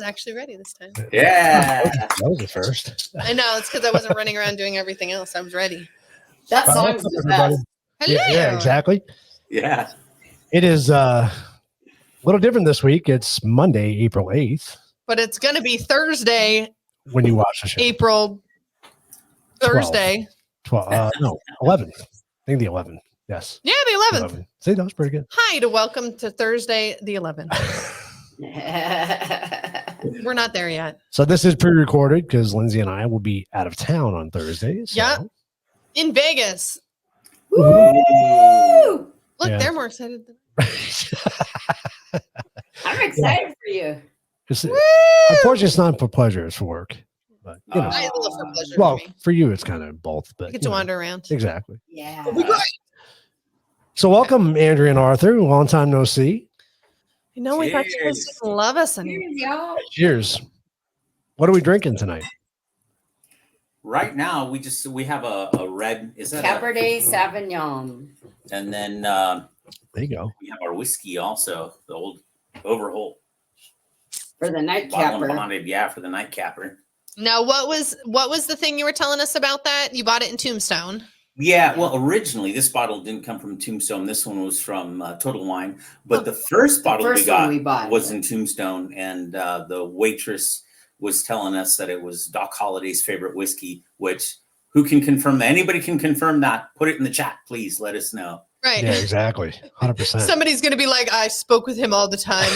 actually ready this time. Yeah. That was the first. I know. It's because I wasn't running around doing everything else. I was ready. That song's the best. Hello. Yeah, exactly. Yeah. It is a little different this week. It's Monday, April 8th. But it's going to be Thursday, when you watch the show. April Thursday. 11th. I think the 11th. Yes. Yeah, the 11th. See, that was pretty good. Hi to welcome to Thursday, the 11th. We're not there yet. So this is pre-recorded because Lindsay and I will be out of town on Thursday. So. Yeah. In Vegas. Woo! Look, Yeah. they're more excited than I'm excited for you. Unfortunately, it's not for pleasure; it's for work. But you know, I love for pleasure. well, for me. for you, it's kind of both. But I get to wander around. Exactly. Yeah. So, welcome, Andrea and Arthur. Long time no see. You know, we thought you guys didn't love us anymore. Cheers, y'all. Cheers. What are we drinking tonight? Right now, we have a red. Is that Cabernet Sauvignon. And then There you go. we have our whiskey also, the old Overholt. For the Bottle nightcapper. and bonded, yeah, for the nightcapper. Now, what was the thing you were telling us about that? You bought it in Tombstone. Yeah, well, originally this bottle didn't come from Tombstone. This one was from Total Wine. But the first bottle we got was in Tombstone, and the waitress was telling us that it was Doc Holliday's favorite whiskey. Which who can confirm that? Anybody can confirm that? Put it in the chat, please. Let us know. Right. Yeah, exactly. 100%. Somebody's going to be like, I spoke with him all the time.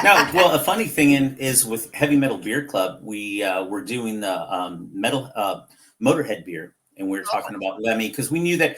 Now, well, a funny thing is with Heavy Metal Beer Club, we were doing the metal Motorhead beer, and we were talking about Lemmy because we knew that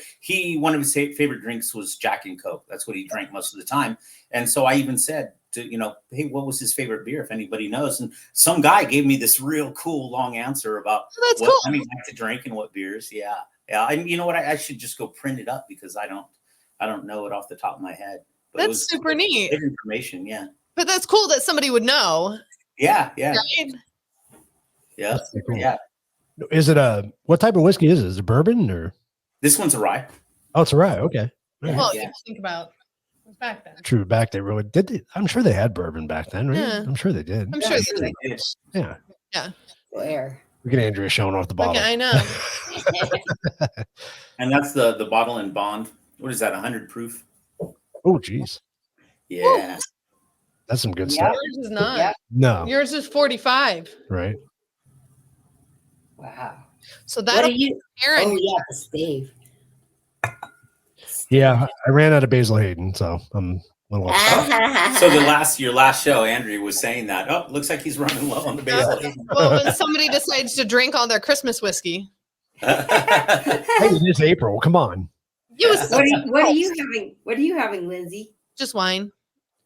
one of his favorite drinks was Jack and Coke. That's what he drank most of the time. And so I even said to, hey, what was his favorite beer? If anybody knows. And some guy gave me this real cool long answer about That's what cool. Lemmy liked to drink and what beers. Yeah. Yeah. And you know what? I should just go print it up because I don't know it off the top of my head. But That's super neat. Good information. Yeah. But that's cool that somebody would know. Yeah. Yeah. Right? Yeah. Cool. Yeah. Is it what type of whiskey is it? Is it bourbon or? This one's a rye. Oh, it's a rye. Okay. Well, Yeah. if you think about it back then. True. Back they really did. I'm sure they had bourbon back then, right? Yeah. I'm sure they did. I'm sure they did. Yeah. Where? Look at Andrea showing off the bottle. Okay, I know. And that's the bottle and bond. What is that? 100 proof? Oh, geez. Yeah. That's some good Yeah. stuff. Yours is not. Yep. No. Yours is 45. Right. Wow. So What that'll are you? Aaron. Oh, yeah, the Steve. Yeah. I ran out of Basil Hayden, so I'm a little upset. So your last show, Andrew was saying that. Oh, looks like he's running low on the basil. Well, when somebody decides to drink all their Christmas whiskey. Hey, it is April. Come on. What are you having? What are you having, Lindsay? Just wine.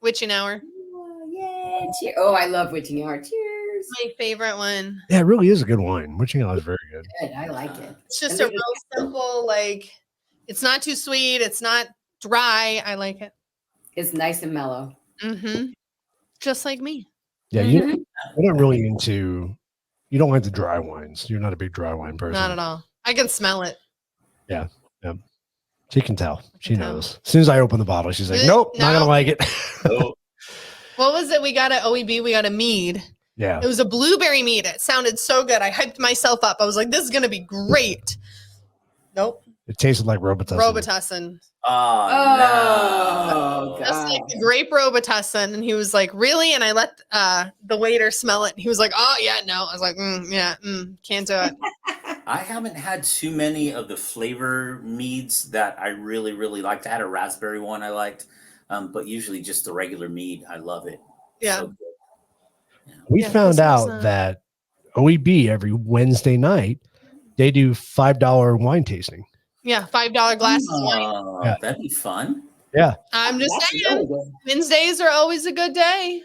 Witching hour. Oh, yay. Oh, I love witching hour. Cheers. My favorite one. Yeah, it really is a good wine. Witching Hour is very good. Good. I like it. It's just a real simple, it's not too sweet. It's not dry. I like it. It's nice and mellow. Mm-hmm. Just like me. Yeah, Mhm. you're not really into. You don't like the dry wines. You're not a big dry wine person. Not at all. I can smell it. She can tell. She can tell. knows. As soon as I open the bottle, she's like, "Nope, not No. gonna like it." Oh, What was it? We got at OEB. We got a mead. Yeah. It was a blueberry mead. It sounded so good. I hyped myself up. I was like, this is going to be great. Nope. It tasted like Robitussin. Robitussin. Oh, Just God. like the grape Robitussin. And he was like, really? And I let the waiter smell it. And he was like, oh, yeah, no. I was like, can't do it. I haven't had too many of the flavor meads that I really, really liked. I had a raspberry one I liked, but usually just the regular mead. I love it. Yeah. So good. We Yeah, found this was, out that OEB every Wednesday night they do $5 wine tasting. Yeah. $5 glasses of wine. Oh, Yeah. that'd be fun. Yeah. I'm just That's saying, really good. Wednesdays are always a good day.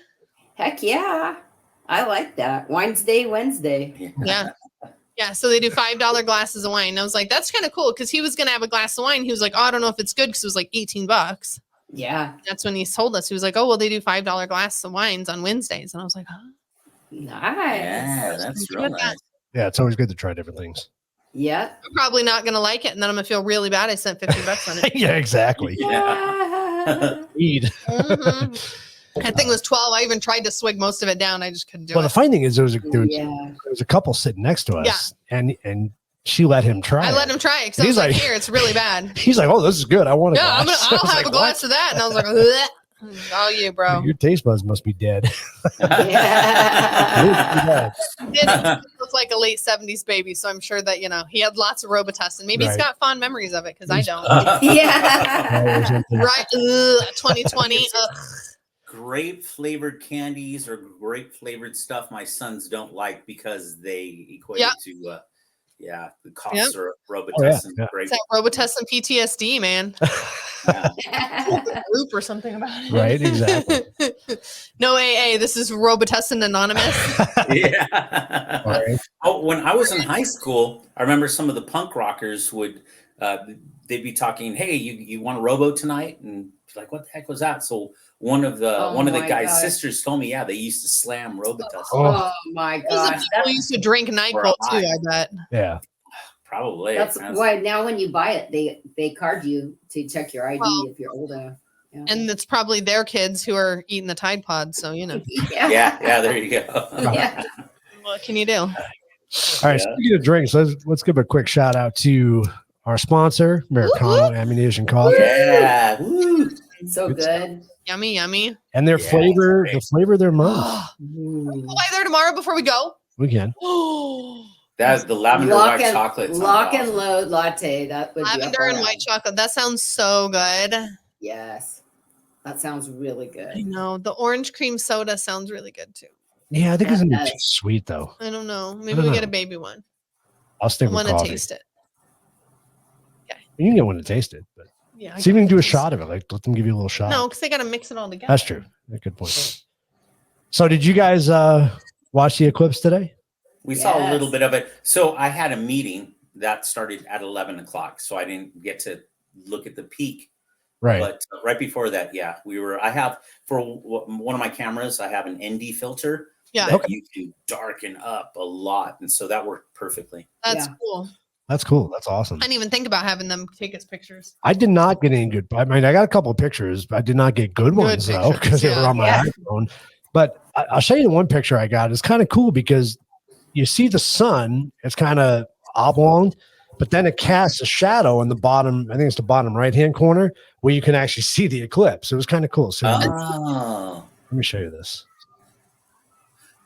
Heck yeah. I like that. Wednesday. Yeah. Yeah. So they do $5 glasses of wine. And I was like, that's kind of cool. Cause he was going to have a glass of wine. He was like, oh, I don't know if it's good. Cause it was like $18. Yeah. That's when he told us. He was like, oh, well, they do $5 glasses of wines on Wednesdays. And I was like, huh? Nice. Yeah, that's real Good. nice. Yeah, it's always good to try different things. Yeah. I'm probably not going to like it. And then I'm going to feel really bad. I spent $50 on it. Yeah, exactly. Yeah. Eat. Mhm. That thing was 12. I even tried to swig most of it down. I just couldn't do Well, the it. funny thing is, there was Yeah. a couple sitting next to us, and she let him try. I it. let him try it because I He's was like, like- "Here, it's really bad." He's like, "Oh, this is good. I want a Yeah, glass." I'll I was have like, a glass of that. And I was like, "Bleh." "Oh, you, bro." Your taste buds must be dead. Yeah. He did look like a late 70s baby, so I'm sure that he had lots of Robitussin. Maybe he's Right. got fond memories of it because I don't. Yeah. Right? 2020. Ugh. Grape flavored candies or grape flavored stuff my sons don't like because they equate Yep. to the cough Yep. syrup, Oh, Robitussin, yeah. grape. It's that Robitussin PTSD, man. Yeah. Group or something about it. Right, exactly. No AA. This is Robitussin Anonymous. Yeah. All right. Oh, when I was in high school, I remember some of the punk rockers would they'd be talking, "Hey, you want a robo tonight?" And like, "What the heck was that?" So one of the my guy's gosh. sisters told me, they used to slam Robitussin. Oh. Oh my Those are gosh. people used to drink NyQuil too, I bet. Yeah. Probably. That's why now when you buy it, they card you to check your ID Well, if you're old enough. Yeah. And it's probably their kids who are eating the Tide Pods. So, Yeah. Yeah, there you go. Yeah. what can you do? All right. Yeah. Speaking of drinks, let's give a quick shout out to our sponsor, Americano Ammunition Coffee, Yeah. Woo. So good. Yummy, yummy. and their Yeah, flavor, great. the flavor of their month. Mm. Go by there tomorrow before we go. We can. That's the lavender Lock white and, chocolate. lock and load latte. That would be Lavender up and our white alley. chocolate. That sounds so good. Yes. That sounds really I good. know. The orange cream soda sounds really good too. Yeah, I think it's That gonna be does. too sweet though. I don't know. Maybe don't we know. get a baby one. I'll I stick with want to coffee. taste it. You can get one to taste it, but Yeah. I see if you can gotta do a taste shot of it. Like let them give you a little shot. No, because they got to mix it all together. That's true. That's a good point. So, did you guys watch the eclipse today? We saw a little Yes. bit of it. So I had a meeting that started at 11 o'clock. So I didn't get to look at the peak. Right. But right before that, I have for one of my cameras, I have an ND filter Yeah. that you can darken up a lot. And so that worked perfectly. That's Yeah. cool. That's cool. That's awesome. I didn't even think about having them take us pictures. I did not get any good. I mean, I got a couple of pictures, but I did not get good ones though pictures, because they were yeah. on my Yeah. iPhone. But I'll show you the one picture I got. It's kind of cool because you see the sun. It's kind of oblong, but then it casts a shadow in the bottom. I think it's the bottom right hand corner where you can actually see the eclipse. It was kind of cool. So Oh, let me show you this.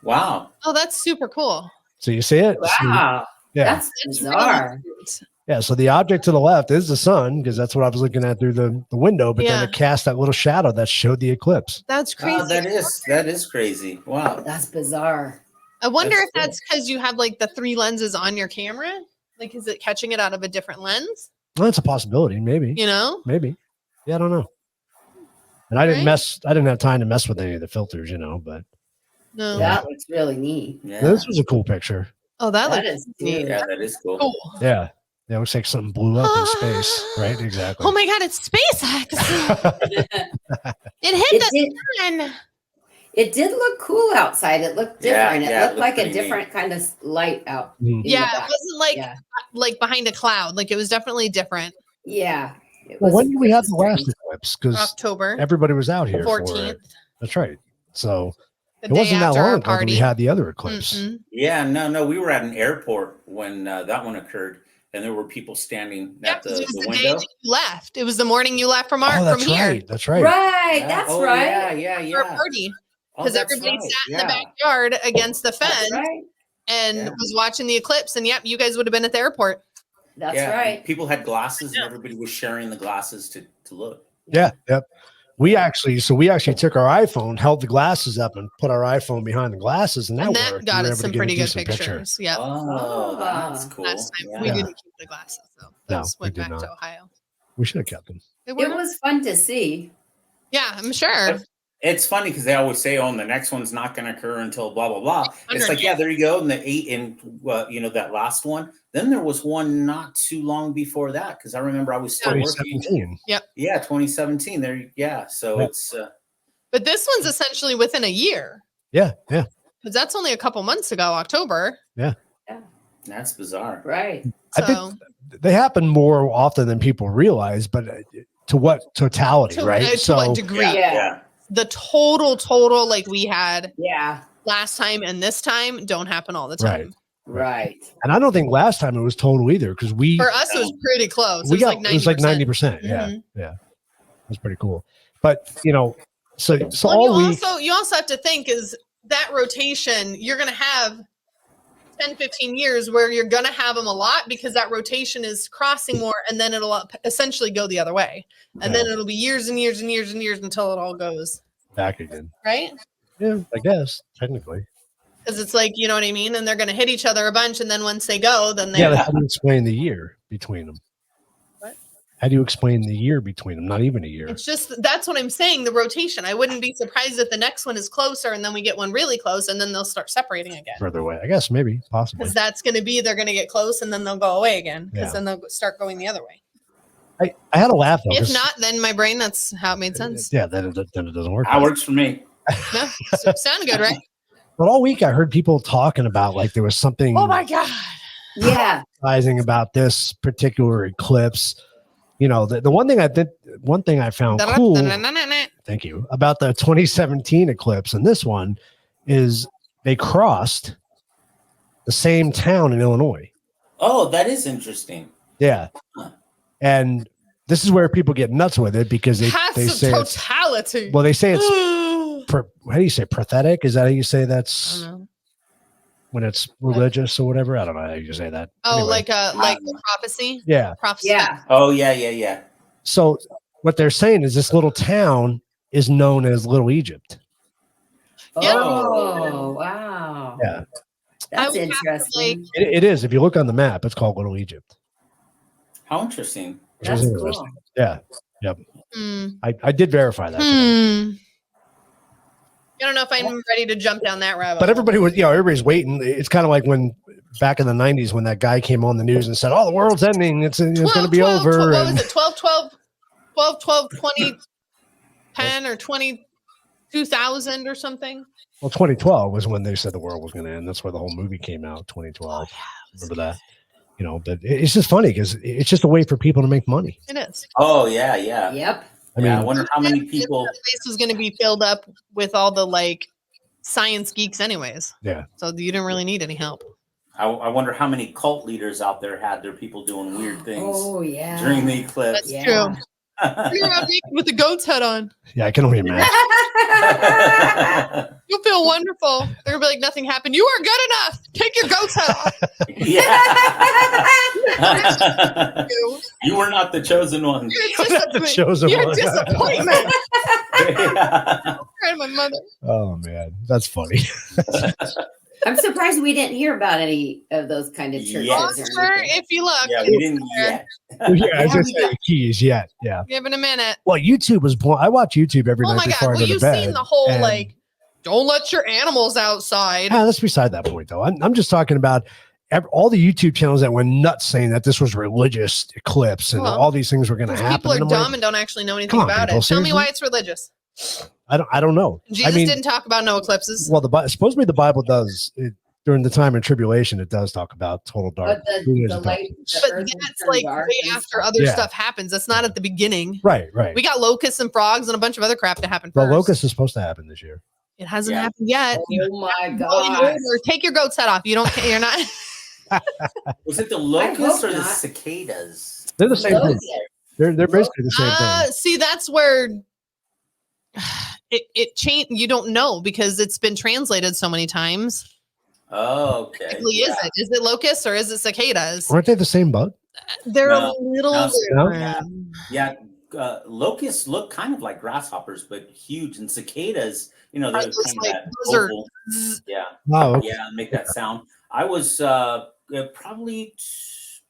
wow. Oh, that's super cool. So you see it? So- Wow. yeah. That's It's bizarre. really cute. Yeah. So the object to the left is the sun because that's what I was looking at through the window. But then Yeah. it cast that little shadow that showed the eclipse. That's crazy. That is crazy. Wow. That's bizarre. I wonder That's if that's because you have like the 3 lenses on your camera. Like, is it catching it out of a different lens? Well, that's a possibility. Maybe. You know? Maybe. Yeah, I don't know. And I didn't Right? I didn't have time to mess with any of the filters, but No. That looks really neat. Yeah. this was a cool picture. Oh, that That looks is neat. neat. Yeah, that is cool. Cool. Yeah. It looks like something blew up in space, right? Exactly. Oh my God, it's SpaceX. It hit It the did, sun. it did look cool outside. It looked Yeah, different. yeah, It it looked looked like a pretty neat. different kind of light out. Mhm. in the Yeah, it back. wasn't like Yeah. like behind a cloud. Like it was definitely different. Yeah. It Well, was- when did we have the last eclipse? Because October everybody was out here for 14th, it. That's right. So the it day wasn't that after long our ago that party. we had the other eclipse. Mm-mm. Yeah, no. We were at an airport when that one occurred, and there were people standing Yeah, at 'cause it was the the day window. that you left. It was the morning you left from our Oh, that's from here right. That's right. Right. Yeah. That's Oh, right. Yeah. for a party Oh, because that's everybody right. sat in Yeah. the backyard against the That's fence right. and Yeah. was watching the eclipse. And yep, you guys would have been at the airport. That's Yeah, right. People had glasses, Yeah. and everybody was sharing the glasses to look. Yeah. Yep. We actually took our iPhone, held the glasses up, and put our iPhone behind the glasses, and that And worked. that We got were us able to some get a pretty good decent picture. pictures. Yeah. Oh, that's cool. Last time Yeah. we Yeah. didn't keep the glasses though. No, Those we went did back not. to Ohio. We should have kept them. They It were. was fun to see. Yeah, I'm sure. It's funny because they always say, "Oh, and the next one's not going to occur until blah blah blah." It's 100 like, yeah, there you go. And the 8 and that last one. Then there was one not too long before that because I remember I was still working. 2017. Yeah, 2017. There, yeah. So Yeah. it's But this one's essentially within a year Yeah. Yeah. because that's only a couple months ago, October. that's bizarre. Right. I think So they happen more often than people realize, but to what totality, right? to what degree? Yeah, Yeah. yeah. the total like we had Yeah. last time and this time don't happen all the time. Right. And I don't think last time it was total either because For us, it was pretty close. it was like 90%. 90%. Yeah, Mhm. yeah, that's pretty cool. But so Well, all week. you also have to think is that rotation. You're going to have 10, 15 years where you're going to have them a lot because that rotation is crossing more, and then it'll essentially go the other way, and then it'll be years and years and years and years until it all goes back again. Right? Yeah, I guess technically. Because it's like, you know what I mean? And they're going to hit each other a bunch. And then once they go, then they. Yeah, how do you explain the year between them? What? How do you explain the year between them? Not even a year. It's just, that's what I'm saying, the rotation. I wouldn't be surprised if the next one is closer and then we get one really close and then they'll start separating again. Further away. I guess maybe, possibly. Because that's going to be, they're going to get close and then they'll go away again. Because Yeah. then they'll start going the other way. I had a laugh though. If not, then my brain, that's how it made sense. Yeah, then it doesn't work. That works for me. No, sounded good, right? But all week I heard people talking about like there was something Oh my God. Yeah. surprising about this particular eclipse. The one thing I found cool, thank you, about the 2017 eclipse and this one is they crossed the same town in Illinois. Oh, that is interesting. Yeah. And this is where people get nuts with it because they say totality. they say it's how do you say pathetic? Is that how you say that's I don't know. when it's religious or whatever? I don't know how you say that. Oh, Anyway. like a prophecy? Yeah. Prophecy. Yeah. Oh, yeah. So what they're saying is this little town is known as Little Egypt. Yeah. Oh, wow. Yeah. That's I would have to, interesting. It is. If you look on the map, it's called Little Egypt. How interesting. Which That's is cool. interesting. Yeah. Yep. Hmm. I did verify that. today. I don't know if I'm ready to jump down that rabbit But hole. everybody was, everybody's waiting. It's kind of like when back in the 90s when that guy came on the news and said, "Oh, the world's ending. It's going to be 12, over." What and- was it? 12, 20, 10 or 20, 2000 or something? Well, 2012 was when they said the world was going to end. That's where the whole movie came out. 2012. Remember that? But it's just funny because it's just a way for people to make money. It is. Oh, yeah. Yep. I mean, I wonder how many people. The place was going to be filled up with all the like science geeks, anyways. Yeah. So you didn't really need any help. I wonder how many cult leaders out there had their people doing weird things Oh, yeah. during the eclipse. That's Yeah. true. You're out naked with the goat's head on. Yeah, I can only imagine. You'll feel wonderful. They're gonna be like, nothing happened. You are good enough. Take your goat's head off. Yeah. You were not the chosen one. The chosen You're a one. disappointment. Yeah. Cried my mother. Oh man, that's funny. I'm surprised we didn't hear about any of those kind of churches. Yes. or Sure, anything. if you look. Yeah, we didn't yet. Yeah, I was gonna say keys yet. Yeah. Give it a minute. Well, YouTube was born. I watch YouTube every Oh night my before God. I Well, go to you've bed. seen the whole and- like, don't let your animals outside. That's beside that point, though. I'm just talking about all the YouTube channels that went nuts saying that this was religious eclipse and Well, all these things were going to Because happen. people are And I'm dumb like, and don't actually know anything come on, about people, it. Tell me seriously? why it's religious. I don't know. Jesus I mean, didn't talk about no eclipses. well, supposedly the Bible does during the time of tribulation. It does talk about total dark. But the Judaism. light, the But earth will that's turn like dark way and after stuff. other Yeah. stuff happens. That's not at the beginning. Right. We got locusts and frogs and a bunch of other crap to happen Well, first. locust is supposed to happen this year. It hasn't Yeah. happened yet. Oh my Go in god! order. Take your goat's head off. You don't. You're not. Was it the hope locusts or the not. cicadas? They're the same thing. Locusts. They're basically the same thing. See, that's where it changed. You don't know because it's been translated so many times. Oh, okay. Exactly, Yeah. Is it locusts or is it cicadas? Aren't they the same bug? They're No. a little No. different. Yeah, locusts look kind of like grasshoppers, but huge. And cicadas, they're Are kind those of like that buzzard- oval. Yeah, Oh, okay. yeah, make that sound. I was probably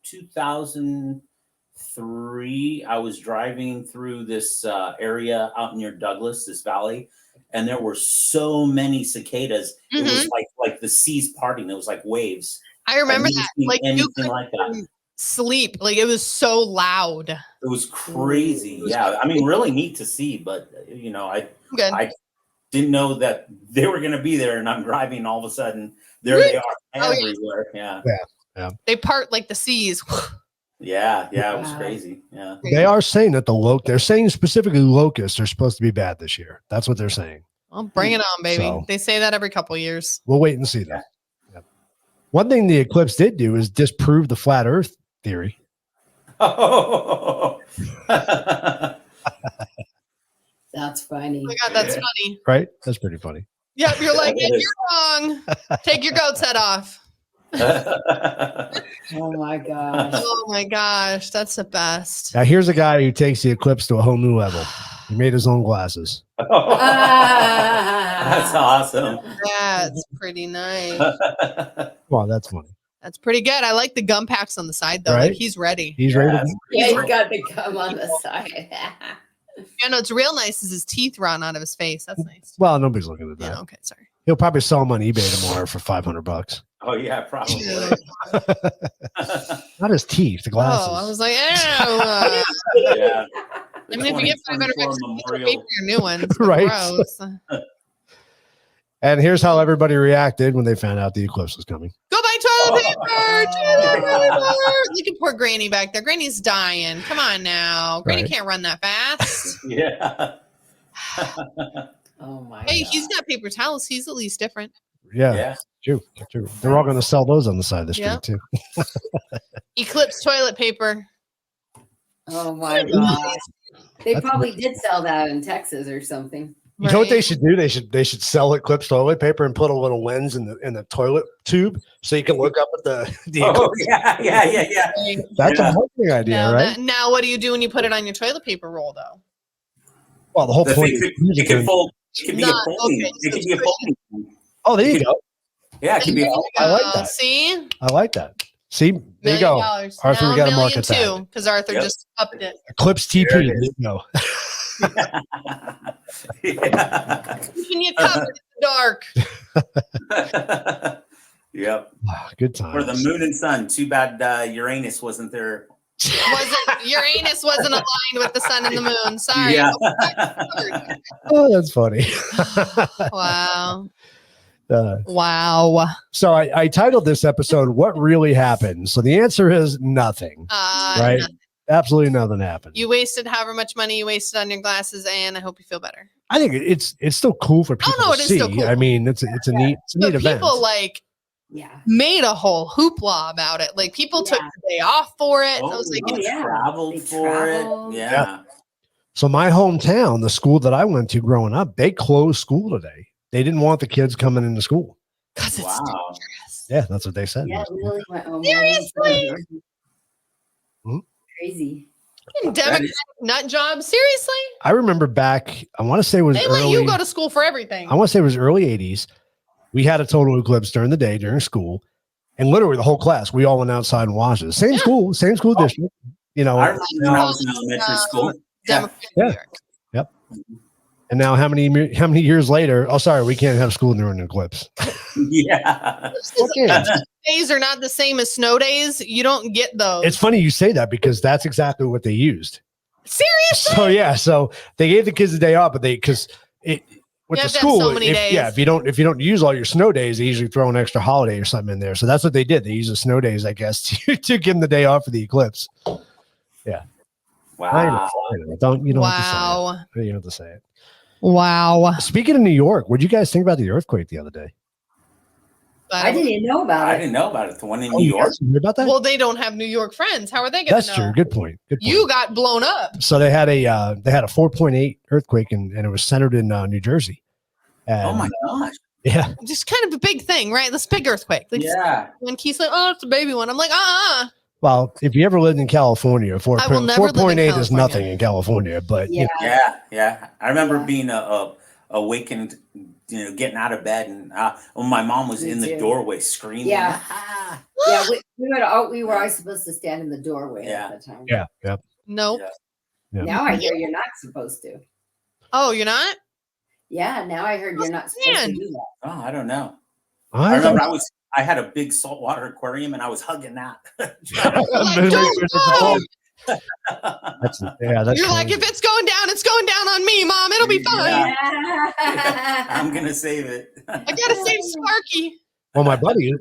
2003. I was driving through this area out near Douglas, this valley, and there were so many cicadas. It was like the seas parting. It was like waves. I remember I've never that. seen Like you anything couldn't like that. sleep. Like it was so loud. It was crazy. Yeah, I mean, really neat to see, but Good. I didn't know that they were going to be there, and I'm driving, and all of a sudden, there they are Oh, yeah. everywhere. Yeah. They part like the seas. Yeah, it was crazy. Yeah. They are saying that they're saying specifically locusts are supposed to be bad this year. That's what they're saying. Well, bring it on, baby. So- They say that every couple of years. We'll wait and see that. Yep. One thing the eclipse did do is disprove the flat Earth theory. Oh. That's funny. Oh my God, that's funny. Right? That's pretty funny. Yep, you're like, you're wrong. Take your goat's head off. Oh my gosh. Oh my gosh, that's the best. Now here's a guy who takes the eclipse to a whole new level. He made his own glasses. That's awesome. That's pretty nice. Wow, that's funny. That's pretty good. I like the gum packs on the side though. Right? Like he's ready. He's ready. Yeah, Yeah, he's got the gum on the side. You know, it's real nice is his teeth run out of his face. That's nice. Well, nobody's looking at that. Yeah, okay, sorry. He'll probably sell them on eBay tomorrow for $500. Oh yeah, probably. Not his teeth, the glasses. Oh, I was like, ew. Yeah. I mean, if you get $500 Memorial. for your new ones, Right. gross. And here's how everybody reacted when they found out the eclipse was coming. Go buy toilet paper. Toilet paper. Look at poor Granny back there. Granny's dying. Come on now. Granny Right. can't run that fast. Yeah. Oh my Hey, God. he's got paper towels. He's at least different. Yeah, Yeah. true. They're all going to sell those on the side of the street Yeah. too. Eclipse toilet paper. Oh my gosh. They probably did sell that in Texas or something. You know what they Right? should do? They should sell Eclipse toilet paper and put a little lens in the toilet tube so you can look up at the Oh eclipse. yeah. That's Yeah. a marketing idea, Now, right? now, what do you do when you put it on your toilet paper roll, though? Well, the whole The point thing is could, use it it can to- fold. It can be a Not- folding. okay, It can be a folding. Oh, there you go. Yeah, it can be. I like that. See? I like that. See, there you go. $1,000,000. Arthur, we Now gotta $1,000,000 market that. too, because Arthur Yep. just upped it. Eclipse TP. There it There is. you go. Yeah. Keeping you covered in the dark. Yep. Ah, good times. For the moon and sun. Too bad Uranus wasn't there. Uranus wasn't aligned with the sun and the moon. Sorry. Yeah. Oh, that's funny. Wow. Uh, Wow. so I titled this episode "What Really Happened." So the answer is nothing. Right? Absolutely nothing happened. You wasted however much money you wasted on your glasses, and I hope you feel better. I think it's still cool for people no, to it is see. still cool. I mean, it's a neat But event. people like Yeah. made a whole hoopla about it. Like people took Yeah. the day off for it. Oh, I was like, Oh, yeah. traveled They for traveled. it. Yeah. So my hometown, the school that I went to growing up, they closed school today. They didn't want the kids coming into school. because it's Wow. dangerous. Yeah, that's what they said. Yeah, it really went. Oh, Seriously? Hmm? Crazy. Democratic nut job. Seriously? I remember back, I want to say it was They let early. you go to school for everything. I want to say it was early 80s. We had a total eclipse during the day during school. And literally the whole class, we all went outside and watched it. Same school district. You know, I remember when I was in elementary school. Yeah. Democratic Yeah. New York. and now how many years later? Oh, sorry, we can't have school during an eclipse. Yeah. Okay. Days are not the same as snow days. You don't get those. It's funny you say that because that's exactly what they used. Seriously? So yeah, so they gave the kids a day off, but with You the have to have school, so many days. if you don't use all your snow days, they usually throw an extra holiday or something in there. So that's what they did. They used the snow days, I guess, to give them the day off for the eclipse. Wow. I know. Don't you don't have Wow. to say it. You don't have to say it. Wow. Speaking of New York, what did you guys think about the earthquake the other day? I didn't even know about I it. didn't know about it. The one in Oh, New you York. guys heard about that? Well, they don't have New York friends. How are they going to That's know? true. Good point. Good point. You got blown up. So they had a 4.8 earthquake and it was centered in New Jersey. And, Oh my gosh. Yeah. Just kind of a big thing, right? This big earthquake. Like Yeah. when Keith's like, oh, it's a baby one. I'm like, Well, if you ever lived in California, I will never live in 4.8 is California. nothing in California, but you Yeah. know, Yeah. I remember Yeah. being awakened, getting out of bed, and when my mom was Me in the too. doorway screaming. Yeah. "Ah." Yeah, we were always supposed to stand in the doorway Yeah. at the time. yeah. nope. Yeah. Yeah. Now I hear you're not supposed to. Oh, you're not? Yeah, now I heard you're not supposed to Man. do that. Oh, I don't know. I I remember I had a big saltwater aquarium, and I was hugging that. Like, don't go. That's You're like, if it's going down, it's going down on me, Mom. It'll be fine. Yeah. I'm gonna save it. I gotta save Sparky. Well,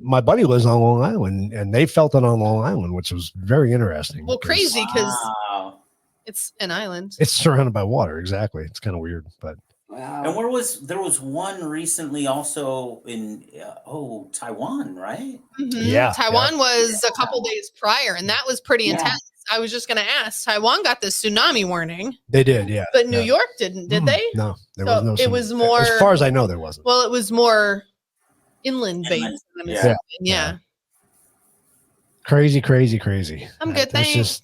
my buddy lives on Long Island, and they felt it on Long Island, which was very interesting. Well, crazy because Wow. it's an island. It's surrounded by water. Exactly. It's kind of weird, but Wow. And there was one recently also in Taiwan, right? Yeah, Taiwan was a couple days prior, and that was pretty Yeah. intense. I was just going to ask. Taiwan got the tsunami warning, they did. Yeah, but New yeah. York didn't, did they? No, there So was no. it was more- as far as I know, there wasn't. Well, it was more inland based. Inland, I'm yeah. assuming. Yeah. Yeah. Crazy. I'm good, That's thanks.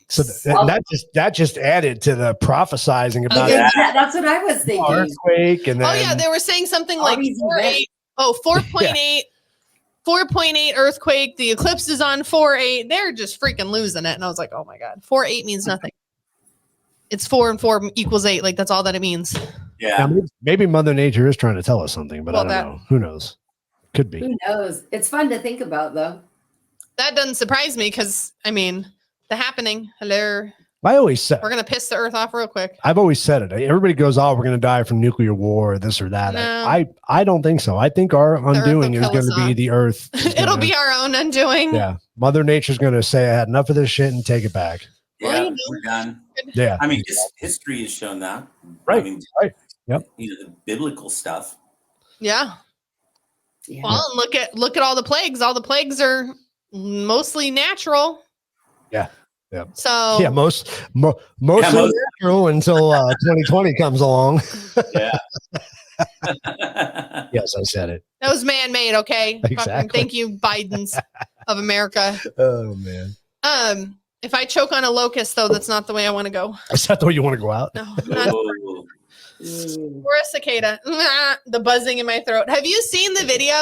that just added to the prophesizing about Yeah. That's what I was thinking. earthquake, and then Oh yeah, they were saying something All like these 4.8. Oh, 4.8. 4.8 earthquake. The eclipse is on 4.8. They're just freaking losing it. And I was like, oh my God. 4.8 means nothing. It's 4 and 4 equals 8. Like that's all that it means. Yeah. maybe Mother Nature is trying to tell us something, but Well, I don't know. Who knows? Could be. Who knows? It's fun to think about, though. That doesn't surprise me because I mean the happening. Hello. I always said. We're gonna piss the earth off real quick. I've always said it. Everybody goes, "Oh, we're going to die from nuclear war, or this or that." No. I don't think so. I think our earth will undoing is kill going us to be all. the earth. is It'll gonna- be our own undoing. Yeah, Mother Nature's going to say, "I had enough of this shit and take it back." Well, Yeah, you know. we're done. Yeah, I mean, history has shown that. Right, I mean, right. Yep. You know, the biblical stuff. Yeah. Yeah. Well, and look at all the plagues. All the plagues are mostly natural. Yeah. Yeah. So yeah. Mostly natural until 2020 comes along. Yeah. Yes, I said it. that was man-made. Okay. Fucking Exactly. thank you, Biden's of America. Oh man, If I choke on a locust, though, that's not the way I want to go. is that the way you want to go out? No, not Oh, Mm. or a cicada. The buzzing in my throat. Have you seen the video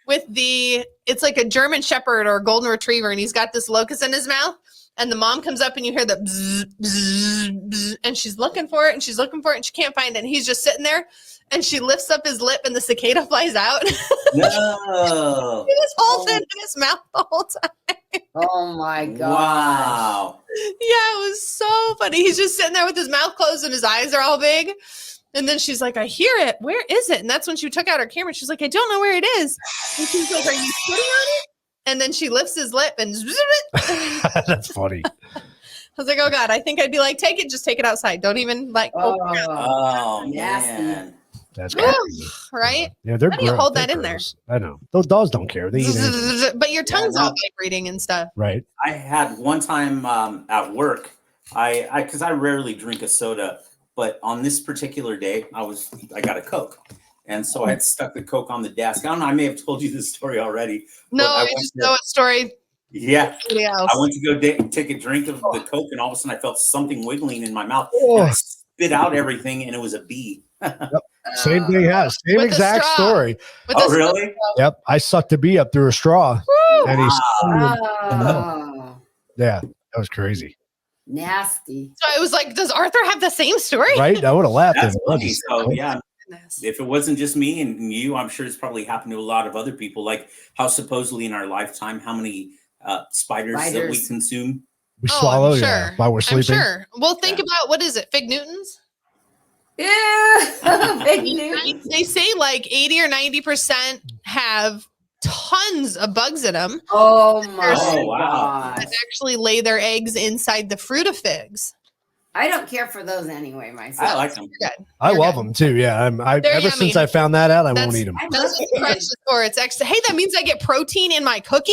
with it's like a German Shepherd or a Golden Retriever, and he's got this locust in his mouth, and the mom comes up and you hear the bzz, bzz, bzz, and she's looking for it and she's looking for it and she can't find it. And he's just sitting there and she lifts up his lip and the cicada flies out. no. He just holds it in his mouth the whole time. Oh my god! Wow. Yeah, it was so funny. He's just sitting there with his mouth closed and his eyes are all big. And then she's like, I hear it. Where is it? And that's when she took out her camera. She's like, I don't know where it is. And she's like, are you sitting on it? And then she lifts his lip and I That's funny. was like, oh God, I think I'd be like, take it, just take it outside. Don't even like, Oh, Oh, nasty. man. That's Ugh, crazy. right? Yeah, they're How do you gross. hold They're that in there? gross. I know. Those dogs don't care. They eat anything. But your tongue's Yeah, all vibrating and stuff. Right. I had one time at work, because I rarely drink a soda, but on this particular day, I got a Coke. And so I had stuck the Coke on the desk. I don't know, I may have told you this story already. No, But I I went just to- know a story. Yeah. Somebody else. I went to go take a drink of the Coke, and all of a sudden I felt something wiggling in my mouth. Oh. And I spit out everything, and it was a bee. Same thing. Yeah. Same With a exact straw. story. With Oh, this- really? Yep. I sucked a bee up through a straw, Woo! and he's Oh, yeah. That was crazy. nasty. So I was like, does Arthur have the same story? Right? I would have laughed. That's if it was funny. just- So, yeah, Goodness. if it wasn't just me and you, I'm sure it's probably happened to a lot of other people. Like how supposedly in our lifetime, how many spiders that we Spiders. consume. We Oh, I'm swallow, sure. yeah, while we're I'm sleeping. sure. Well, think Yeah. about, what is it? Fig Newtons? Yeah. Big news. They say like 80 or 90% have tons of bugs in them Oh my Oh, wow. god! that actually lay their eggs inside the fruit of figs. I don't care for those anyway myself. I like them. You're good. I You're love good. them too. Yeah. They're Ever since yummy. I found that out, I That's- won't eat them. I love Doesn't it. crush it or it's extra. Hey, that means I get protein in my cookie.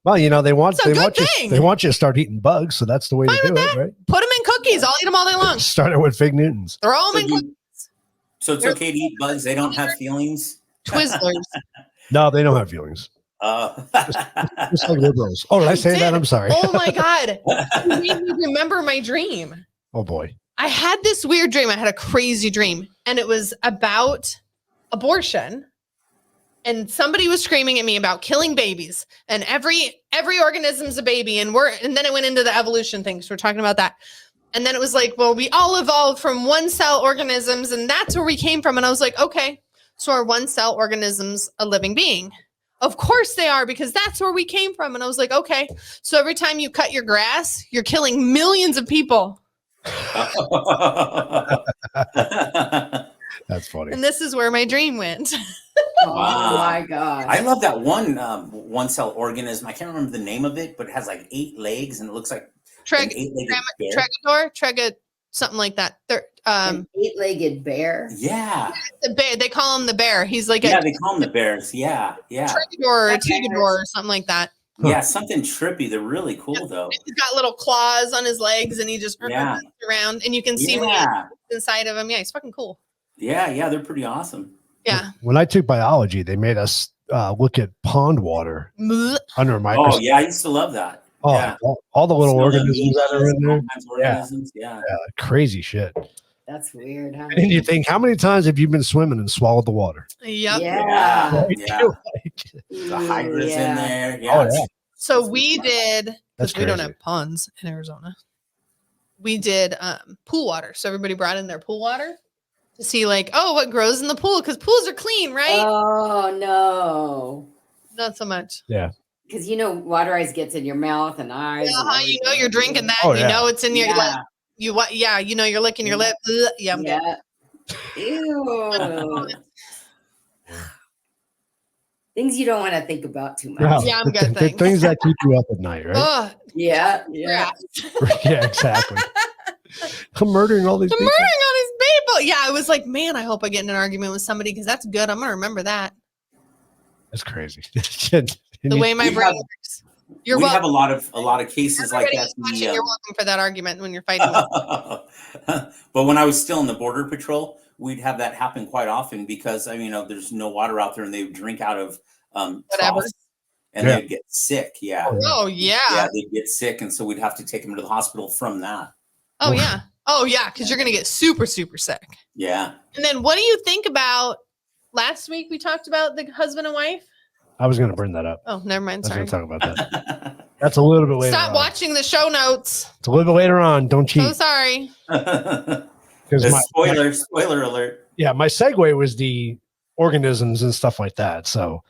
Well, you know, they want It's a good you thing. they want you to start eating bugs, so that's the way Fine to do with it, that. right? Put them in cookies. I'll eat them all day long. Started with Fig Newtons. Throw them So, in cookies. so it's okay to eat bugs. They don't have feelings. Twizzlers. No, they don't have feelings. Just like liberals. Oh, did I say that? did. I'm sorry. Oh my God. You made me remember my dream. Oh boy. I had this weird dream. I had a crazy dream, and it was about abortion. And somebody was screaming at me about killing babies, and every organism's a baby, and then it went into the evolution thing. So we're talking about that. And then it was like, well, we all evolved from one cell organisms, and that's where we came from. And I was like, okay, so are one cell organisms a living being? Of course they are, because that's where we came from. And I was like, okay, so every time you cut your grass, you're killing millions of people. That's funny. And this is where my dream went. Oh Wow. my gosh. I love that one cell organism. I can't remember the name of it, but it has like 8 legs and it looks like an 8-legged bear. Tregador, something like that. An 8-legged bear. Yeah. The bear. They call him the bear. He's like Yeah, they call them the bears. Yeah. Tregador or Tegador or something like that. Yeah, something trippy. They're really cool though. He's got little claws on his legs and he just runs around and you can see when he's inside of him. Yeah, he's fucking cool. Yeah, they're pretty awesome. Yeah. When I took biology, they made us look at pond water under a microscope. Oh yeah, I used to love that. Oh, Yeah. all the little Smell the organisms that are in there. all kinds of organisms. Yeah. Crazy shit. That's weird, huh? And you think, how many times have you been swimming and swallowed the water? Yep. Yeah. The hydras in there. Yeah. Oh, yeah. So we did, That's because we don't crazy. have ponds in Arizona. We did pool water. So everybody brought in their pool water to see like, oh, what grows in the pool? Because pools are clean, right? Oh no. Not so much. Yeah. Because water ice gets in your mouth and eyes. Yeah, and how you know everything. you're drinking that? Oh, You yeah. know it's in your Yeah. you're licking your lip. Ugh. Yeah, I'm good. Yeah. Ew. Things you don't want to think about too much. No, Yeah, I'm good, the thanks. things that keep you up at night, right? Ugh, Yeah. crap. Yeah, exactly. I'm murdering all these I'm people. murdering all these people. Yeah, I was like, man, I hope I get in an argument with somebody because that's good. I'm gonna remember that. That's crazy. The way my we brain have- works. You're we have welcome. a lot of cases like Everybody that. watching, you're welcome for that argument when you're fighting. But when I was still in the border patrol, we'd have that happen quite often because there's no water out there and they would drink out of Whatever. troughs and they'd get sick. Yeah. Oh yeah. Yeah, they'd get sick, and so we'd have to take them to the hospital from that. Oh yeah. Oh yeah. Because you're gonna get super super sick. Yeah. And then what do you think about last week? We talked about the husband and wife. I was going to bring that up. Oh, never mind. I was Sorry. going to talk about that. That's a little bit later. Stop on. watching the show notes. It's a little bit later on. Don't cheat. So sorry. Spoiler alert. Yeah, my segue was the organisms and stuff like that. So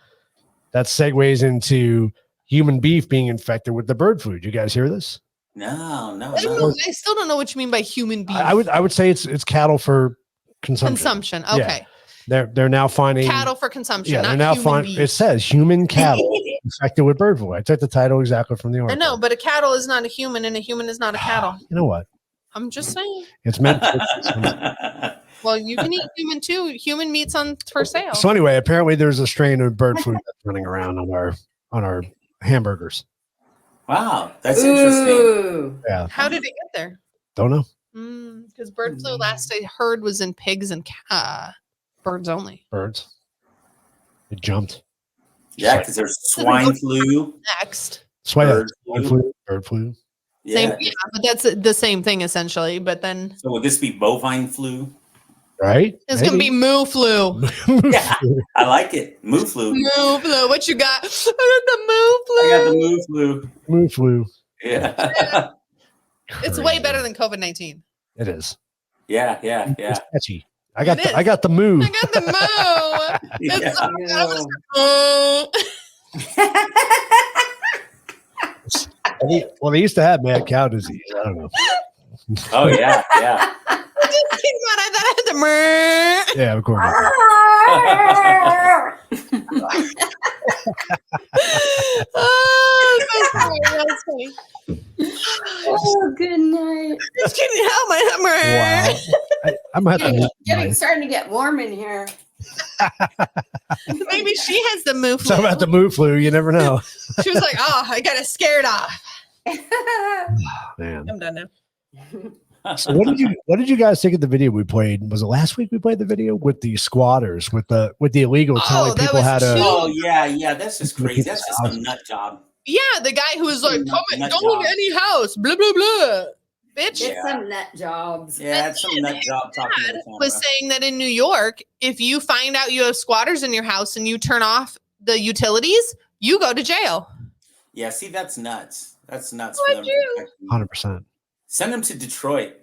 that segues into human beef being infected with the bird flu. Do you guys hear this? No. I don't know. I still don't know what you mean by human beef. I would say it's cattle for consumption. Consumption. Yeah. Okay. They're now finding Cattle for consumption. Yeah, not they're now human finding. beef. It says human cattle infected with bird flu. I took the title exactly from the I article. know, but a cattle is not a human, and a human is not a cattle. You know what? I'm just saying. It's meant. Well, you can eat human too. Human meat's on for sale. So anyway, apparently there's a strain of bird flu that's running around on our hamburgers. Wow, that's interesting. Ooh. Yeah, How did it get there? don't know. Because bird flu last I heard was in pigs and birds only. Birds. It jumped. Yeah, because there's swine flu. Next. Swine Bird flu. Bird flu. Yeah. Same, yeah, but that's the same thing essentially. But then So would this be bovine flu? Right? it's gonna be moo flu. Yeah, I like it. Moo flu. Moo flu. What you got? I got the moo flu. I got the moo flu. Moo flu. Yeah. It's way better than COVID-19. It is. Yeah. It's catchy. I It got is. I got the moo. I got the moo. It's Ew. Well, they used to have mad cow disease. I don't know. Oh yeah. I just came out. I thought I had the moo. Yeah, of course. Oh, so sorry. That's funny. Oh, good night. Just kidding. How am I? Wow. I'm gonna have to. Starting to get warm in here. Maybe she has the moo flu. Talk about the moo flu. You never know. She was like, "Oh, I got it scared off." Man. I'm done now. So what did you guys think of the video we played? Was it last week we played the video with the squatters with the illegal telling that people was how to? too- Oh yeah. That's just crazy. That's just a nut job. Yeah, the guy who was like, Nut go job. into any house, blah blah blah. Bitch. Get some nut jobs. Yeah, it's some nut job talking to the camera. Was saying that in New York, if you find out you have squatters in your house and you turn off the utilities, you go to jail. Yeah, see, that's nuts. That's nuts What'd for them. you- to protect you. 100%. Send them to Detroit.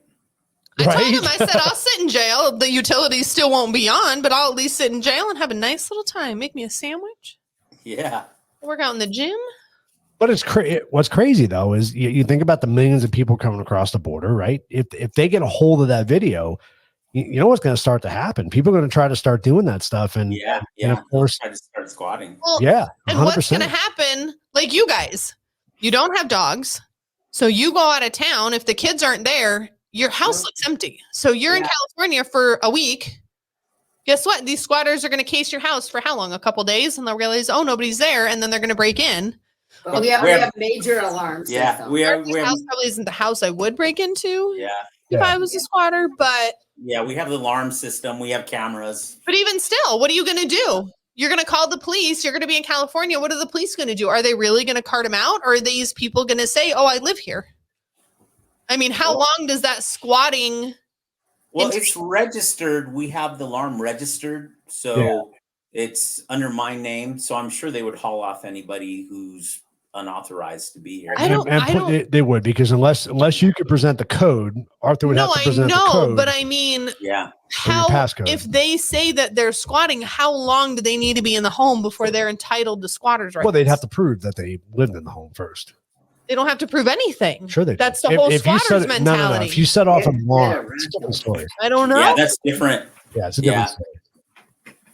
I told Right? him, I said, I'll sit in jail. The utilities still won't be on, but I'll at least sit in jail and have a nice little time. Make me a sandwich, Yeah. work out in the gym. But it's what's crazy though is you think about the millions of people coming across the border, right? If they get a hold of that video, you know what's going to start to happen. People are going to try to start doing that stuff, and yeah. of course, try to start squatting. Well, 100%. and what's going to happen? Like you guys, you don't have dogs, so you go out of town. If the kids aren't there, your house looks empty. So you're in California for a week. Guess what? These squatters are going to case your house for how long? A couple days, and they'll realize, oh, nobody's there, and then they're going to break in. But we have major alarms. Yeah, we have. House probably isn't the house I would break into. Yeah. If I was a squatter, but yeah, we have the alarm system. We have cameras. But even still, what are you going to do? You're going to call the police. You're going to be in California. What are the police going to do? Are they really going to cart him out? Or are these people going to say, oh, I live here? I mean, how long does that squatting? Well, it's registered. We have the alarm registered. So it's under my name. So I'm sure they would haul off anybody who's unauthorized to be here. They would, because unless you could present the code, Arthur would have to present the code. But I mean, how if they say that they're squatting, how long do they need to be in the home before they're entitled to squatters' rights? Well, they'd have to prove that they lived in the home first. They don't have to prove anything. Sure, they do. That's the whole squatter's mentality. No. If you set off an alarm, it's a different story. I don't know. Yeah, that's different. Yeah, it's a different story.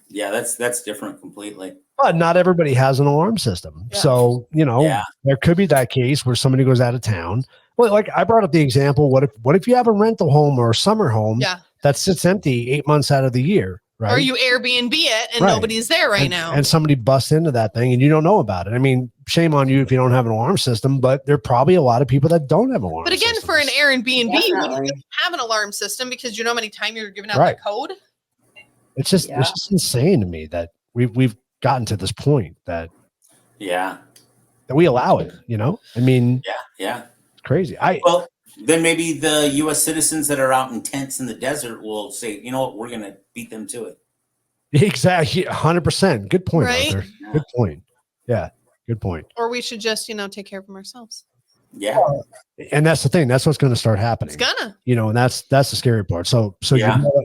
Yeah, that's different completely. But not everybody has an alarm system. Yeah. So, there could be that case where somebody goes out of town. Well, like I brought up the example, what if you have a rental home or a summer home that sits empty 8 months out of the year, right? Or you Airbnb it and nobody's there now. And somebody busts into that thing and you don't know about it. I mean, shame on you if you don't have an alarm system, but there are probably a lot of people that don't have an alarm system. But again, for an Airbnb, you wouldn't have an alarm system because you know how many times you're giving out the code? It's just insane to me that we've gotten to this point that we allow it, I mean, it's crazy. Well, then maybe the U.S. citizens that are out in tents in the desert will say, you know what, we're going to beat them to it. Exactly. 100%. Good point, right? Arthur. Good point. Yeah. Good point. Or we should just, take care of them ourselves. Yeah. And that's the thing. That's what's going to start happening. It's gonna. And that's the scary part. So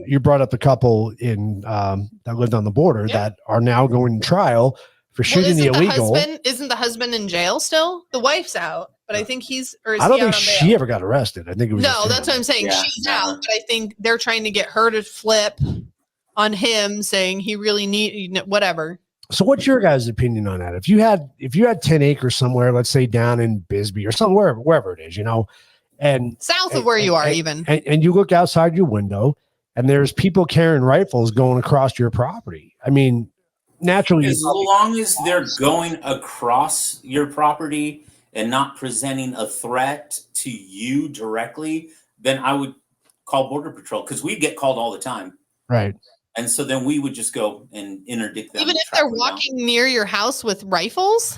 you brought up the couple in that lived on the border that are now going to trial for shooting the illegal. Isn't the husband in jail still? The wife's out, but I think I don't think she ever got arrested. I think it was. No, that's what I'm saying. Yeah, she's out, but I think they're trying to get her to flip on him, saying he really need whatever. So what's your guys' opinion on that? If you had 10 acres somewhere, let's say down in Bisbee or somewhere, wherever it is, and south of where you are, and you look outside your window and there's people carrying rifles going across your property. I mean, naturally, as long as they're going across your property and not presenting a threat to you directly, then I would call Border Patrol, because we get called all the time. Right. And so then we would just go and interdict them. Even if they're walking near your house with rifles?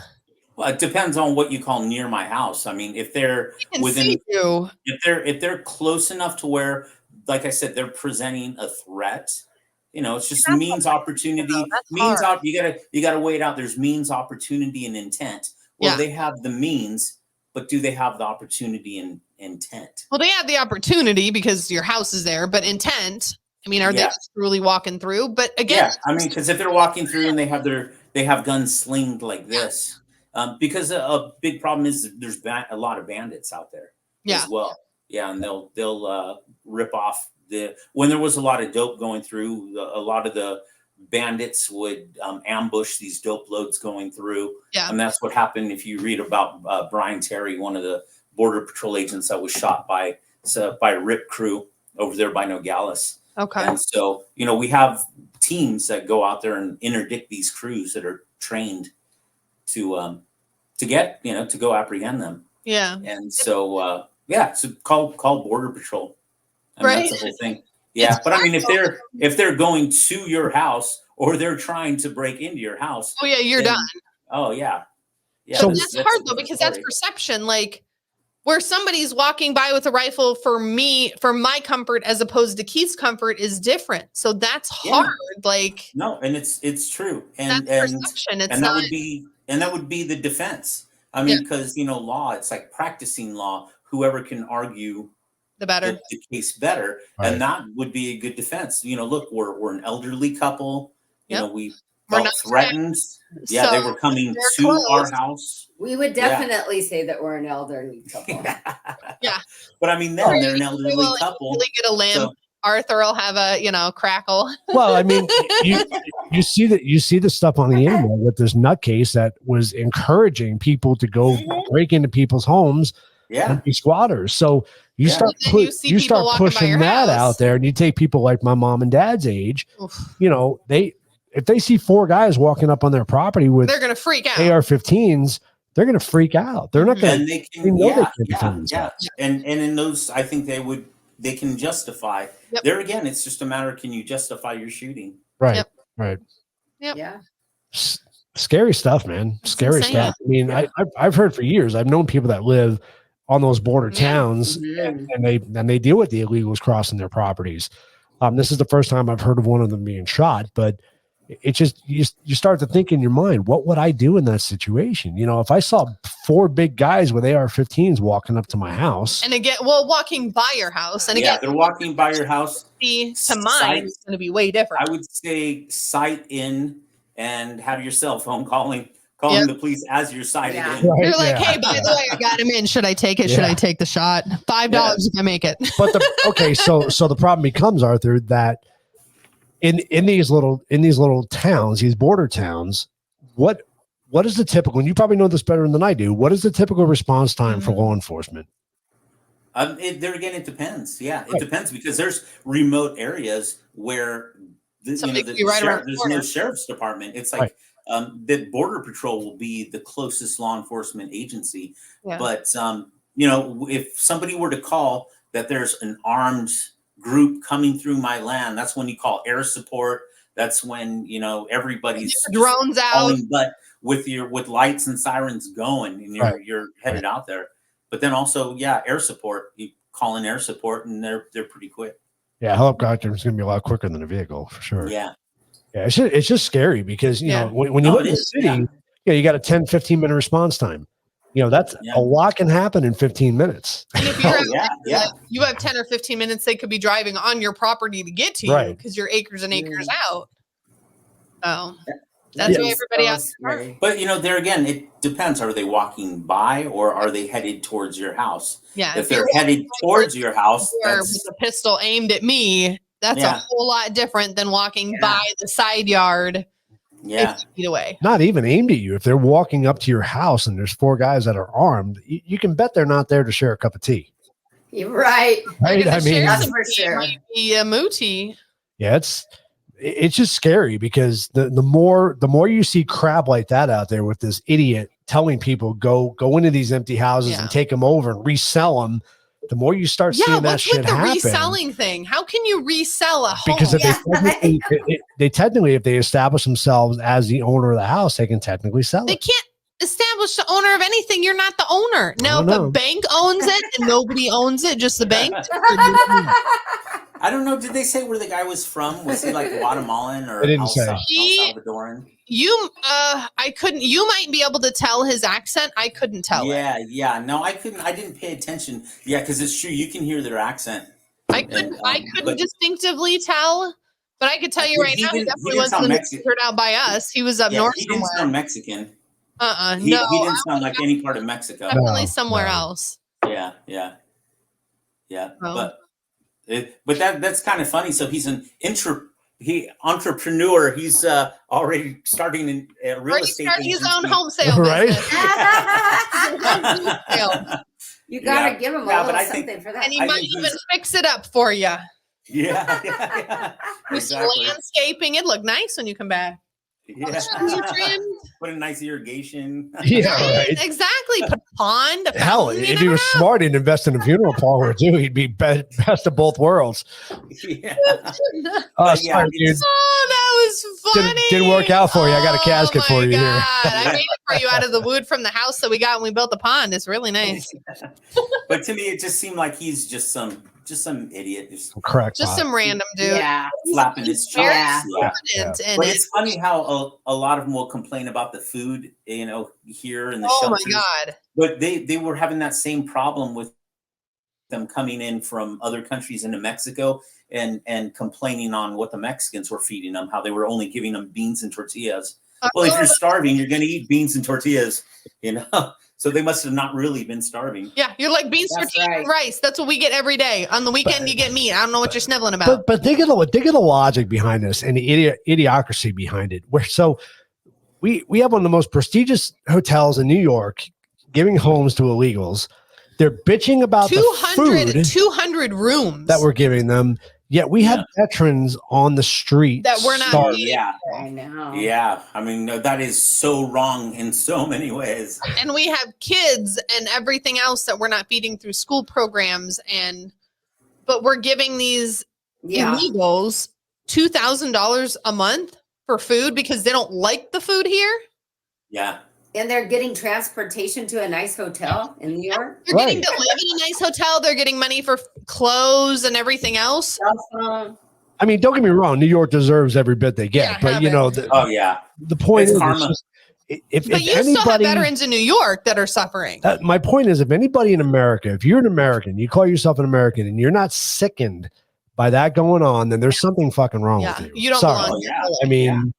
Well, it depends on what you call near my house. I mean, if they're within, if they're close enough to where, like I said, they're presenting a threat, it's just means opportunity. You gotta weigh it out. There's means, opportunity, and intent. Well, they have the means, but do they have the opportunity and intent? Well, they have the opportunity because your house is there, but intent. I mean, are they truly walking through? But again, because if they're walking through and they have guns slinged like this, because a big problem is there's a lot of bandits out there as well. Yeah, and they'll rip off when there was a lot of dope going through. A lot of the bandits would ambush these dope loads going through, and that's what happened. If you read about Brian Terry, one of the Border Patrol agents that was shot by a RIP crew over there by Nogales. Okay. And so, we have teams that go out there and interdict these crews that are trained to go apprehend them. Yeah. And so, so call Border Patrol. Right. That's the whole thing. Yeah. But I mean, if they're going to your house or they're trying to break into your house. Oh yeah, you're done. Oh yeah. Yeah. So that's hard though, because that's perception. Like, where somebody's walking by with a rifle for my comfort as opposed to Keith's comfort is different. So that's hard. Like, no, and it's true. And perception. that would be the defense. I mean, because law, it's like practicing law. Whoever can argue the better the case better, right. And that would be a good defense. Look, we're an elderly couple. We felt threatened. Yeah, they were coming to our house. We would definitely say that we're an elderly couple. Yeah. But I mean, they're an elderly couple. Really get a limp. Arthur will have a, crackle. Well, I mean, you see the stuff on the internet with this nutcase that was encouraging people to go break into people's homes and be squatters. So you start pushing that out there, and you take people like my mom and dad's age. Oof. If they see 4 guys walking up on their property with, they're going to freak out. AR-15s. They're going to freak out. They're not going to. And in those, I think they can justify. Yep. There again, it's just a matter of, can you justify your shooting? Right. Yep. Right. Yep. Yeah. Scary stuff, man. Scary stuff. I mean, I've heard for years. I've known people that live on those border towns, and they deal with the illegals crossing their properties. This is the first time I've heard of one of them being shot, but it's just you start to think in your mind, what would I do in that situation? If I saw 4 big guys with AR-15s walking up to my house, and again, walking by your house, and again, they're walking by your house. To mine, it's going to be way different. I would say sight in and have your cell phone calling the police as you're sighted in. Right, you're like, hey, by the way, I got him in. Should I take it? Should I take the shot? $5 if I make it. But so the problem becomes, Arthur, that in these little towns, these border towns, what is the typical, and you probably know this better than I do, what is the typical response time for law enforcement? It depends. Yeah, it depends, because there's remote areas where there's no sheriff's department. It's like the Border Patrol will be the closest law enforcement agency. Yeah. But if somebody were to call that there's an armed group coming through my land, that's when you call air support. That's when everybody's drones out, but with lights and sirens going, and you're headed out there. But then also, air support. You call in air support, and they're pretty quick. Yeah, helicopter is going to be a lot quicker than a vehicle for sure. Yeah. It's just scary because when you live in the city, you got a 10-15 minute response time. That's a lot can happen in 15 minutes. And if you're you have 10 or 15 minutes, they could be driving on your property to get to you because you're acres and acres out. So that's why everybody else. But there again, it depends. Are they walking by, or are they headed towards your house? Yeah. If they're headed towards your house, with a pistol aimed at me, that's a whole lot different than walking by the side yard. 50 feet away. Not even aimed at you. If they're walking up to your house and there's 4 guys that are armed, you can bet they're not there to share a cup of tea. You're right. Right. I mean, that's for sure. Might be a mootie. Yeah, it's just scary because the more you see crap like that out there with this idiot telling people go into these empty houses and take them over and resell them, the more you start seeing that shit happen. What's with the reselling thing? How can you resell a home? Because they technically, if they establish themselves as the owner of the house, they can technically sell it. They can't establish the owner of anything. You're not the owner. No, the bank owns it and nobody owns it, just the bank. I don't know. Did they say where the guy was from? Was he like Guatemalan or El Salvadoran? I couldn't. You might be able to tell his accent. I couldn't tell. Yeah. No, I couldn't. I didn't pay attention. Yeah, because it's true. You can hear their accent. I couldn't distinctly tell, but I could tell you right now, he definitely wasn't turned out by us. He was up north somewhere. He didn't sound Mexican. He didn't sound like any part of Mexico. Definitely somewhere else. Yeah. Oh. But that's kind of funny. So he's an entrepreneur. He's already starting in real estate. His own home sale business. You gotta give him a little something for that. And he might even fix it up for you. Yeah. Exactly. Landscaping. It looked nice when you come back. Yeah. Put a nice irrigation. Yeah, right. Exactly. Put a pond. Hell, if he was smart, he'd invest in a funeral parlor too. He'd be best of both worlds. Yeah. Sorry, dude. Oh, that was funny. Didn't work out for you. I got a casket for you here. I made it for you out of the wood from the house that we got when we built the pond. It's really nice. But to me, it just seemed like he's just some idiot. Correct. Just some random dude. Yeah. Flapping his chops. But it's funny how a lot of them will complain about the food, here in the shelters. Oh my God. But they were having that same problem with them coming in from other countries into Mexico and complaining on what the Mexicans were feeding them, how they were only giving them beans and tortillas. Well, if you're starving, you're going to eat beans and tortillas, So they must have not really been starving. Yeah, you're like beans, That's tortillas, and rice. That's what we get every day. On the weekend, you get meat. I don't know what you're sniveling about. But think of the logic behind this and the idiocracy behind it. We have one of the most prestigious hotels in New York giving homes to illegals. They're bitching about 200 rooms that we're giving them. Yet we have veterans on the street that we're not. starving. Yeah, I know. yeah. I mean, that is so wrong in so many ways. And we have kids and everything else that we're not feeding through school programs, but we're giving these illegals $2,000 a month for food because they don't like the food here. Yeah. And they're getting transportation to a nice hotel in New York. They're getting to live in a nice hotel. They're getting money for clothes and everything else. I mean, don't get me wrong. New York deserves every bit they get, but you know, the point is, karma. If you anybody, still have veterans in New York that are suffering. My point is, if anybody in America, if you're an American, you call yourself an American, and you're not sickened by that going on, then there's something fucking wrong with you. You don't belong. I mean.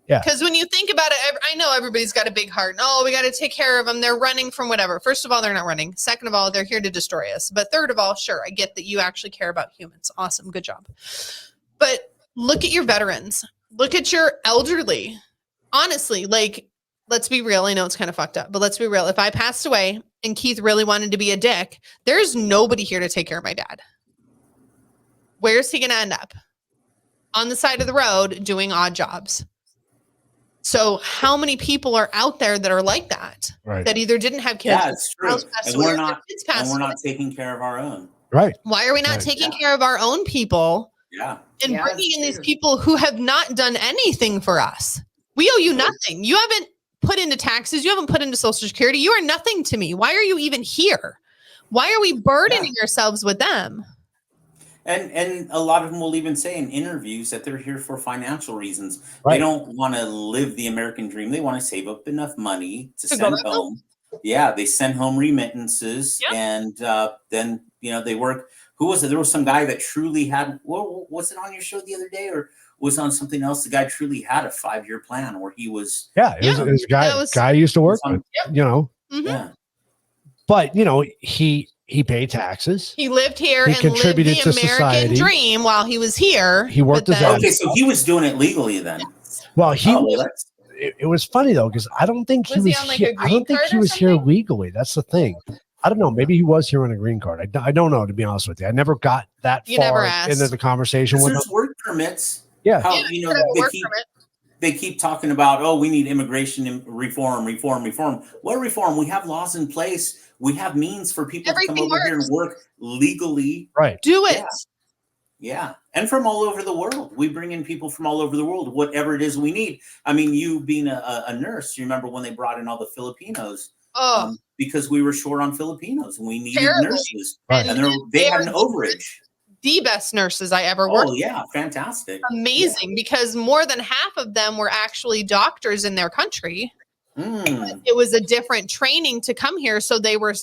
Yeah. Because when you think about it, I know everybody's got a big heart. Oh, we got to take care of them. They're running from whatever. First of all, they're not running. Second of all, they're here to destroy us. But third of all, sure, I get that you actually care about humans. Awesome. Good job. But look at your veterans. Look at your elderly. Honestly, like, let's be real. I know it's kind of fucked up, but let's be real. If I passed away and Keith really wanted to be a dick, there's nobody here to take care of my dad. Where's he going to end up? On the side of the road doing odd jobs. So how many people are out there that are like that? Right. That either didn't have kids. Yeah, it's true. And we're not taking care of our own. Right. Why are we not taking care of our own people? Yeah. And bringing in these people who have not done anything for us. We owe you nothing. You haven't put into taxes. You haven't put into Social Security. You are nothing to me. Why are you even here? Why are we burdening ourselves with them? And a lot of them will even say in interviews that they're here for financial reasons. Right. They don't want to live the American dream. They want to save up enough money to send home. Yeah, they send home remittances, and then they work. Who was it? There was some guy that truly had. What was it on your show the other day, or was on something else? The guy truly had a 5-year plan where he was. Yeah, it was a guy. Guy used to work with. Mm-hmm. Yeah, but he paid taxes. He lived here and contributed lived the to American society. dream while he was here. He worked his ass. Okay, so he was doing it legally then. Well, it was funny though, because I don't think he was here. I don't think he was here legally. That's the thing. I don't know. Maybe he was here on a green card. I don't know, to be honest with you. I never got that far into the conversation with there's work permits. Yeah. They keep talking about, we need immigration reform. What reform? We have laws in place. We have means for people to come over here and work legally. Right. Do it. Yeah. And from all over the world. We bring in people from all over the world, whatever it is we need. I mean, you being a nurse, you remember when they brought in all the Filipinos? Because we were short on Filipinos and we needed nurses. Right. And they had an overage. The best nurses I ever worked with. Oh, yeah. Fantastic. Amazing. Because more than half of them were actually doctors in their country. It was a different training to come here. So they were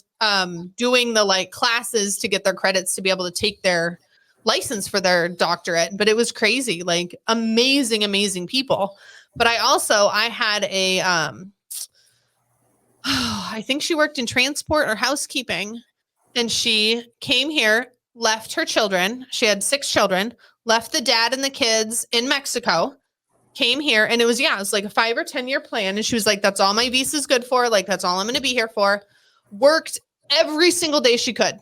doing the classes to get their credits to be able to take their license for their doctorate. But it was crazy, amazing, amazing people. But I had a, I think she worked in transport or housekeeping, and she came here, left her children. She had 6 children, left the dad and the kids in Mexico. Came here, and it was like a 5 or 10 year plan. And she was like, that's all my visa is good for. That's all I'm going to be here for. Worked every single day she could.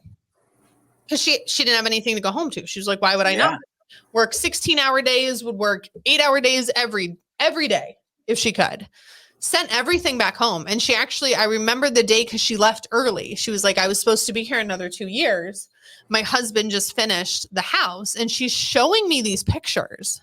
Cause she didn't have anything to go home to. She was like, why would I not work 16-hour days, would work 8-hour days every day if she could. Sent everything back home. And she actually, I remember the day cause she left early. She was like, I was supposed to be here another 2 years. My husband just finished the house, and she's showing me these pictures.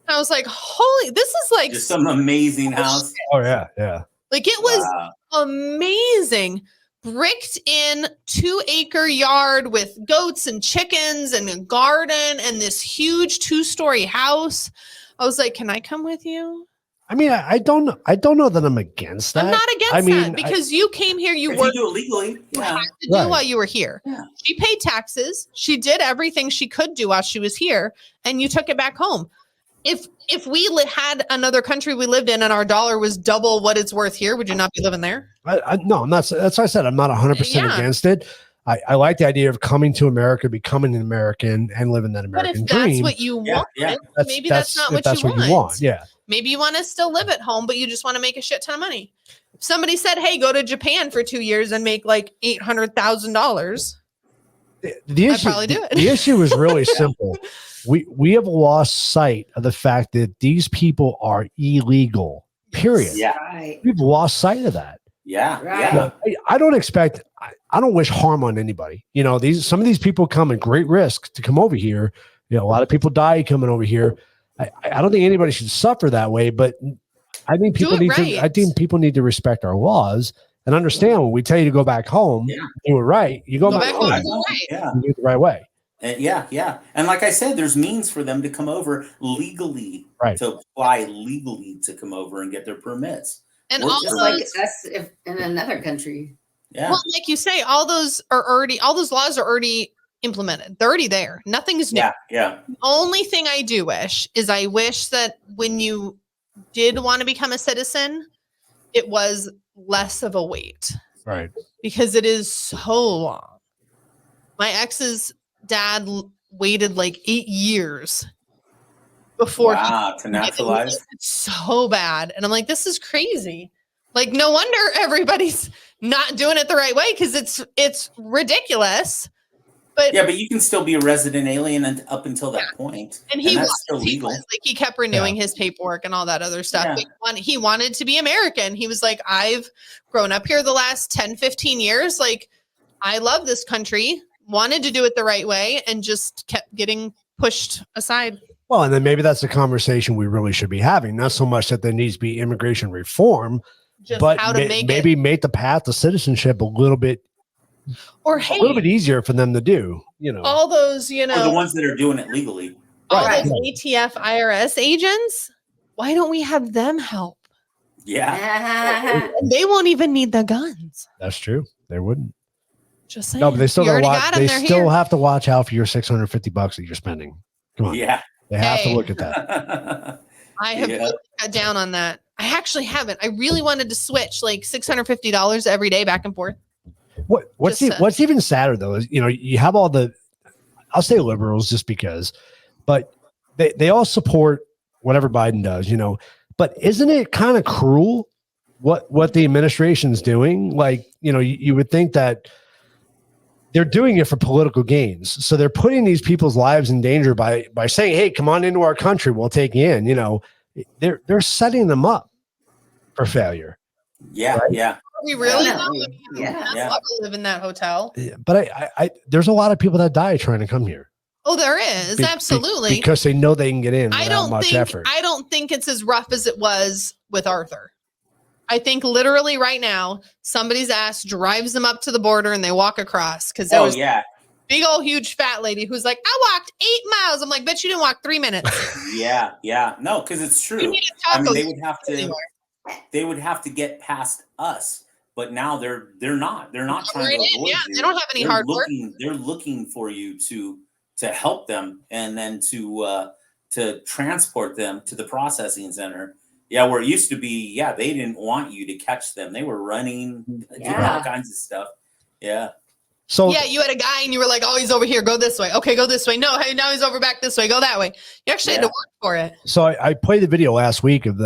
I was like, holy, this is just some amazing house. Oh, yeah. Yeah. It was amazing. Bricked in 2-acre yard with goats and chickens and a garden and this huge 2-story house. I was like, can I come with you? I mean, I don't know that I'm against that. I'm not against that because you came here, you worked legally. You had to do while you were here. Yeah. She paid taxes. She did everything she could do while she was here, and you took it back home. if we had another country we lived in and our dollar was double what it's worth here, would you not be living there? No, I'm not. That's why I said I'm not 100% against it. I like the idea of coming to America, becoming an American, and living that American dream. But if that's what you want, maybe that's not what you want. Yeah. Maybe you want to still live at home, but you just want to make a shit ton of money. If somebody said, "Hey, go to Japan for 2 years and make like $800,000." I'd probably do it. The issue is really simple. We have lost sight of the fact that these people are illegal. Period. Yeah. Right. We've lost sight of that. Yeah. Right. Yeah. I don't expect. I don't wish harm on anybody. You know, some of these people come at great risk to come over here. You know, a lot of people die coming over here. I don't think anybody should suffer that way. But I think people need to. I think people need to respect our laws and understand when we tell you to go back home, do it right. You go back home. Yeah. You do it the right way. Yeah. And like I said, there's means for them to come over legally, to apply legally to come over and get their permits. And Work all Just those, like us in another country. Yeah. well, like you say, all those laws are already implemented. They're already there. Nothing's new. Yeah. The only thing I do wish is I wish that when you did want to become a citizen, it was less of a wait. Right. Because it is so long. My ex's dad waited like 8 years before to naturalize. It's so bad. And I'm like, this is crazy. Like, no wonder everybody's not doing it the right way, because it's ridiculous. But yeah, but you can still be a resident alien up until that point. And that's still legal. Like, he kept renewing his paperwork and all that other stuff. Yeah. But he wanted to be American. He was like, I've grown up here the last 10, 15 years. Like, I love this country, wanted to do it the right way, and just kept getting pushed aside. Well, and then maybe that's a conversation we really should be having. Not so much that there needs to be immigration reform, just but how to maybe make the path to citizenship a little bit easier for them to do. You know, all those, or the ones that are doing it legally. All those ATF IRS agents. Why don't we have them help? Yeah, they won't even need the guns. That's true. They wouldn't. Just saying. No, but they still they still have to watch out for your $650 that you're spending. Come on. Yeah. They have to look at that. I have cut down on that. I actually haven't. I really wanted to switch like $650 every day back and forth. What's even sadder though is, you know, you have all the, I'll say liberals just because, but they all support whatever Biden does, you know, but isn't it kind of cruel what the administration's doing? Like, you know, you would think that they're doing it for political gains. So they're putting these people's lives in danger by saying, hey, come on into our country. We'll take you in. You know, they're setting them up for failure. Yeah. Right? Yeah. We really live in that hotel. Yeah, but I there's a lot of people that die trying to come here. Oh, there is. Absolutely. Because they know they can get in without much effort. I don't think it's as rough as it was with Arthur. I think literally right now, somebody's ass drives them up to the border and they walk across. Because there was big old huge fat lady who's like, I walked 8 miles. I'm like, bet you didn't walk 3 minutes. Yeah. No, because it's true. I mean, they would have to get past us. But now they're not trying to avoid you. They don't have any hard work. They're looking for you to help them and then to transport them to the processing center. Yeah, where it used to be, they didn't want you to catch them. They were running, doing all kinds of stuff. Yeah. So you had a guy and you were like, oh, he's over here. Go this way. Okay, go this way. No, hey, now he's over back this way. Go that way. You actually had to work for it. So I played the video last week of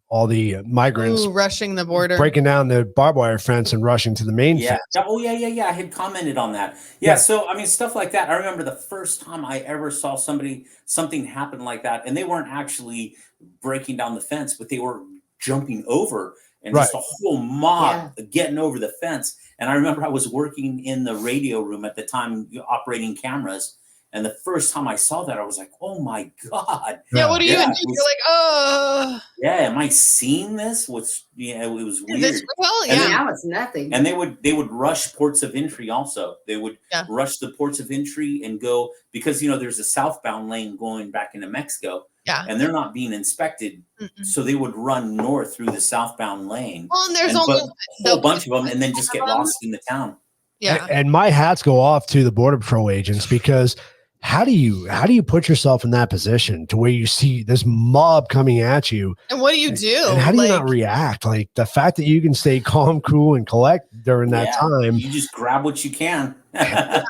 all the migrants rushing the border, breaking down the barbed wire fence and rushing to the main fence. Oh, yeah. I had commented on that. Yeah. So, I mean, stuff like that. I remember the first time I ever saw something happen like that, and they weren't actually breaking down the fence, but they were jumping over and just a whole mob getting over the fence. And I remember I was working in the radio room at the time, operating cameras. And the first time I saw that, I was like, oh my God. Yeah, what do you even do? You're like, oh. Yeah, am I seeing this? It was weird. Is this real? Yeah. Now it's nothing. And they would rush ports of entry also. They would rush the ports of entry and go, because, there's a southbound lane going back into Mexico. Yeah. And they're not being inspected. Mm-mm. So they would run north through the southbound lane. Well, and there's only a whole bunch of them and then just get lost in the town. Yeah. And my hats go off to the Border Patrol agents because how do you put yourself in that position to where you see this mob coming at you? And what do you do? And how do you not react? Like the fact that you can stay calm, cool, and collect during that time. You just grab what you can. I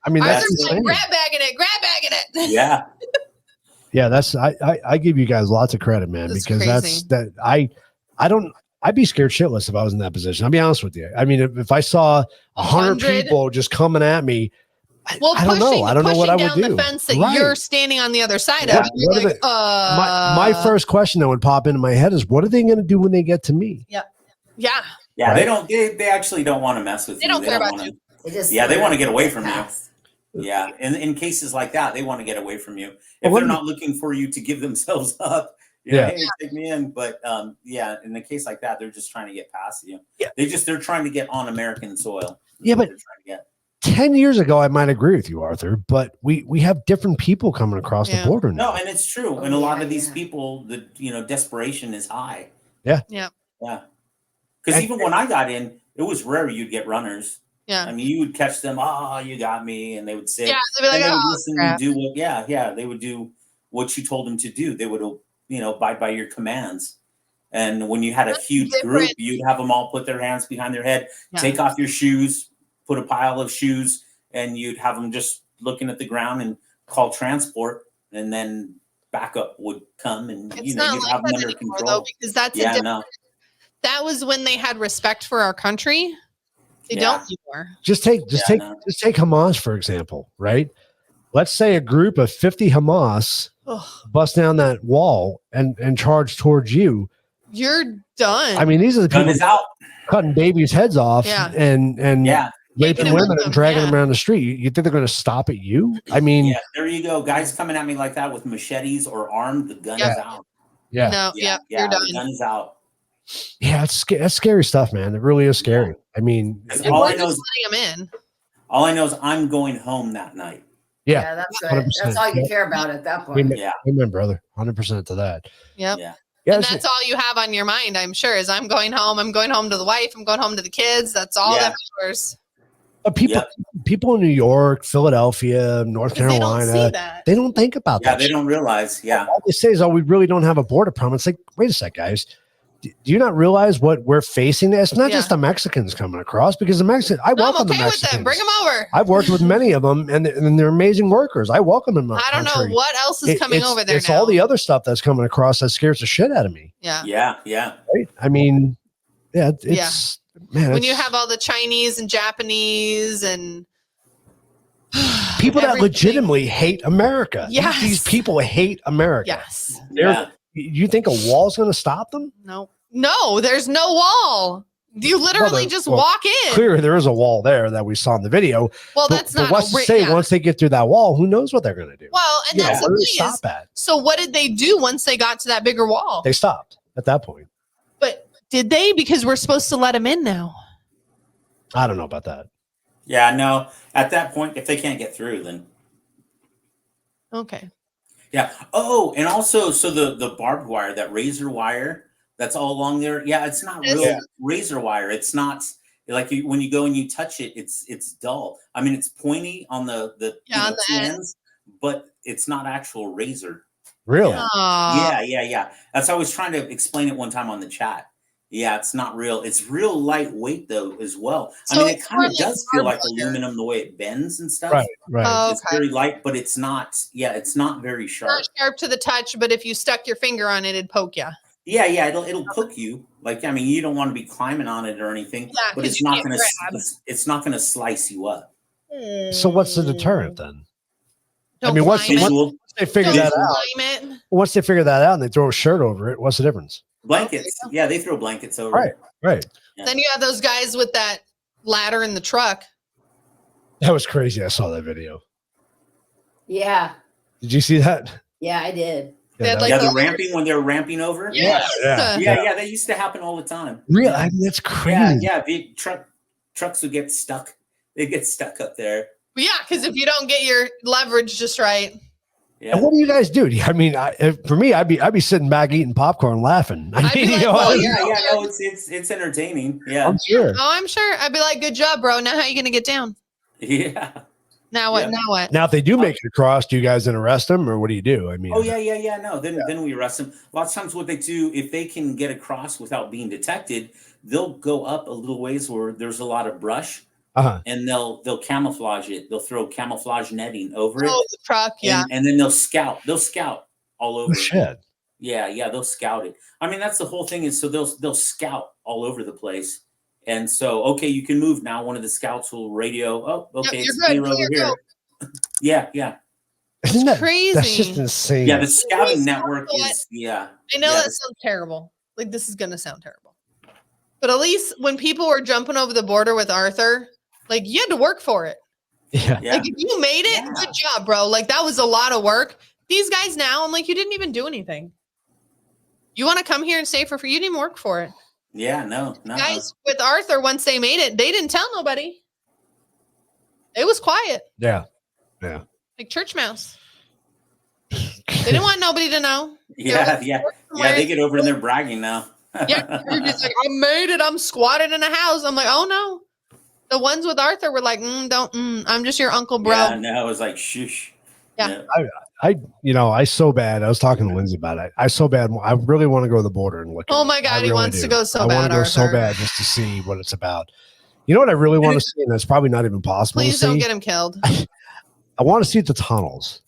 mean, that's like, grab bagging it. Yeah. Yeah, that's I give you guys lots of credit, man, because crazy. I'd be scared shitless if I was in that position. I'll be honest with you. I mean, if I saw 100 people just coming at me, I don't know. I don't know what I would do. The fence that you're standing on the other side of. You're like, my first question that would pop into my head is, what are they going to do when they get to me? Yeah. Yeah, right? They actually don't want to mess with you. They don't care about you. They want to get away from you. Yeah, in cases like that, they want to get away from you. If they're not looking for you to give themselves up, hey, take me in. But in a case like that, they're just trying to get past you. Yeah. They're trying to get on American soil. Yeah, but 10 years ago, I might agree with you, Arthur, but we have different people coming across the border now. No, and it's true. And a lot of these people, desperation is high. Yeah. Yeah. Yeah. Because even when I got in, it was rare you'd get runners. Yeah. I mean, you would catch them, you got me, and they would say, they'd be like, they would listen and do what, they would do what you told them to do. They would, abide by your commands. And when you had a huge group, you'd have them all put their hands behind their head, take off your shoes, put a pile of shoes, and you'd have them just looking at the ground and call transport, and then backup would come, and you'd have them under control. Though, because that's that was when they had respect for our country. They don't anymore. Just take Hamas, for example, right? Let's say a group of 50 Hamas bust down that wall and charge towards you. You're done. I mean, these are the people cutting babies' heads off and raping women and dragging them around the street. You think they're going to stop at you? I mean, there you go. Guys coming at me like that with machetes or armed, the gun is out. You're done. The gun's out. Yeah, that's scary stuff, man. It really is scary. I mean, all I know is I'm going home that night. Yeah, that's right. 100%. That's all you care about at that point. Amen, brother. 100% to that. Yep. Yeah. And that's all you have on your mind, I'm sure, is I'm going home. I'm going home to the wife. I'm going home to the kids. That's all that matters. But people in New York, Philadelphia, North Carolina, they don't think about that. Yeah, they don't realize. Yeah. All they say is, we really don't have a border problem. It's like, wait a sec, guys. Do you not realize what we're facing? It's not just the Mexicans coming across, because the Mexicans, I welcome the Mexicans. With them. Bring them over. I've worked with many of them, and they're amazing workers. I welcome them. I don't know what else is coming over there. It's all the other stuff that's coming across that scares the shit out of me. Yeah. Right? I mean, it's man. When you have all the Chinese and Japanese and people that legitimately hate America. Yes. These people hate America. Yes. You think a wall's going to stop them? No, there's no wall. You literally just walk in. Clearly, there is a wall there that we saw in the video. Well, that's not. What's to say once they get through that wall, who knows what they're going to do? Well, and that's the thing is. So what did they do once they got to that bigger wall? They stopped at that point. But did they? Because we're supposed to let them in now. I don't know about that. Yeah, no. At that point, if they can't get through, then. Okay. Yeah. Oh, and also, so the barbed wire, that razor wire that's all along there. Yeah, it's not real razor wire. It's not like when you go and you touch it, it's dull. I mean, it's pointy on the ends, but it's not actual razor. Really? Yeah. That's how I was trying to explain it one time on the chat. Yeah, it's not real. It's real lightweight though as well. So I mean, it kind of does feel like aluminum the way it bends and stuff. Right. Oh, it's very light, but it's not. Yeah, it's not very sharp. Not sharp to the touch, but if you stuck your finger on it, it'd poke you. Yeah, it'll poke you. Like, I mean, you don't want to be climbing on it or anything, but it's not going to slice you up. So what's the deterrent then? Once they figure that out, once they figure that out and they throw a shirt over it, what's the difference? Blankets. Yeah, they throw blankets over it. Right. Yeah. Then you have those guys with that ladder in the truck. That was crazy. I saw that video. Yeah. Did you see that? Yeah, I did. The ramping, when they're ramping over. Yeah. That used to happen all the time. Really? I mean, that's crazy. Yeah. The trucks would get stuck. They get stuck up there. Yeah, because if you don't get your leverage just right. Yeah. And what do you guys do? I mean, for me, I'd be sitting back eating popcorn, laughing. It's entertaining. Yeah, I'm sure. Oh, I'm sure. I'd be like, "Good job, bro. Now how are you gonna get down?" Yeah. Now what? Yeah. Now what? Now, if they do make it across, do you guys then arrest them, or what do you do? I mean, Oh yeah. No, then we arrest them. A lot of times, what they do, if they can get across without being detected, they'll go up a little ways where there's a lot of brush, and they'll camouflage it. They'll throw camouflage netting over it. Oh, the truck, yeah. And then they'll scout. They'll scout all over. Shit. Yeah, they'll scout it. I mean, that's the whole thing. Is so they'll scout all over the place. And so, okay, you can move now. One of the scouts will radio. Oh, okay, Yep, it's you're clear good, over here. Yeah. Isn't that crazy? That's just insane. Yeah, the scouting Yes, network but- is, yeah. I know Yeah, that sounds terrible. Like, this is going to sound terrible. But at least when people were jumping over the border with Arthur, like, you had to work for it. Yeah. Yeah. Like, if you made it, Yeah. good job, bro. Like, that was a lot of work. These guys now, I'm like, you didn't even do anything. You want to come here and stay for free? You didn't even work for it. Yeah, no. Guys, with Arthur, once they made it, they didn't tell nobody. It was quiet. Yeah. Like church mouse. They didn't want nobody to know. Yeah. They get over and they're bragging now. Yeah, you're just like, I made it. I'm squatted in a house. I'm like, oh no. The ones with Arthur were like, I'm just your uncle, bro. Yeah, no, it was like shush. Yeah. I so bad. I was talking to Lindsay about it. I so bad. I really want to go to the border and look. Oh at it. my God, I he really wants to go so I bad, want to go so Arthur. bad just to see what it's about. You know what I really want to see, and it's probably not even possible. Please to don't see? get him killed. I want to see the tunnels.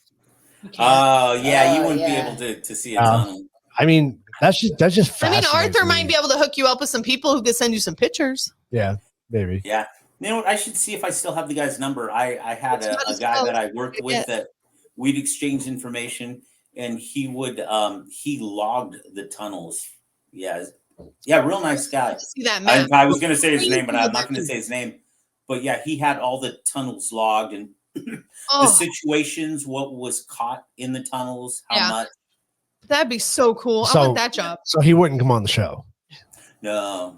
Oh, yeah, you wouldn't yeah. be able to see a tunnel. I mean, that's just I mean, fascinating Arthur to me. might be able to hook you up with some people who could send you some pictures. Yeah, maybe. Yeah. You know what? I should see if I still have the guy's number. I had a guy that I worked with that we'd exchange information, and he would he logged the tunnels. Yeah, real nice guy. See that map. I was going to say his name, but I'm not going to say his name. But yeah, he had all the tunnels logged and the situations, what was caught in the tunnels, how much. That'd be so cool. I want that job. So he wouldn't come on the show. No.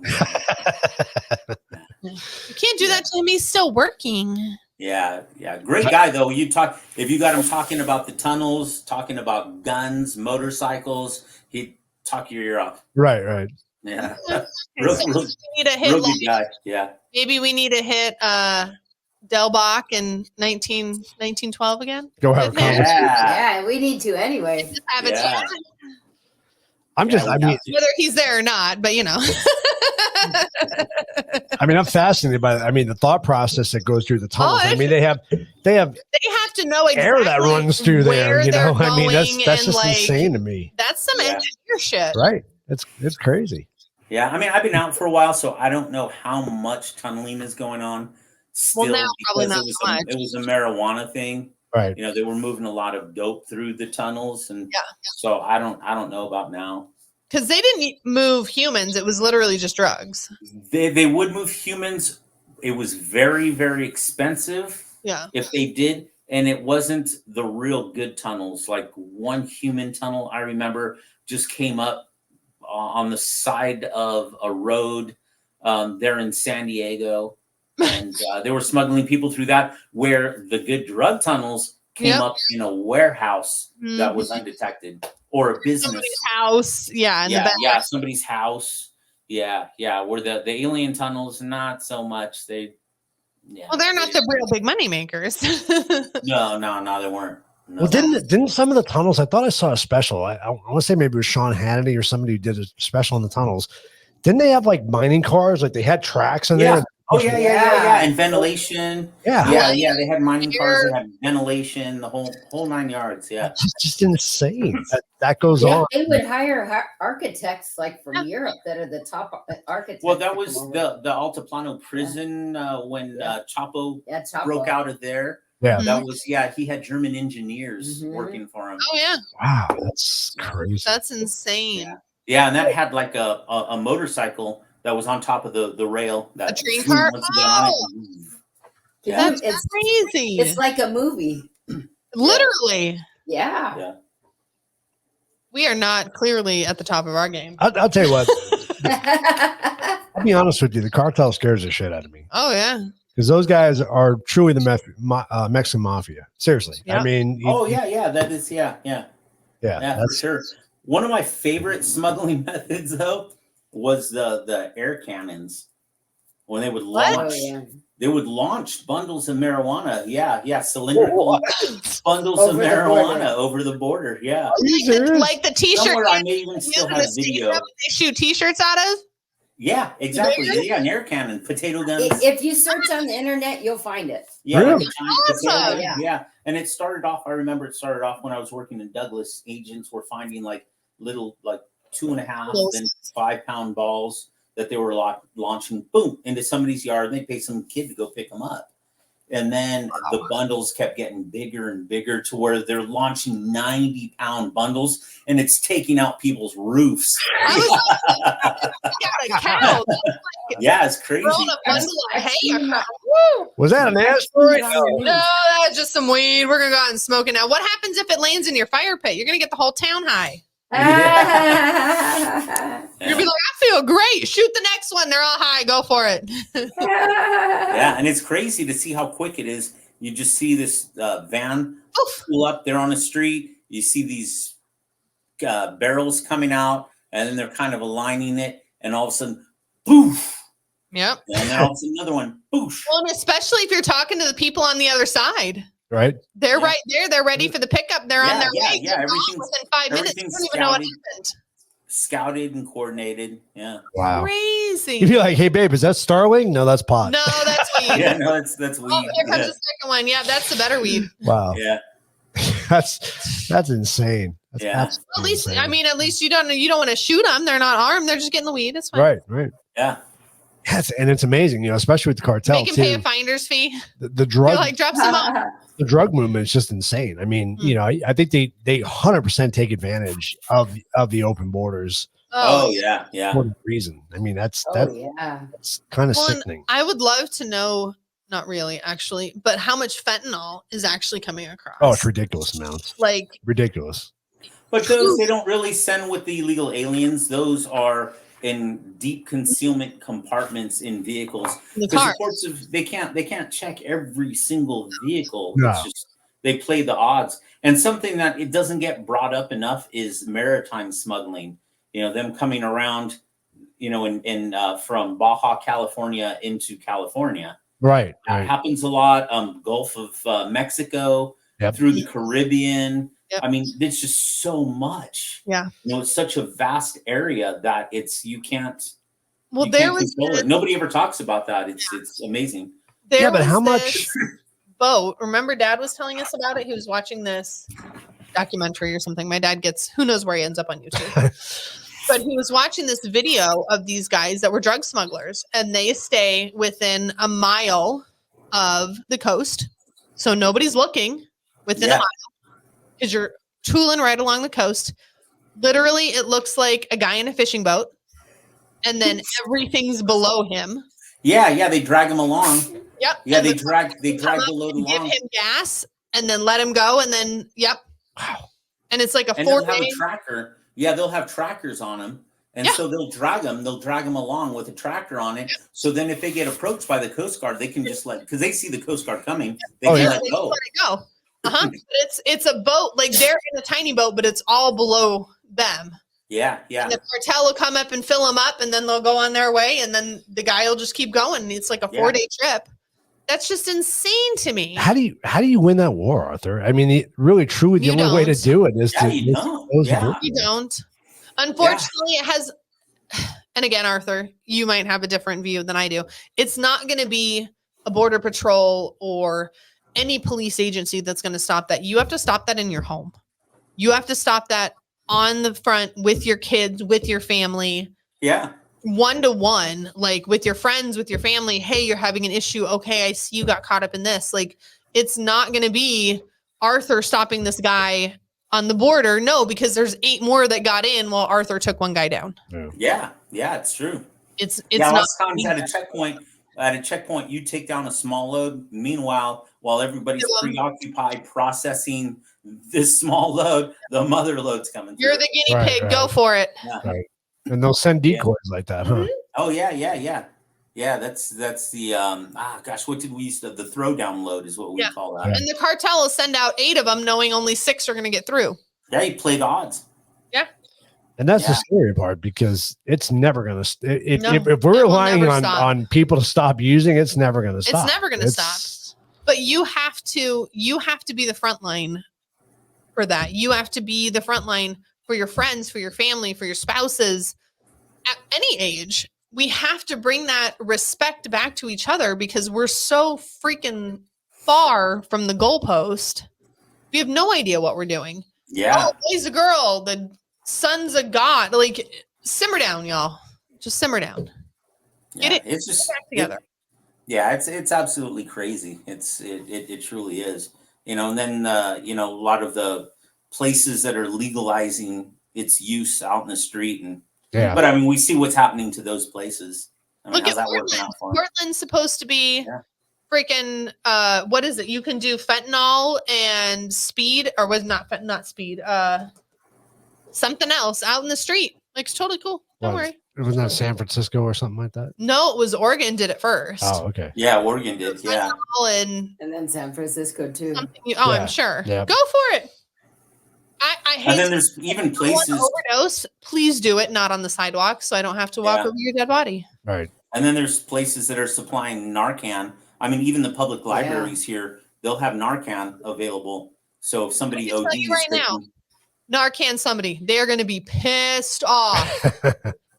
You can't do that to him. He's still working. Yeah. Great guy though. If you got him talking about the tunnels, talking about guns, motorcycles, he'd talk your ear off. Right. Yeah. We need to hit real good guy. Yeah. Maybe we need to hit Del Bach in 1912 again. Go have a conversation. Yeah, we need to anyway. Just have a chat. I mean, Whether he's there or not, but you know. I'm fascinated by the thought process that goes through the tunnels. I mean, they have they have to know exactly air that runs through there. You know, I mean, that's just like, insane to me. That's some engineer shit, right? It's crazy. Yeah, I mean, I've been out for a while, so I don't know how much tunneling is going on. Still, now probably not so much. It was a marijuana thing, right? You know, they were moving a lot of dope through the tunnels, and so I don't know about now. Because they didn't move humans; it was literally just drugs. They would move humans. It was very, very expensive. Yeah, if they did, and it wasn't the real good tunnels. Like one human tunnel, I remember, just came up on the side of a road there in San Diego, and they were smuggling people through that. Where the good drug tunnels came up in a warehouse that was undetected, or a business somebody's house. Yeah, in the back. Somebody's house. Yeah. Where the alien tunnels, not so much. They. Yeah, well, they're not the real big money makers. No, they weren't. No. Well, didn't some of the tunnels? I thought I saw a special. I want to say maybe it was Sean Hannity or somebody who did a special on the tunnels. Didn't they have like mining cars? Like they had tracks in there. Oh yeah, and ventilation. Yeah. They had mining cars. They had ventilation. The whole 9 yards. Yeah, it's just insane. That goes on. They would hire architects like from Europe that are the top architects. Well, that was the Altiplano prison when Chapo broke out of there. Yeah, that was he had German engineers working for him. Oh yeah. Wow, that's crazy. That's insane. Yeah, and that had like a motorcycle that was on top of the rail. That a train car. Yeah, that's crazy. It's like a movie. Literally. Yeah. We are not clearly at the top of our game. I'll tell you what. I'll be honest with you. The cartel scares the shit out of me. Oh yeah. Because those guys are truly the Mexican mafia. Seriously. Yeah. I mean. That is Yeah, for sure. One of my favorite smuggling methods, though, was the air cannons when they would launch they would launch bundles of marijuana. Yeah, cylindrical bundles Over of the marijuana border. over the border. Yeah, Like the T-shirt. somewhere I may even still have video. They shoot T-shirts out of. Yeah, exactly. Yeah, an air cannon, potato guns. If you search on the internet, you'll find it. Yeah, Really? like a giant potato Awesome. gun. Yeah, and it started off. I remember it started off when I was working in Douglas. Agents were finding like little, like 2.5 and 5 pound balls that they were launching, boom, into somebody's yard. And they pay some kid to go pick them up. And then the bundles kept getting bigger and bigger to where they're launching 90-pound bundles, and it's taking out people's roofs. Cow. Yeah, it's crazy. Throwing a bundle of hay across. Woo! Was that an asteroid? No, that's just some weed. We're gonna go out and smoke it now. What happens if it lands in your fire pit? You're gonna get the whole town high. You'll be like, I feel great. Shoot the next one. They're all high. Go for it. Yeah, and it's crazy to see how quick it is. You just see this van pull up there on the street. You see these barrels coming out, and then they're kind of aligning it, and all of a sudden, poof. Yep. And then all of a sudden, another one, poof. Well, and especially if you're talking to the people on the other side. Right. They're right there. They're ready for the pickup. They're on their way. Yeah, They're gone within 5 minutes. You don't even know what happened. Scouted and coordinated. Yeah. Wow. Crazy. You'd be like, hey, babe, is that Starling? No, that's pot. No, that's weed. Yeah, no, that's weed. Oh, here comes the second one. Yeah, that's the better weed. Wow. Yeah. That's insane. That's Yeah. At least, insane. I mean, at least you don't want to shoot them. They're not armed. They're just getting the weed. It's fine. Right. Yeah. Yes, and it's amazing, especially with the cartel Make him too. pay a finder's fee. The You're drug, like, drop some off. the drug movement is just insane. I mean, I think they 100% take advantage of the open borders Oh, yeah. for the reason. I mean, that's yeah. kind of Well, and sickening. I would love to know, not really actually, but how much fentanyl is actually coming across. Oh, it's ridiculous amounts. Like, Ridiculous. But those they don't really send with the illegal aliens. Those are in deep concealment compartments in vehicles. the Because car. the courts they can't check every single vehicle. No. It's just they play the odds. And something that it doesn't get brought up enough is maritime smuggling. Them coming around, in from Baja California into California. Right. That happens a lot. Gulf of Mexico, through the Caribbean. Yep. I mean, it's just so much. Yeah. It's such a vast area that you can't. Well, you there can't was control it. Nobody ever talks about that. It's amazing. there but was how much- this boat? Remember, Dad was telling us about it. He was watching this documentary or something. My dad gets who knows where he ends up on YouTube. But he was watching this video of these guys that were drug smugglers, and they stay within a mile of the coast, so nobody's looking within a mile because you're tooling right along the coast. Literally, it looks like a guy in a fishing boat, and then everything's below him. Yeah, they drag him along. Yep. Yeah, and they the drag the load and give along. him gas, and then let him go, and then Wow. and it's like a And they'll have 4-day. a tracker. Yeah, they'll have trackers on them. And so they'll drag them along with a tractor on it. So then if they get approached by the Coast Guard, they can just because they see the Coast Guard coming, they can let They go. let it go. But it's a boat, like they're in a tiny boat, but it's all below them. Yeah. And the cartel will come up and fill them up, and then they'll go on their way, and then the guy will just keep going. It's like a 4-day trip. That's just insane to me. How do you win that war, Arthur? I mean, really, truly, the You only way to don't. do it is to You don't. close the Yeah. door. You don't. Unfortunately, it has. And again, Arthur, you might have a different view than I do. It's not going to be a border patrol or any police agency that's going to stop that. You have to stop that in your home. You have to stop that on the front with your kids, with your family. Yeah. 1-to-1, like with your friends, with your family. Hey, you're having an issue. Okay, I see you got caught up in this. Like, it's not going to be Arthur stopping this guy on the border. No, because there's 8 more that got in while Arthur took one guy down. Yeah, it's true. It's yeah, not lots of times at a checkpoint, you take down a small load. Meanwhile, while everybody's preoccupied processing this small load, the mother load's coming through. You're the guinea pig. Go for it. Yeah. And they'll send decoys like that, huh? Oh yeah. Yeah, that's the what did we used to the throwdown load is what we call that. And the cartel will send out 8 of them, knowing only 6 are going to get through. Yeah, you play the odds. Yeah. And that's the Yeah. scary part, because it's never going to. No, If it we're will relying never on, stop. on people to stop using, it's never going to stop. It's never going to stop. But you have to be the front line for that. You have to be the front line for your friends, for your family, for your spouses at any age. We have to bring that respect back to each other, because we're so freaking far from the goalpost. We have no idea what we're doing. Yeah. Oh, boy's a girl. The son's a god. Like, simmer down, y'all. Just simmer down. Yeah. Get It's just back together. Yeah, it's absolutely crazy. It truly is. And then a lot of the places that are legalizing its use out in the street, and Yeah. but I mean, we see what's happening to those places. I mean, Look how's at that working out for 'em? Portland's supposed to be Yeah. freaking what is it? You can do fentanyl and speed, or was not speed, something else out in the street. Like, it's totally cool. Don't worry. It was not San Francisco or something like that. No, it was Oregon did it first. Oh, okay. Yeah, Oregon did. Yeah. Fentanyl And then San Francisco too. something. Yeah. I'm sure. Yeah. Go for it. I hate And then there's even if you want to places, overdose. Please do it not on the sidewalk, so I don't have to walk Yeah. over your dead body. Right. and then there's places that are supplying Narcan. I mean, even the public libraries here, they'll have Narcan available. So if somebody I can tell ODs, you right they now. can- Narcan somebody. They are going to be pissed off.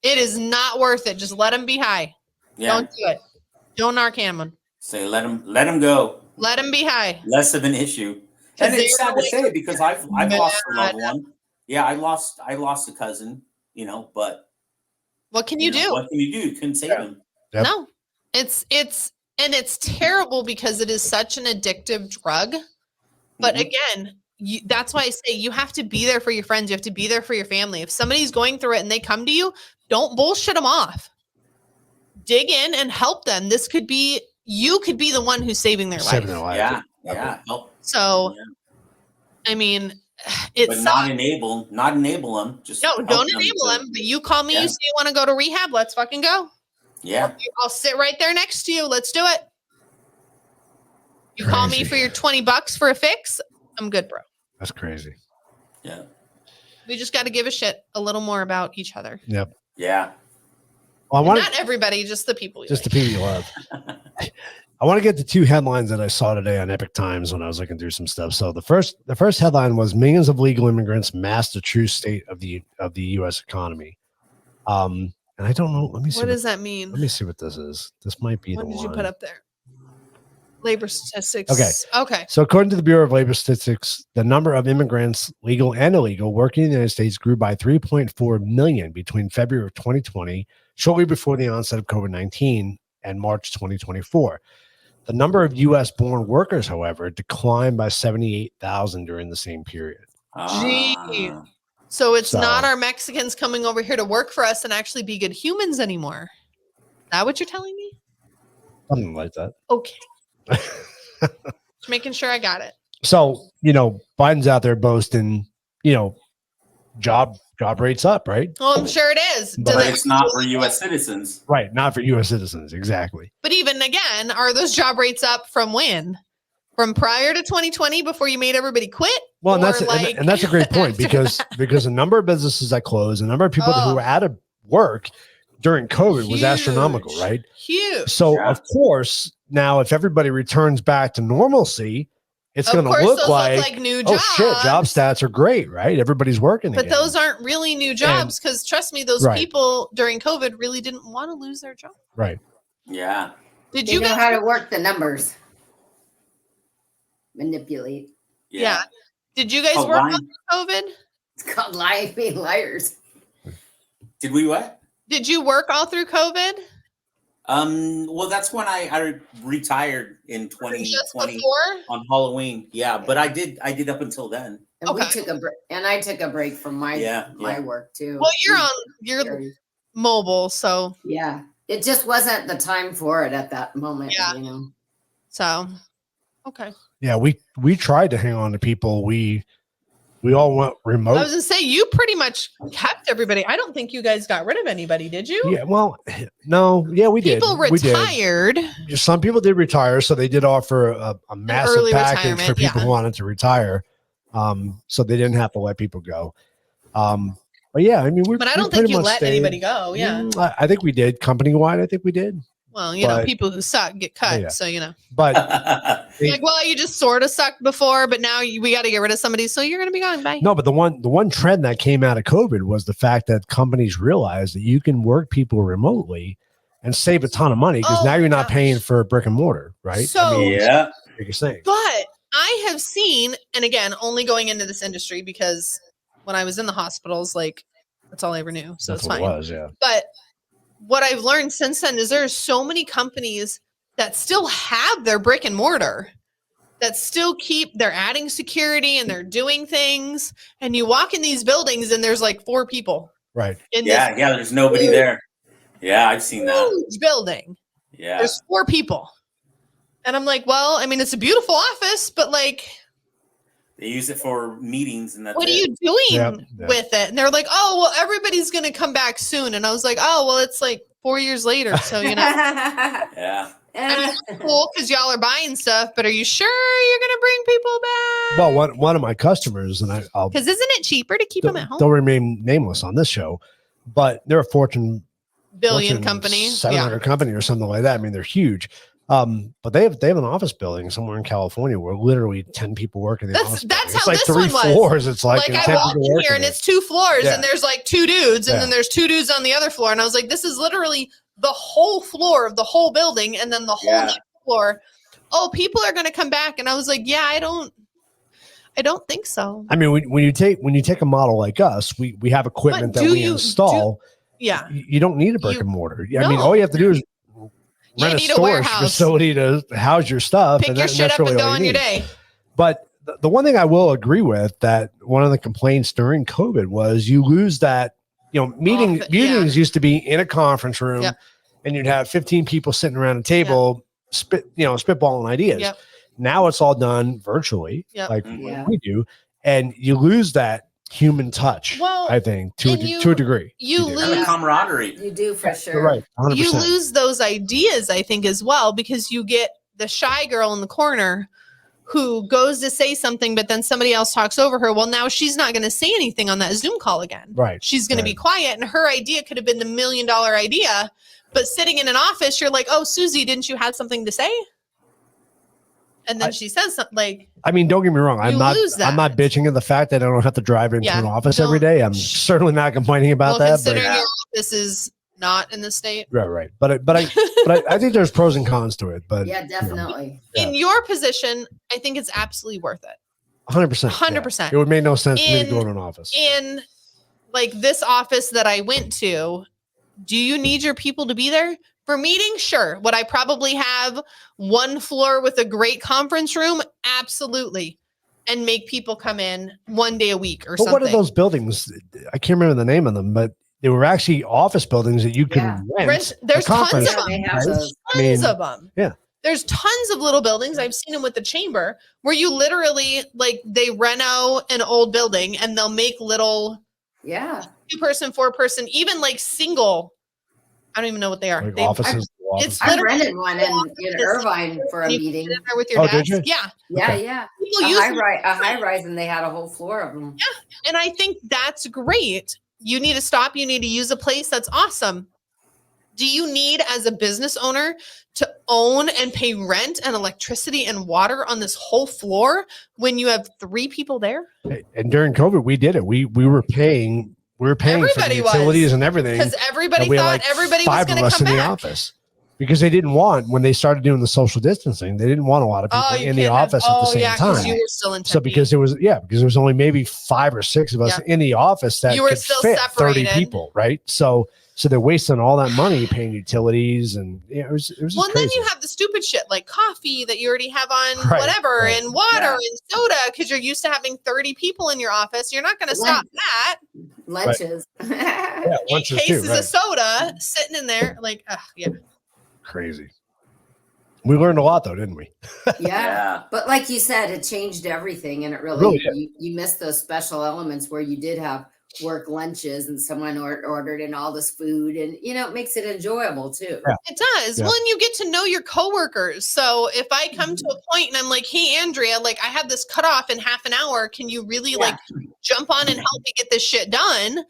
It is not worth it. Just let them be high. yeah, Don't do it. Don't Narcan them. say let them go. Let them be high. Less of an issue. 'Cause And it's they're sad to the say, because I've lost a loved mad. one. Yeah, I lost a cousin. But What can you do? What can you do? You couldn't save him. Yep. No. It's terrible, because it is such an addictive drug. But Mhm. again, that's why I say you have to be there for your friends. You have to be there for your family. If somebody's going through it and they come to you, don't bullshit them off. Dig in and help them. You could be the one who's saving their Saving life. their life. Yeah. Help. So, Yeah. I mean, it's But not enable them. Just no, help don't them enable to- them. But you call me, Yeah. you say you want to go to rehab, let's fucking go. Yeah. I'll sit right there next to you. Let's do it. You call me Crazy. for your $20 for a fix, I'm good, bro. That's crazy. Yeah. We just got to give a shit a little more about each other. Yep. Yeah. Well, I want Not everybody, just the people. just the people you love. I want to get to two headlines that I saw today on Epic Times when I was looking through some stuff. So the first headline was millions of legal immigrants mask the true state of the U.S. economy. And I don't know. Let me see. What does that mean? Let me see what this is. This might be What the did one. you put up there? Labor statistics. Okay. So according to the Bureau of Labor Statistics, the number of immigrants, legal and illegal, working in the United States grew by 3.4 million between February of 2020, shortly before the onset of COVID-19, and March 2024. The number of U.S.-born workers, however, declined by 78,000 during the same period. Gee. So it's So- not our Mexicans coming over here to work for us and actually be good humans anymore. Is that what you're telling me? Something like that. Okay. Just making sure I got it. So, Biden's out there boasting, job rates up, right? Well, I'm sure it is. But But it's not for U.S. citizens. Right. Not for U.S. citizens. Exactly. But even again, are those job rates up from when? From prior to 2020 before you made everybody quit? Well, and Or that's a great point after because a number of businesses that closed, a number of people who were out of work during COVID was astronomical, Huge. right? Huge. So Yeah. of course, now if everybody returns back to normalcy, it's Of going to course, look those like, new oh jobs. shit, job stats are great, right? Everybody's working But again. those aren't really new jobs, because trust me, those Right. people during COVID really didn't want to lose their job. right. Yeah. Did They you know guys? how to work the numbers, manipulate. Yeah. Did you guys Oh, work Ryan, on COVID? It's called lying, being liars. did we what? Did you work all through COVID? Well, that's when I retired in Just 2020 before? on Halloween. Yeah, but I did up until then. And we Okay. took a break, and I took a break from my Yeah. work too. Well, you're mobile, so Yeah, it just wasn't the time for it at that moment. Yeah. so okay. Yeah, we tried to hang on to people. We all went remote. I was gonna say you pretty much kept everybody. I don't think you guys got rid of anybody, did you? Yeah, well, no, yeah, we did. People We did. retired. Some people did retire, so they did offer a massive early package for retirement, people yeah. who wanted to retire. So they didn't have to let people go. But yeah, I mean, But I don't think you let anybody go. Yeah. I think we did company wide. I think we did. Well, you know, people who suck get cut. Yeah. So, you know, but like, well, you just sort of sucked before, but now we got to get rid of somebody. So you're going to be gone. Bye. No, but the one trend that came out of COVID was the fact that companies realized that you can work people remotely and save a ton of money because now you're not paying for a brick and mortar, right? So, yeah, you're saying. But I have seen, and again, only going into this industry because when I was in the hospitals, like that's all I ever knew. So That's it's what fine. it was, yeah. But what I've learned since then is there are so many companies that still have their brick and mortar, that still they're adding security and they're doing things. And you walk in these buildings and there's like 4 people. Right. Yeah, there's nobody there. Yeah, I've seen that. Huge building. Yeah. There's 4 people. And I'm like, well, I mean, it's a beautiful office, but like, they use it for meetings and that's what are you doing with it? And they're like, oh, well, everybody's going to come back soon. And I was like, oh, well, it's like 4 years later. So, you know, yeah. I mean, it's cool because y'all are buying stuff, but are you sure you're going to bring people back? Well, one of my customers, and I'll because isn't it cheaper to keep them at home? They'll remain nameless on this show, but they're a Fortune company, 700 company or something like that. I mean, they're huge. But they have an office building somewhere in California where literally 10 people work in the office. That's it's how like this 3 one was. floors. It's like I walk in here and it's 2 floors and there's like 2 dudes and then there's 2 dudes on the other floor. And I was like, this is literally the whole floor of the whole building and then the whole next floor. Oh, people are going to come back. And I was like, yeah, I don't think so. I mean, when you take a model like us, we have equipment that we install. You don't need a brick and mortar. I mean, all you have to do is rent a storage facility to house your stuff. Pick your shit up and go on your day. But the one thing I will agree with, that one of the complaints during COVID was you lose that, meetings used to be in a conference room and you'd have 15 people sitting around a table, spitballing ideas. Now it's all done virtually, like we do. And you lose that human touch, I think, to a degree. You lose the camaraderie. You do for sure. Right. 100%. You lose those ideas, I think, as well, because you get the shy girl in the corner who goes to say something, but then somebody else talks over her. Well, now she's not going to say anything on that Zoom call again. Right. She's going to be quiet, and her idea could have been the $1 million idea. But sitting in an office, you're like, oh, Susie, didn't you have something to say? And then she says something like, I mean, don't get me wrong. I'm not bitching at the fact that I don't have to drive into an office every day. I'm certainly not complaining about that. Considering your office is not in the state. Right. But I think there's pros and cons to it. But yeah, definitely. In your position, I think it's absolutely worth it. 100%. 100%. It would make no sense for me to go to an office. In like this office that I went to, do you need your people to be there? For meetings, sure. Would I probably have 1 floor with a great conference room? Absolutely. And make people come in 1 day a week or something. What are those buildings? I can't remember the name of them, but they were actually office buildings that you can rent. There's tons of them. Tons of them. Yeah. There's tons of little buildings. I've seen them with the chamber where you literally they reno an old building and they'll make little 2-person, 4-person, even like single. I don't even know what they are. Like offices. I rented one in Irvine for a meeting. With your desk. Did you? Yeah. A high rise, and they had a whole floor of them. Yeah, and I think that's great. You need to stop. You need to use a place. That's awesome. Do you need, as a business owner, to own and pay rent and electricity and water on this whole floor when you have 3 people there? And during COVID, we did it. We were paying. We were paying for the utilities and everything because everybody thought everybody was going to come in back. The office because they didn't want, when they started doing the social distancing, they didn't want a lot of people in the office at the same time. You were still in Tempe. So because there was only maybe 5 or 6 of us in the office that you were could still fit separated. 30 people, right? So they're wasting all that money paying utilities, and it was just well, and crazy. then you have the stupid shit like coffee that you already have on whatever, and water and soda because you're used to having 30 people in your office. You're not going to stop that. Lunches. Lunches cases of soda sitting in there, like, crazy. We learned a lot though, didn't we? Yeah. But like you said, it changed everything, and it really you missed those special elements where you did have work lunches and someone ordered in all this food, and it makes it enjoyable too. Yeah. It does. Well, and you get to know your coworkers. So if I come to a point and I'm like, hey, Andrea, like I have this cutoff in half an hour. Can you really like jump on and help me get this shit done?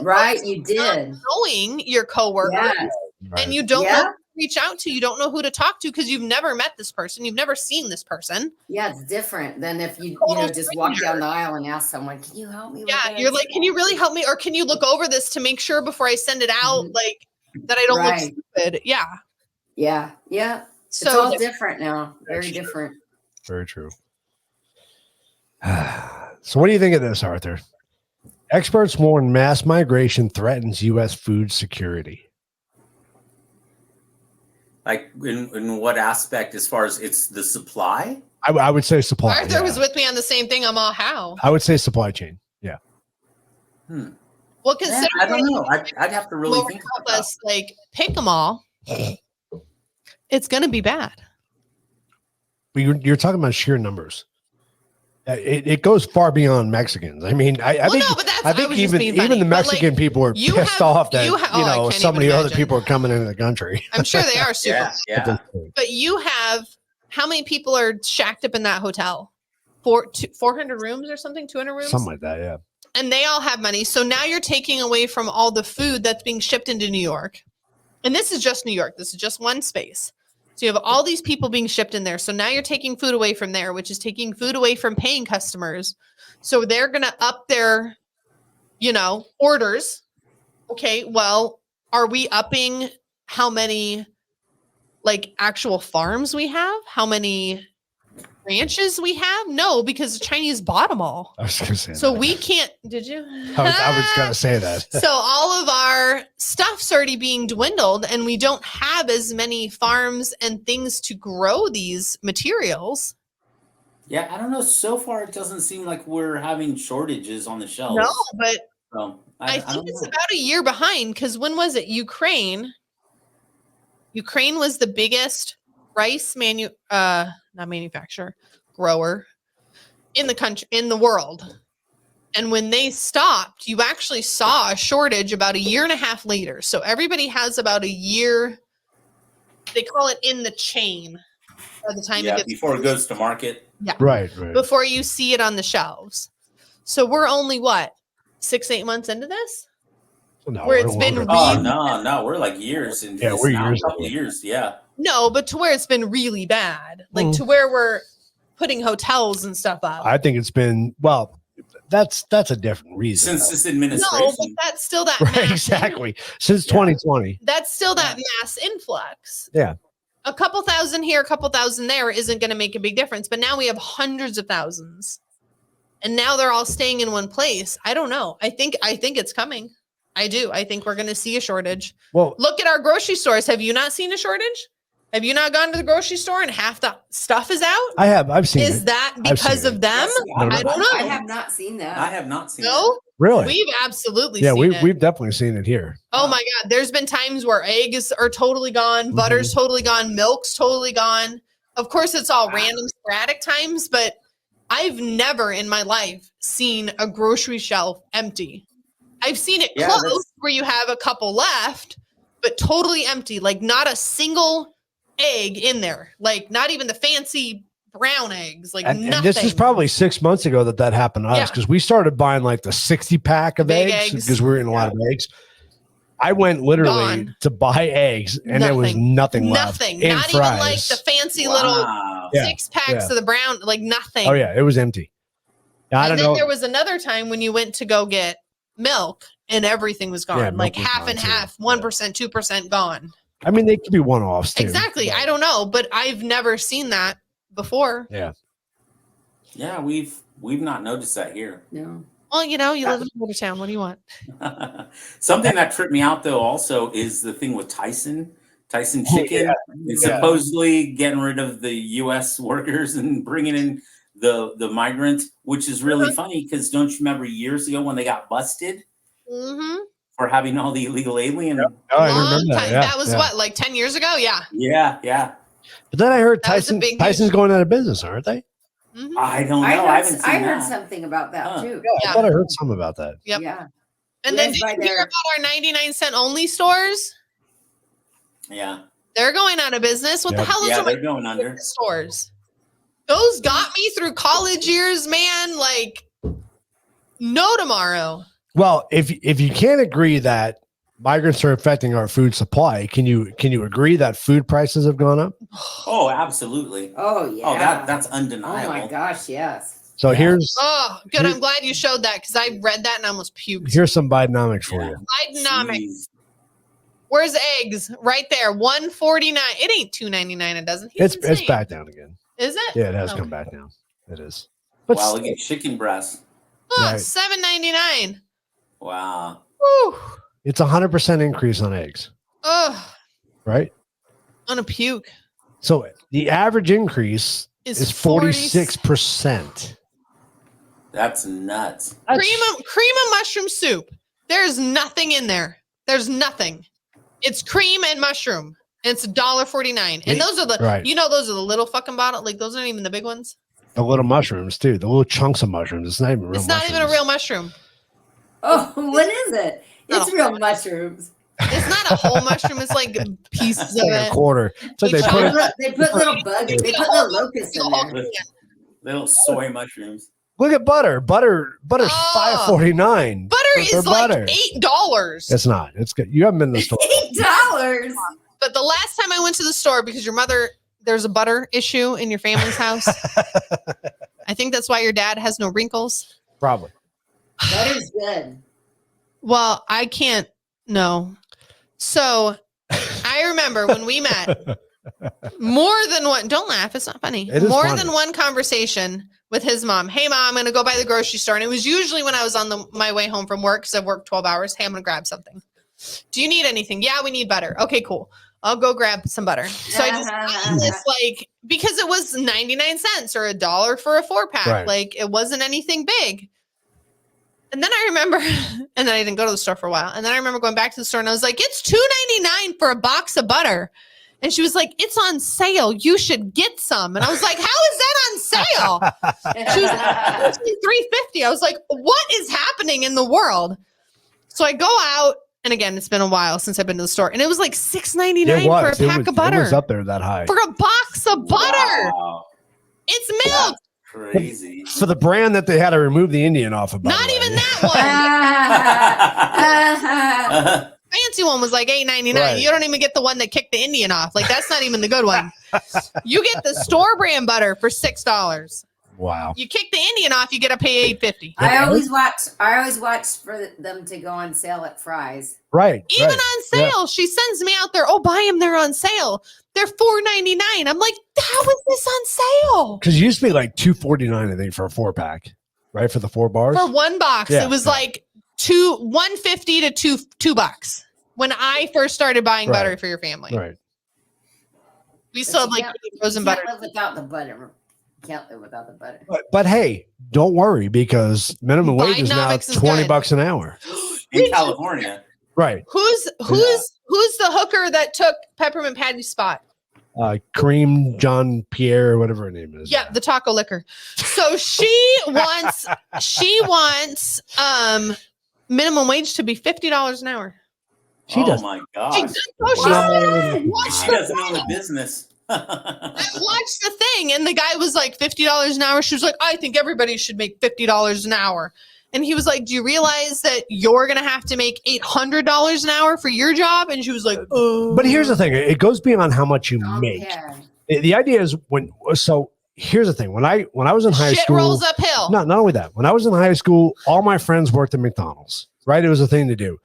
Right. You did. Knowing your coworkers and you don't know who to reach out to. You don't know who to talk to because you've never met this person. You've never seen this person. Yeah, it's different than if you just walk down the aisle and ask someone, can you help me with this? You're like, can you really help me? Or can you look over this to make sure before I send it out, like that I don't look stupid? Yeah. Yeah. Yeah. So it's all different now. Very different. Very true. So what do you think of this, Arthur? Experts warn mass migration threatens U.S. food security. Like in what aspect, as far as it's the supply? I would say supply. Arthur was with me on the same thing. I'm all how. I would say supply chain. Yeah. Well, consider I don't know. I'd have to really think about us. Like pick them all. It's going to be bad. But you're talking about sheer numbers. It goes far beyond Mexicans. I mean, I think even the Mexican people are pissed off that so many other people are coming into the country. I'm sure they are super. Yeah. But you have how many people are shacked up in that hotel? 400 rooms or something? 200 rooms? Something like that, yeah. And they all have money. So now you're taking away from all the food that's being shipped into New York. And this is just New York. This is just one space. So you have all these people being shipped in there. So now you're taking food away from there, which is taking food away from paying customers. So they're going to up their, orders. Okay, well, are we upping how many like actual farms we have? How many ranches we have? No, because the Chinese bought them all. I was going to say so that. We can't. Did you? I was going to say that. So all of our stuff's already being dwindled, and we don't have as many farms and things to grow these materials. Yeah, I don't know. So far, it doesn't seem like we're having shortages on the shelves. No, but I think it's about a year behind, because when was it? Ukraine was the biggest rice grower in the country, in the world. And when they stopped, you actually saw a shortage about a year and a half later. So everybody has about a year. They call it in the chain by the time it gets before it goes to market. Yeah. Right. Before you see it on the shelves. So we're only 6-8 months into this? No, where it's been no, we're like years in we're years. A couple years, yeah. No, but to where it's been really bad. Like to where we're putting hotels and stuff up. I think it's been that's a different reason. Since this administration. No, but that's still that right, exactly. Since 2020. That's still that mass influx. Yeah. A couple thousand here, a couple thousand there isn't going to make a big difference. But now we have hundreds of thousands. And now they're all staying in one place. I don't know. I think it's coming. I do. I think we're going to see a shortage. Well, look at our grocery stores. Have you not seen a shortage? Have you not gone to the grocery store and half the stuff is out? I have. I've seen it. Is that because of them? I don't know. I have not seen that. I have not seen No? that. Really? We've absolutely seen it. We've definitely seen it here. Oh my God. There's been times where eggs are totally gone, butter's totally gone, milk's totally gone. Of course, it's all random sporadic times, but I've never in my life seen a grocery shelf empty. I've seen it close where you have a couple left, but totally empty. Like not a single egg in there. Like not even the fancy brown eggs. Like nothing. And this is probably 6 months ago that happened to us because we started buying like the 60 pack of eggs because we were eating a lot of eggs. I went literally to buy eggs and there was nothing left. Nothing. Not even like the fancy little 6 packs of the brown, like nothing. Oh yeah, it was empty. I don't know. There was another time when you went to go get milk and everything was gone, like half and half, 1%, 2% gone. I mean, they could be one-offs too. Exactly. I don't know, but I've never seen that before. Yeah, we've not noticed that here. No. Well, you live in Watertown. What do you want? Something that tripped me out though also is the thing with Tyson chicken. It's supposedly getting rid of the U.S. workers and bringing in the migrants, which is really funny because don't you remember years ago when they got busted for having all the illegal alien? I remember that. That was what, like 10 years ago? Yeah. Yeah. But then I heard Tyson's going out of business, aren't they? Mhm. I don't know. I haven't seen I heard that. something about that Huh. too. Yeah, I thought I heard something about that. Yep. Yeah. And You then guys did buy you hear their- about our 99-cent only stores? Yeah. They're going out of business. What the Yep. hell is Yeah, with my they're going under. stores? Those got me through college years, man. Like, no tomorrow. Well, if you can't agree that migrants are affecting our food supply, can you agree that food prices have gone up? Oh, absolutely. Oh yeah. Oh, that's Oh undeniable. my gosh, yes. So Yeah. here's Oh, good. I'm glad you showed that because I read that and I almost puked. here's some Bidenomics for Yeah. you. Bidenomics. Jeez. Where's eggs? Right there. $1.49. It ain't $2.99 a dozen. He's It's insane. back down again. Is it? Yeah, it has Okay. come back down. It is. But Wow, still, look at chicken breast. Oh, Right. $7.99. Wow. Whew. it's 100% increase on eggs, Ugh. right? On a puke. So the average increase is 46%. That's nuts. Cream of mushroom soup. There's nothing in there. There's nothing. It's cream and mushroom. And it's $1.49. And those are the Right. those are the little fucking bottle. Like those aren't even the big ones. The little mushrooms too. The little chunks of mushrooms. It's not even real. It's not even a real mushroom. Oh, what is it? Not It's a- real mushrooms. It's not a whole mushroom. It's like pieces It's of like a it. quarter. It's like Like they put it. They put little bugs. They put little locusts in there. Little soy mushrooms. Look at butter. Butter's Oh. $5.49. Butter for is butter. like $8. It's not. It's good. You haven't been to the store. $8. But the last time I went to the store, because your mother, there's a butter issue in your family's house. I think that's why your dad has no wrinkles. Probably. Butter's good. Well, I can't. No. So I remember when we met, more than one. Don't laugh. It's not funny. It is More funny. than one conversation with his mom. Hey, mom, I'm going to go by the grocery store. And it was usually when I was on my way home from work because I've worked 12 hours. Hey, I'm going to grab something. Do you need anything? Yeah, we need butter. Okay, cool. I'll go grab some butter. So I just got this, like, because it was 99 cents or $1 for a 4-pack. Right. Like, it wasn't anything big. And then I remember, and then I didn't go to the store for a while. And then I remember going back to the store and I was like, it's $2.99 for a box of butter. And she was like, it's on sale. You should get some. And I was like, how is that on sale? She was like, $3.50. I was like, what is happening in the world? So I go out, and again, it's been a while since I've been to the store, and it was like $6.99 for a pack of butter. It was up there that high. For a box of butter. Wow. It's milk. Crazy. For the brand that they had to remove the Indian off of. by Not the way. even that one. Fancy one was like $8.99. Right. You don't even get the one that kicked the Indian off. Like, that's not even the good one. You get the store brand butter for $6. Wow. You kick the Indian off, you get to pay $8.50. I always watch for them to go on sale at Fry's. Right. Even right. on sale, she sends me out there. Oh, buy them. They're on sale. They're $4.99. I'm like, how is this on sale? Because it used to be like $2.49, I think, for a 4-pack, right? For the 4 bars. For one box, Yeah, it was yeah. like $1.50 to $2 when I first started buying Right. butter for your family. Right. We still have like frozen butter. Can't live without the butter. Can't live without the butter. But hey, don't worry because minimum wage is now Bidenomics is $20 good. an hour. In California. Right. Who's the hooker that took Peppermint Patty's spot? Kareem John Pierre, whatever her name is. Yeah, the taco liquor. So she wants minimum wage to be $50 an hour. She Oh does. my She gosh. does- oh, she Wow. said, watch She the doesn't own the business. I watched the thing, and the guy was like $50 an hour. She was like, I think everybody should make $50 an hour. And he was like, do you realize that you're going to have to make $800 an hour for your job? And she was like, oh. But here's the thing: it goes beyond how much you Don't make. care. The idea is here's the thing: when I was in high Shit school, rolls uphill. not only that, when I was in high school, all my friends worked at McDonald's. Right, it was a thing to do.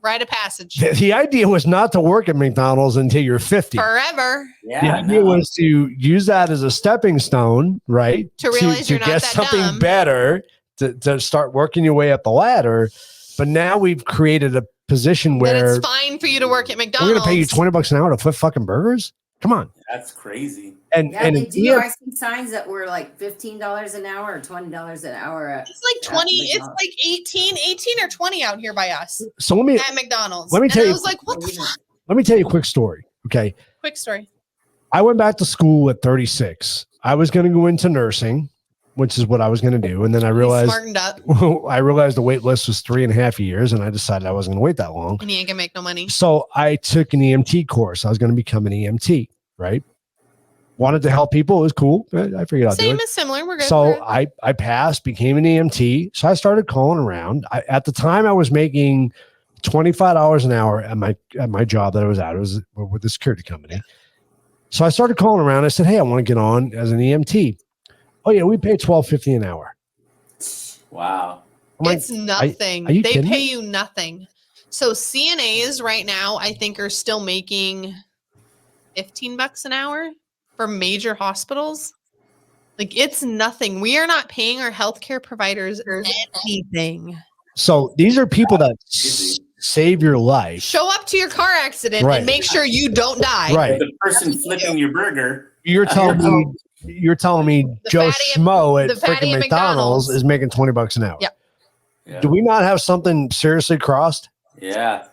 Rite of passage. The idea was not to work at McDonald's until you're 50. Forever. The Yeah. idea no. was to use that as a stepping stone, right? To realize you're not get that something dumb. better to start working your way up the ladder. But now we've created a position That where it's fine for you to work at we're McDonald's. going to pay you $20 an hour to flip fucking burgers. Come on, That's crazy. and Yeah, and they it- do. yeah, I see signs that were like $15 an hour or $20 an hour. It's like 20. Yeah, It's like 18 or 20 out here by us so let me at McDonald's. Let me and tell I you- was like, what the fuck? let me tell you a quick story. Okay, Quick story. I went back to school at 36. I was going to go into nursing. which is what I was going to do. And then I He realized smartened up, I realized the wait list was 3.5 years, and I decided I wasn't going to wait that long. and he ain't gonna make no money. So I took an EMT course. I was going to become an EMT, right? Wanted to help people. It was cool. I figured I'd do Same it. as similar. We're good. So I passed, became an EMT. So I started calling around. At the time, I was making $25 an hour at my job that I was at. It was with the security company. So I started calling around. I said, "Hey, I want to get on as an EMT." "Oh yeah, we pay $12.50 an hour." Wow. I'm like, It's nothing. are you They kidding pay me? you nothing. So CNAs right now, I think, are still making $15 an hour for major hospitals. Like, it's nothing. We are not paying our healthcare providers anything. So these are people that Easy. save your life. Show up to your car accident Right. and make sure you don't die. Right. The person flipping your burger. You're telling me The Joe fatty- Schmo the at fatty freaking at McDonald's McDonald's is making $20 an hour. Yep. Yeah. Do we not have something seriously crossed? Yeah.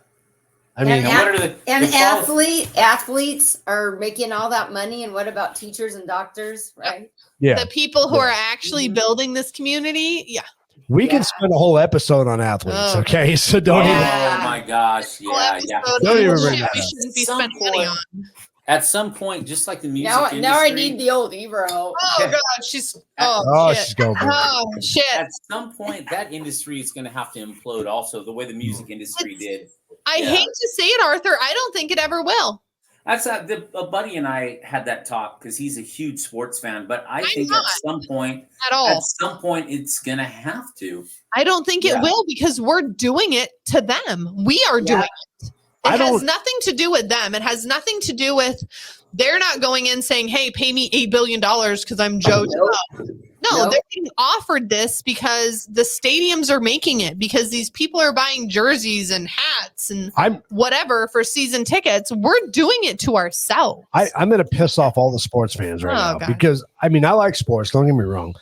I mean, And And what are the And the athletes are making all that money. And what about teachers and doctors, right? yeah, The people who Yeah. are actually Mhm. building this community, yeah. we Yeah. can spend a whole episode on athletes. Oh. Okay, so don't Oh even. Yeah. my gosh. Whole Yeah. episode Yeah. on Don't even shit bring that we up. shouldn't be Some spending money point- on. At some point, just like the music Now industry. I need the old Ebro. Oh God, she's Oh, shit. she's going. back. Oh shit. At some point, that industry is going to have to implode. Also, the way the music industry did. I Yeah. hate to say it, Arthur. I don't think it ever will. That's a buddy and I had that talk because he's a huge sports fan. But I think not. at some point, At all. it's going to have to. I don't think it Yeah. will because we're doing it to them. We are doing it. I It has don't- nothing to do with them. It has nothing to do with they're not going in saying, "Hey, pay me $8 billion because I'm Joe." Nope. No, Nope. they're getting offered this because the stadiums are making it, because these people are buying jerseys and hats and I'm whatever for season tickets. We're doing it to ourselves. I'm going to piss off all the sports fans right Oh, now God. because I mean I like sports. Don't get me wrong,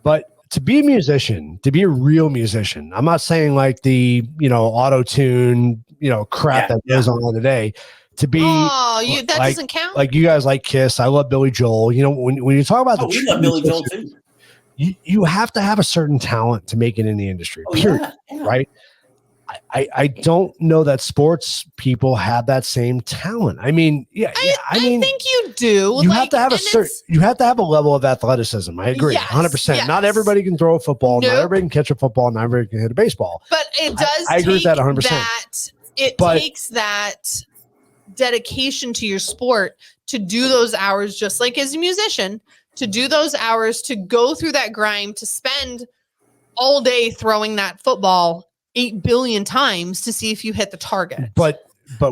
but to be a musician, to be a real musician, I'm not saying like the auto tune crap Yeah, that goes on today. To be that like- doesn't count. like you guys like Kiss, I love Billy Joel. When you talk about Oh, the we true love Billy Joel musician, too. you have to have a certain talent to make it in the industry. Oh, Period. yeah. Right? I don't know that sports people have that same talent. I mean, I mean, think you do. you have to have a and certain, it's- you have to have a level of athleticism. I agree, Yes, 100%. Not yes. everybody can throw a football. Not Nope. everybody can catch a football. Not everybody can hit a baseball. But it does. I agree with take that 100%. That it But- takes that dedication to your sport to do those hours, just like as a musician, to do those hours, to go through that grind, to spend all day throwing that football 8 billion times to see if you hit the target. But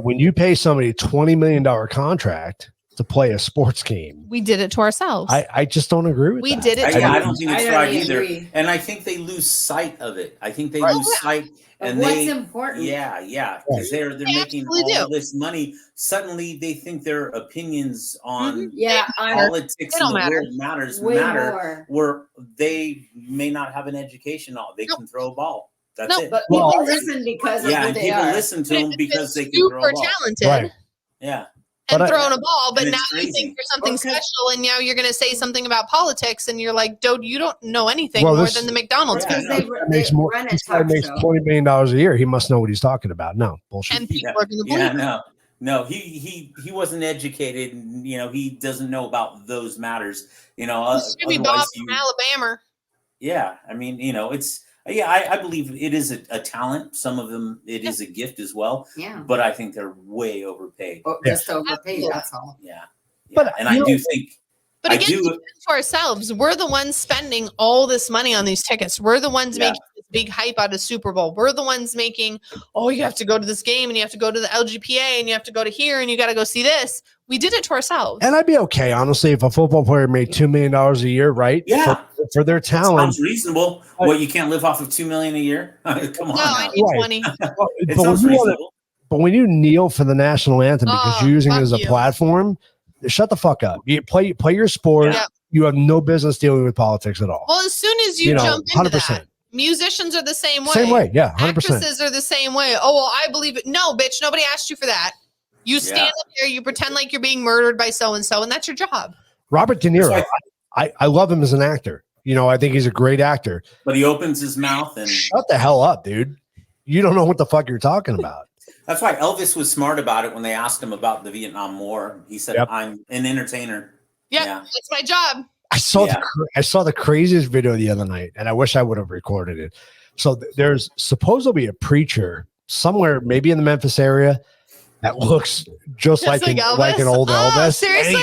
when you pay somebody a $20 million contract to play a sports game, we did it to ourselves. I just don't agree with We that. did it to I ourselves. don't think it's I right really either. agree. And I think they lose sight of it. I think they Right. lose sight. But And what's they, important? yeah, because they're They making absolutely all do. this money. Suddenly, they think their opinions on Yeah, I'm politics They in don't the matter. world matters way matter. more. Where they may not have an education on, they Nope. can throw a ball. That's Nope. it. But Well, people listen because of Yeah, who and they people are. listen to But them if because it's they can throw a super ball. talented Right. Yeah, and But throwing a ball, but and now it's you crazy. think you're something Okay. special, and now you're going to say something about politics, and you're like, dude, you don't know anything Well, more this- than the McDonald's Yeah, people. Because I they makes more. run a This guy talk makes show. $20 million a year. He must know what he's talking about. No bullshit. And people Yeah. are going to believe Yeah, it. no, he wasn't educated. And, he doesn't know about those matters. Jimmy Bob Otherwise, from Alabama. yeah. I mean, it's I believe it is a talent. Some of them, it is a gift as well. Yeah. But I think they're way overpaid. Oh, just overpaid, Absolutely. that's all. Yeah, But, and I do think But I again, do. we do it to ourselves. We're the ones spending all this money on these tickets. We're the ones Yeah. making this big hype out of Super Bowl. We're the ones making, you have to go to this game, and you have to go to the LGPA, and you have to go to here, and you got to go see this. We did it to ourselves. And I'd be okay, honestly, if a football player made $2 million a year, right? Yeah. For their talent. Sounds reasonable. What, you can't live off of $2 million a year? Come on, no, I now. need Right. 20. It But sounds when you wanna- reasonable. But when you kneel for the national anthem because Oh, you're using it fuck as a you. platform, shut the fuck up. You play your sport. Yeah. You have no business dealing with politics at all. Well, as soon as you jump into 100%. that, musicians are the same way. Same way, yeah, 100%. Actresses are the same way. Oh, well, I believe it. No, bitch, nobody asked you for that. You stand Yeah. up there, you pretend like you're being murdered by so and so, and that's your job. Robert De Niro, It's I love him as an actor. I think he's a great actor. But he opens his mouth and Shut the hell up, dude. You don't know what the fuck you're talking about. that's why Elvis was smart about it when they asked him about the Vietnam War. He said, Yep. I'm an entertainer. Yeah, that's my job. I saw the craziest video the other night, and I wish I would have recorded it. So there's supposedly a preacher somewhere, maybe in the Memphis area, that looks just like an old Elvis. Seriously?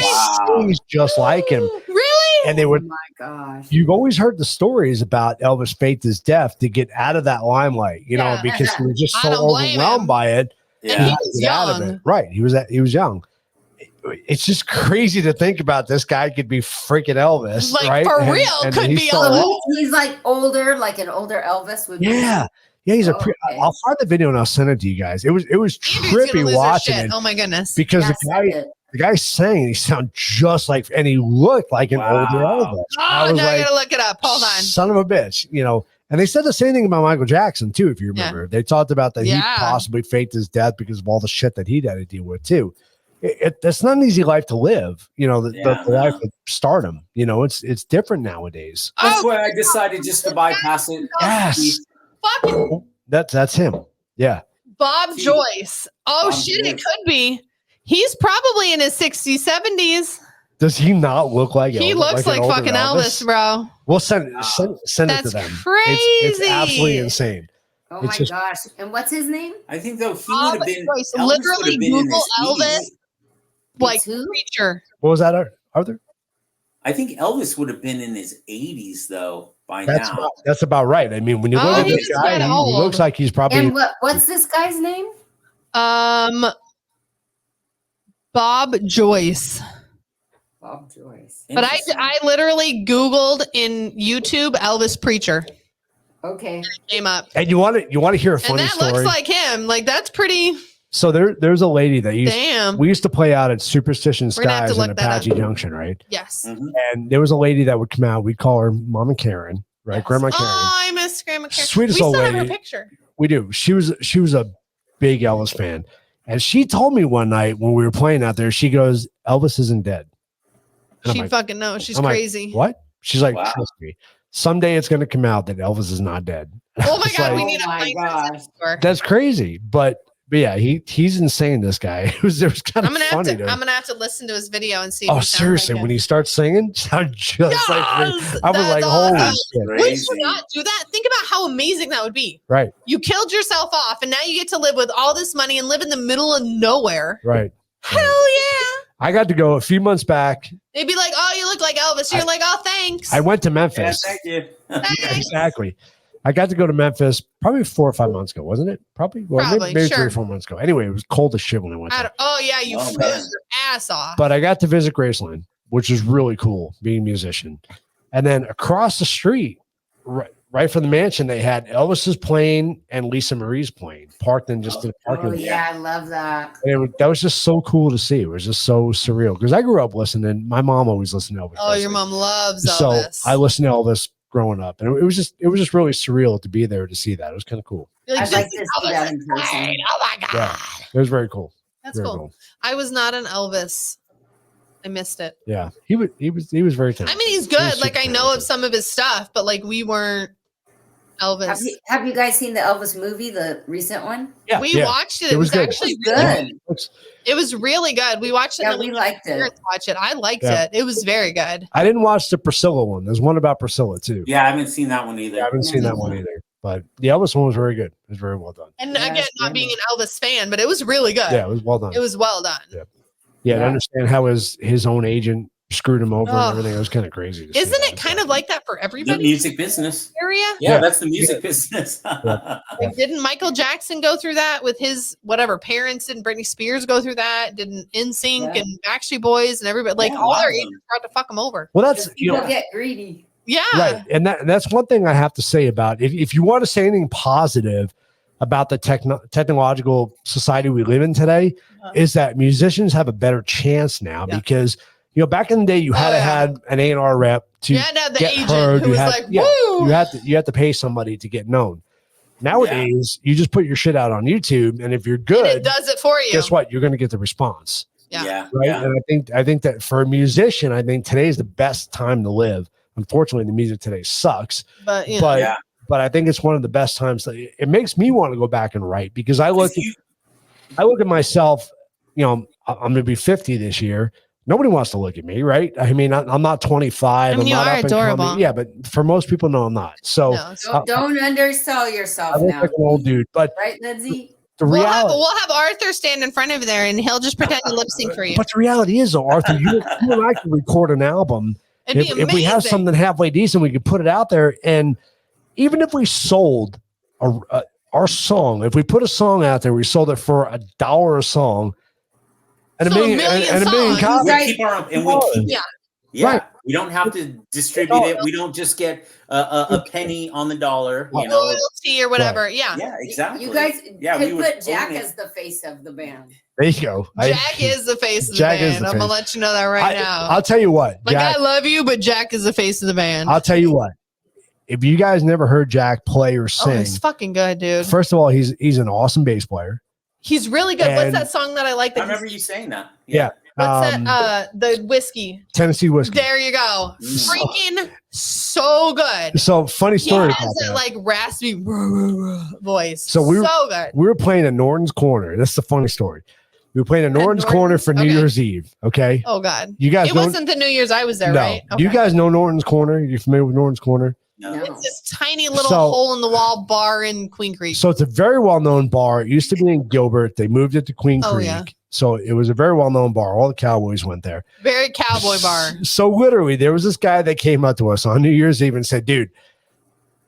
And he's just like him. Really? And they would. Oh my gosh. You've always heard the stories about Elvis faked his death to get out of that limelight, Yeah. because he was just I so don't blame overwhelmed him. by it. And Yeah. he He was had to get out of young. it. Right. He was young. It's just crazy to think about this guy could be freaking Elvis. Like, right? for And- real, and could he's be still- Elvis. So he's like older, like an older Elvis would be. Yeah. Yeah, he's a Okay. I'll find the video and I'll send it to you guys. It was Andrew's gonna trippy lose his watching shit. it Oh my goodness. because Yes, the guy sang, he sounded just like, and he looked like an Wow. older Elvis. I Oh, was now I like, gotta look it up. Hold on. son of a bitch, And they said the same thing about Michael Jackson too, if you remember. They talked about that Yeah. he possibly faked his death because of all the shit that he'd had to deal with too. That's not an easy life to live, the life of stardom. It's different nowadays. That's Oh, why I decided just to bypass it. Yes. fucking That's him. Yeah. Bob Joyce. Oh Bob shit, it Joyce. could be. He's probably in his 60s, 70s. Does he not look like He Elvis, looks an like older fucking Elvis, bro. We'll send it to That's them. crazy. It's absolutely insane. Oh It's my just- gosh. And what's his name? I think though he Bob would have been Joyce. Elvis would Literally have been in Google his Elvis. 80s. Like It's who? preacher. What was that, Arthur? I think Elvis would have been in his 80s though by That's now. about right. I mean, when you Oh, look at he's this guy, kinda he old. looks like he's probably And what's this guy's name? Bob Joyce. Bob Joyce. But I literally Googled in YouTube Elvis preacher. Okay. Came up. And you want to hear a And funny that story? looks like him. Like that's pretty So there's a lady that damn. we used to play out at Superstition We're gonna have to Skies in look that up. Apache Junction, right? Yes. Mhm. And there was a lady that would come out. We'd call her Mama Karen, right? Yes. Grandma Karen. Oh, I miss Grandma Karen. Sweetest we old still have her lady. picture. We do. She was a big Elvis fan, and she told me one night when we were playing out there, she goes, "Elvis isn't dead." And I'm She like, fucking knows. She's I'm like, crazy. what? She's like, Wow. trust me. Someday it's going to come out that Elvis is not dead. Oh my It's god, like, we need to Oh my find gosh. this for. That's crazy, but yeah, he's insane. This guy. It was kind I'm of gonna funny. have to. I'm gonna have to listen to his video and see. If Oh, he sounds seriously, like when him. he starts singing, sound just like Yes! I was That's like, holy awesome. shit! Would Crazy. you not do that? Think about how amazing that would be. Right, You killed yourself off, and now you get to live with all this money and live in the middle of nowhere. right. Hell yeah! I got to go a few months back. They'd be like, "Oh, you look like Elvis." You're like, "Oh, thanks." I went to Yeah, Memphis. thank you. Thanks. Exactly. I got to go to Memphis probably 4 or 5 months ago, wasn't it? Probably. Well, Probably, maybe sure. 3 or 4 months ago. Anyway, it was cold as shit when I went I there. don't- oh yeah, you Oh, froze man. your ass off. But I got to visit Graceland, which was really cool, being a musician. And then across the street, right from the mansion, they had Elvis's plane and Lisa Marie's plane parked in just the parking Oh lot. yeah, I love that. And that was just so cool to see. It was just so surreal because I grew up listening. My mom always listened to Elvis. Oh, your Presley. mom loves So Elvis. I listened to Elvis growing up, and it was just really surreal to be there to see that. It was kind of cool. You're I'd like "This to is see that Elvis in person. Presley. Oh my god, Yeah. It was very cool. that's Very cool. I was not an Elvis. I missed it. Yeah, he was very talented. I mean, he's He was good. Like I super know of talented. some of his stuff, but like we weren't Elvis. Have you guys seen the Elvis movie, the recent one? Yeah, We yeah. watched it. It It was was good. actually Good. It was really good. We watched it. Yeah, and then we liked it. parents watch it. I liked Yeah. it. It was very good. I didn't watch the Priscilla one. There's one about Priscilla too. Yeah, I haven't seen that one either. I haven't seen that one either. But the Elvis one was very good. It was very well done. And Yeah, again, it's not good. being an Elvis fan, but it was really good. Yeah, it was well done. It was well done. Yeah. To Yeah. understand how his own agent screwed him over and Oh. everything. It was kind of crazy. to see Isn't that. it kind of like that for The everybody? music business. Area? Yeah, Yeah. that's the music business. Like, didn't Michael Jackson go through that with his whatever parents? Didn't Britney Spears go through that? Didn't NSYNC Yeah. and Backstreet Boys and everybody like Yeah, a all lot their of them. agents tried to fuck them over? Well, that's People get greedy. Yeah. right, and that's one thing I have to say about if you want to say anything positive about the technological society we live in today, Uh-huh. is that musicians have a better chance now Yeah. because back in the day you had Oh, to yeah. have an A&R rep to You had to have the get agent heard. who You was had- like, yeah, "Woo!" you had to pay somebody to get known. Nowadays, you just put your shit out on YouTube, and if you're And good, it does it for you. guess what? You're going to get the response, Yeah. right? Yeah. And I think that for a musician, I think today's the best time to live Unfortunately, the music today sucks. But you know, But Yeah. but I think it's one of the best times. It makes me want to go back and write because I look at myself. You know, I'm going to be 50 this year. Nobody wants to look at me, right? I mean, I'm not 25. I mean, I'm you not are up and adorable. coming. Yeah, but for most people, no, I'm not. So no. Don't undersell I yourself look now. like an old dude. But Right, Lindsay? the We'll reality, have Arthur stand in front of there, and he'll just pretend to lip sync for you. but the reality is, though, Arthur, you and I can record an album. It'd be If we have amazing. something halfway decent, we could put it out there. And even if we sold our song, if we put a song out there, we sold it for $1 a song, and So a million songs. copies. We'll keep our own, and we'll keep it. Yeah. Yeah, Right. we don't have to distribute it. We don't just get a penny on the dollar. You know, Royalty or whatever. Yeah. yeah, exactly. You guys Yeah, we could would put Jack own it. as the face of the band. There you go. Jack is the face of the Jack is band. the I'm gonna face. let you know that right now. I'll tell you what, Like, Jack. I love you, but Jack is the face of the band. I'll tell you what. If you guys never heard Jack play or Oh, sing, he's fucking good, dude. first of all, he's an awesome bass player. He's really good. What's And- that song that I like? I That remember you saying that. Yeah. What's that? The whiskey. Tennessee Whiskey. There you go. Mm. Freaking so good. So funny He story has about that that. like raspy voice. So we were- so good. We were playing at Norton's Corner. That's the funny story. We were playing at Norton's Norton's? Corner for New Okay. Year's Eve. Okay. Oh God. You guys It know? wasn't the New Year's I was there, No. right? Do you guys know Norton's Corner? You familiar with Norton's Corner? No. No. It's this tiny little So- hole in the wall bar in Queen Creek. So it's a very well-known bar. It used to be in Gilbert. They moved it to Queen Oh, Creek. yeah. So it was a very well-known bar. All the Cowboys went there. Very cowboy bar. So literally, there was this guy that came up to us on New Year's Eve and said, "Dude,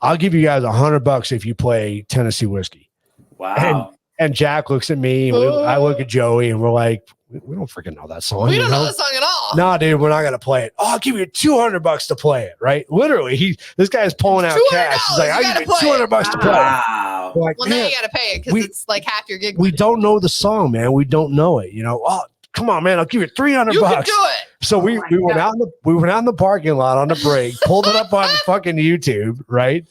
I'll give you guys $100 if you play Tennessee Whiskey." Wow. And Jack looks at me, and I look at Joey, and we're like, "We don't freaking know that song." We you don't know the song at all. Nah, dude, we're not gonna play it. Oh, I'll give you $200 to play it. Right? Literally, this guy is pulling out cash. He's like, $200, "I'll you give you gotta play it." $200 to play it." Wow. We're like, Well, now "Man, you got to pay it because we- it's like half your gig. we money. don't know the song, man. We don't know it. You know? Oh, come on, man. I'll give you $300. You can do it. So we Oh my went God. out we went out in the parking lot on the break, pulled it up on fucking YouTube, right?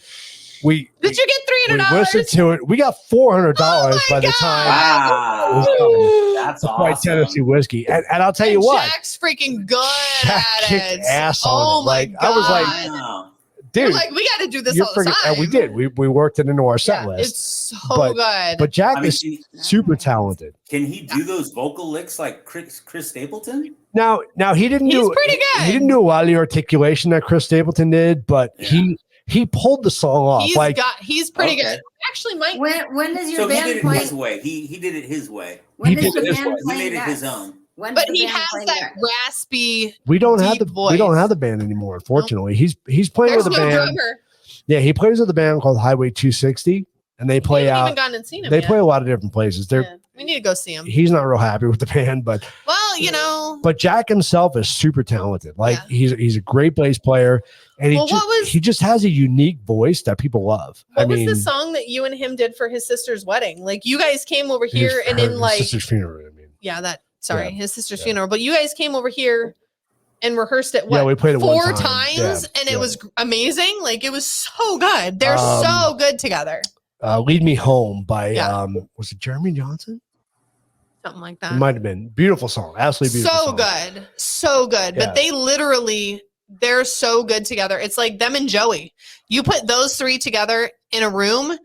We Did you get we $300? listened to it. We got $400 Oh by my the God. time Wow. That's to play awesome. Tennessee Whiskey. And I'll tell you And what, Jack's freaking good Jack at kicked it. ass on Oh it. my Like, God. I was like, Wow. We're dude, like, we got to do this you're all the freaking, time. and we did. We worked it into our set Yeah, list. it's so But- good. But Jack I mean, is super talented. can he do those vocal licks like Chris Stapleton? Now he didn't He's do pretty good. He didn't do a lot of the articulation that Chris Stapleton did, but he pulled the song off. He's pretty Okay. good. Actually, Mike. When does your So he band did it play? his way. He did it his way. When He does did the it his band way. He play made it next? his own. When's But the he band has play that next? raspy. we don't have deep the voice. we don't have the band anymore. Unfortunately, he's playing There's with a no band. drummer. Yeah, he plays with a band called Highway 260, and they We play haven't even out. gone and seen him. They yet. play a lot of different places. They're Yeah. We need to go see him. he's not real happy with the band, but Well, Jack himself is super talented. Like Yeah. he's a great bass player, and Well, what was- he just has a unique voice that people love. what was the song that you and him did for his sister's wedding? Like, you guys came over here and in like, sister's funeral. I mean, sorry, Yeah. his sister's Yeah. funeral. But you guys came over here and rehearsed it. Yeah, What, we played it one 4 time. times, Yeah, and it yeah. was amazing. Like, it was so good. They're so good together. "Lead Me Home" by Yeah. was it Jeremy Johnson? Something like It that. might have been. Beautiful song, absolutely beautiful. So song. good, so good. Yeah. But they're so good together. It's like them and Joey. You put those 3 together in a room,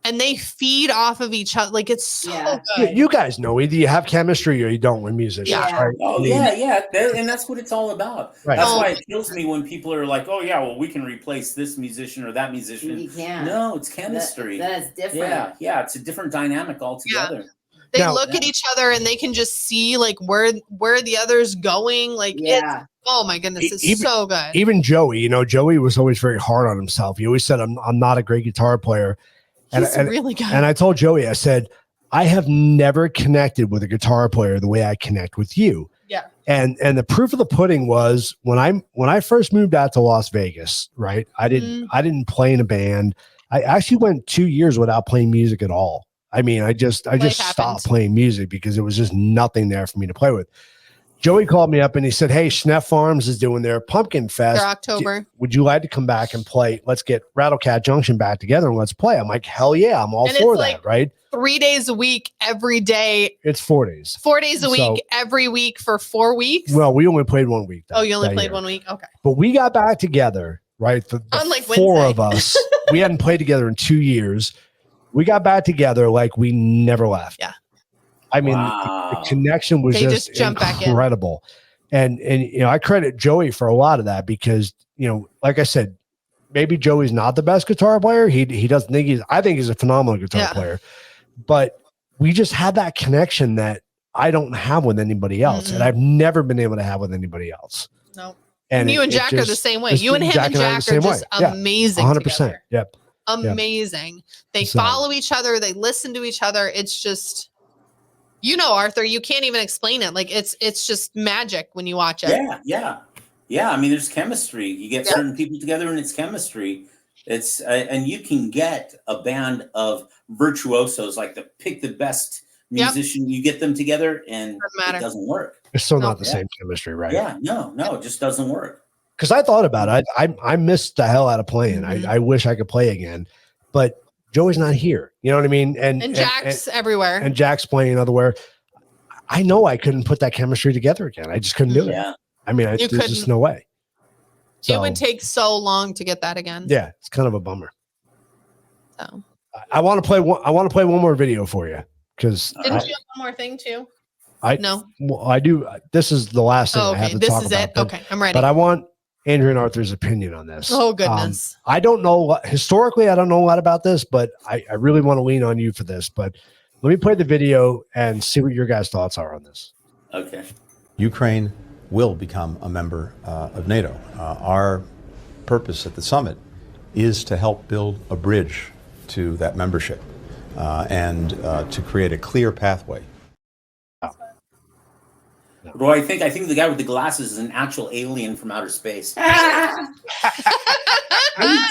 and they feed off of each other. Like, it's so Yeah. good. You guys know either you have chemistry or you don't with musicians. Yeah. Right? Oh I mean, yeah. And that's what it's all about. Right. That's Oh. why it kills me when people are like, "Oh yeah, well we can replace this musician or that musician." You can't. No, it's chemistry. That's different. Yeah, it's a different dynamic altogether. They Now- look at each other and they can just see like where the other's going. Like, it's, Yeah. oh my goodness, it's Even- so good. Even Joey, Joey was always very hard on himself. He always said, I'm not a great guitar player. He's really good. And I told Joey, I said, I have never connected with a guitar player the way I connect with you. Yeah. And the proof of the pudding was when I first moved out to Las Vegas, right? I didn't play in a band. I actually went 2 years without playing music at all. I mean, I just Life stopped happens. playing music because it was just nothing there for me to play with. Joey called me up and he said, "Hey, Schneff Farms is doing their pumpkin fest. For October. Would you like to come back and play? Let's get Rattlecat Junction back together and let's play." I'm like, "Hell yeah, I'm all And for it's that." like Right? 3 days a week, every day. It's 4 days. 4 days a So- week, every week for 4 weeks. Well, we only played 1 week. oh, you only that played year. 1 week. Okay. But we got back together, right? The Unlike four Wednesday. of us, we hadn't played together in 2 years. We got back together like we never left. Yeah. I mean, Wow. the connection was They just just jumped back in. incredible. And I credit Joey for a lot of that because, like I said, maybe Joey's not the best guitar player. He doesn't think I think he's a phenomenal guitar Yeah. player. But we just had that connection that I don't have with anybody else. And Mm-mm. I've never been able to have with anybody else. No. And you and it Jack are the just- same way. just- You and him and I Jack are just Yeah, amazing 100%. together. Yep. Amazing. They So- follow each other. They listen to each other. It's just, Arthur, you can't even explain it. Like it's just magic when you watch it. Yeah. I mean, there's chemistry. You get Yeah. certain people together, and it's chemistry. It's and you can get a band of virtuosos, like pick the best Yep. musician. You get them together, and Doesn't matter. it doesn't work. It's still No. not the Yeah. same chemistry, right? Yeah, no, it just doesn't work. Because I thought about it. I missed the hell out of playing. Mhm. I wish I could play again, but Joey's not here. You know what I mean? And Jack's everywhere. and Jack's playing otherwhere. I know I couldn't put that chemistry together again. I just couldn't do it. Yeah, I mean, You there's just couldn't. no way. It would take so long to get that again. Yeah, it's kind of a bummer. So. I want to play one. I want to play one more video for you because Didn't you have one more thing too? I No. I do. This is the last thing Oh, I have okay. to This talk is about. it. Okay. I'm ready. But I want Andrew and Arthur's opinion on this. Oh, goodness. I don't know historically. I don't know a lot about this, but I really want to lean on you for this. But let me play the video and see what your guys' thoughts are on this. okay. Ukraine will become a member of NATO. Our purpose at the summit is to help build a bridge to that membership and to create a clear pathway. What do I think? I think the guy with the glasses is an actual alien from outer space. Me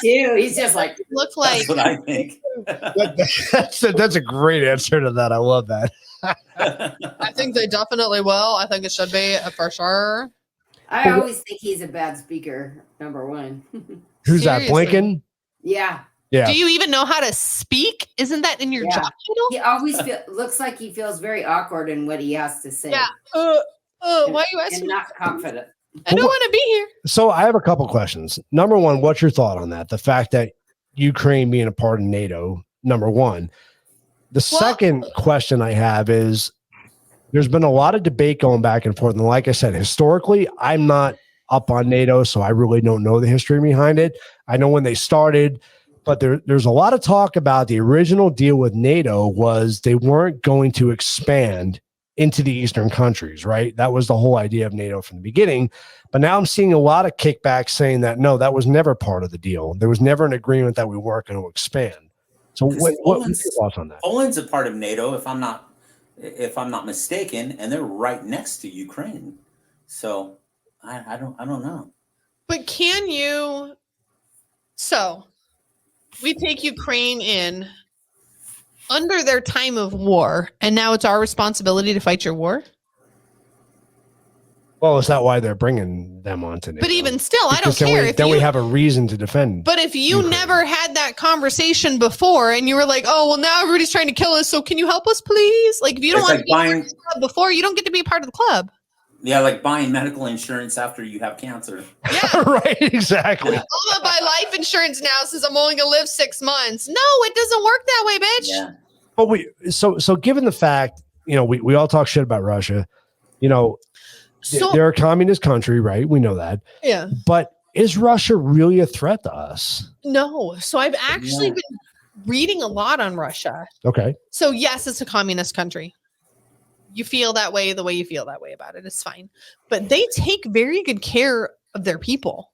too. He's just like, Look like That's what I think. That's a great answer to that. I love that. I think they definitely will. I think it should be for sure. I always think he's a bad speaker, number one. Who's that? Seriously. Blinken? Yeah. Yeah. Do you even know how to speak? Isn't that in your Yeah. job title? He always looks like he feels very awkward in what he has to say. Yeah. Why are you And asking? not confident. I don't want to be here. So I have a couple questions. Number one, what's your thought on that? The fact that Ukraine being a part of NATO, number one. The second question I have is there's been a lot of debate going back and forth. And like I said, historically, I'm not up on NATO, so I really don't know the history behind it. I know when they started, but there's a lot of talk about the original deal with NATO was they weren't going to expand into the Eastern countries, right? That was the whole idea of NATO from the beginning. But now I'm seeing a lot of kickbacks saying that, no, that was never part of the deal. There was never an agreement that we weren't going to expand. So what's your thoughts on that? Poland's a part of NATO, if I'm not mistaken, and they're right next to Ukraine. So I don't know. But can you? So we take Ukraine in under their time of war, and now it's our responsibility to fight your war. Well, is that why they're bringing them onto NATO? But even still, I don't Because then care. then we have a reason to defend. But if you Ukraine. never had that conversation before and you were like, oh, well, now everybody's trying to kill us, so can you help us, please? Like, if you don't It's want like to be part buying- of the club before, you don't get to be part of the club. Yeah, like buying medical insurance after you have cancer. Yeah. Right, exactly. I'm gonna buy life insurance now since I'm only gonna live 6 months. No, it doesn't work that way, bitch. Yeah. But so given the fact, we all talk shit about Russia, So they're a communist country, right? We know that. yeah, But is Russia really a threat to us? no. So I've actually Yeah. been reading a lot on Russia. Okay. So yes, it's a communist country. You feel that way the way you feel that way about it. It's fine. But they take very good care of their people.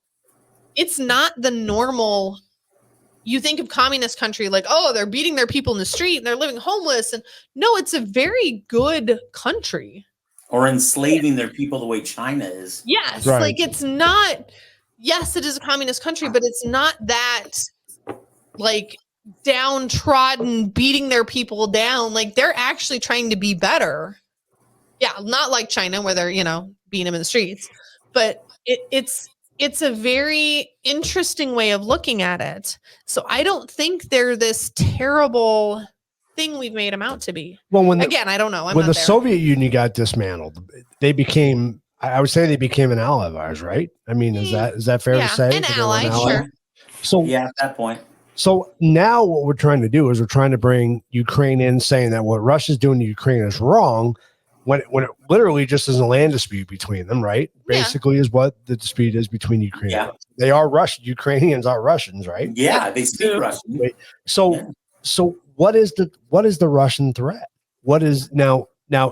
It's not the normal. You think of communist country like, oh, they're beating their people in the street and they're living homeless. And no, it's a very good country. Or enslaving their people the way China is. Yes. Right. Like it's not, yes, it is a communist country, but it's not that like downtrodden, beating their people down. Like they're actually trying to be better. Yeah, not like China where they're, beating them in the streets, but it's a very interesting way of looking at it. So I don't think they're this terrible thing we've made them out to be. Well, Again, I don't know. I'm when not the there. Soviet Union got dismantled, they became, I would say they became an ally of ours, right? I mean, is that fair to say? An ally, sure. So Yeah, at that point. So now what we're trying to do is we're trying to bring Ukraine in, saying that what Russia's doing to Ukraine is wrong, when it literally just is a land dispute between them, right? Yeah. Basically is what the dispute is between Ukraine and Russia. They are Russian. Ukrainians are Russians, right? Yeah, they speak Russian. So what is the Russian threat? What is now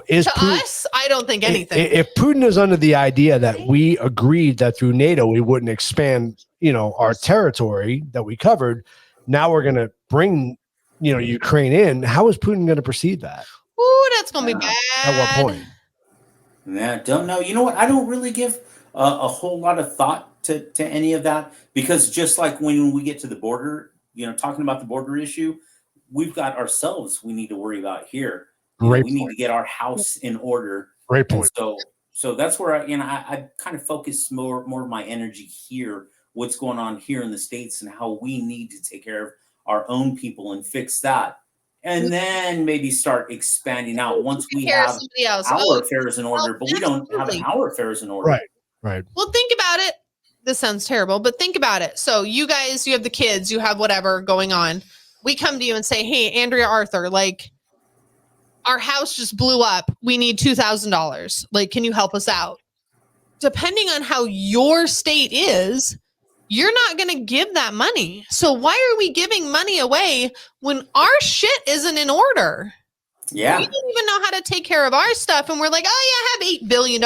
is to Putin, us? I don't think anything. If Putin is under the idea that we agreed that through NATO we wouldn't expand, our territory that we covered, now we're going to bring, Ukraine in. How is Putin going to perceive that? Ooh, that's going to be bad. At what point? Yeah, don't know. You know what? I don't really give a whole lot of thought to any of that, because just like when we get to the border, talking about the border issue, we've got ourselves we need to worry about here. We need to get our house in order. Great point. So that's where I kind of focus more of my energy here, what's going on here in the States and how we need to take care of our own people and fix that. And then maybe start expanding out once we have our affairs in order, but we don't have our affairs in order. Right. Well, think about it. This sounds terrible, but think about it. So you guys, you have the kids, you have whatever going on. We come to you and say, hey, Andrea Arthur, our house just blew up. We need $2,000. Can you help us out? Depending on how your state is, you're not going to give that money. So why are we giving money away when our shit isn't in order? Yeah. We don't even know how to take care of our stuff. And we're like, oh yeah, I have $8 billion.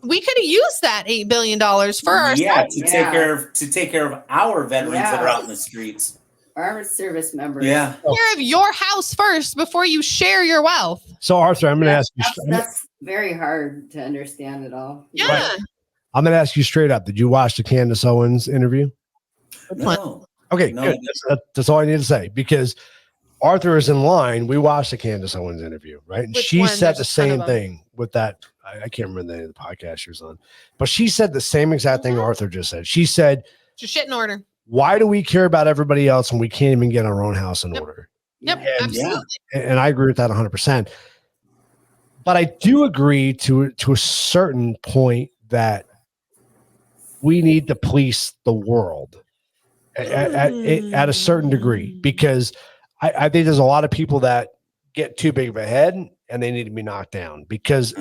We could have used that $8 billion for ourselves. Yeah, to take care of our veterans that are out in the streets. Our service members. Yeah. Take care of your house first before you share your wealth. So Arthur, I'm going to ask you. That's very hard to understand at all. Yeah. Right. I'm going to ask you straight up. Did you watch the Candace Owens interview? No. Okay, good. That's all I need to say, because Arthur is in line. We watched the Candace Owens interview, right? And she said the same thing with that. I can't remember the name of the podcast she was on, but she said the same exact thing Arthur just said. She said, just shit in order. Why do we care about everybody else when we can't even get our own house in order? Yep, absolutely. And I agree with that 100%. But I do agree to a certain point that we need to police the world at a certain degree, because I think there's a lot of people that get too big of a head and they need to be knocked down because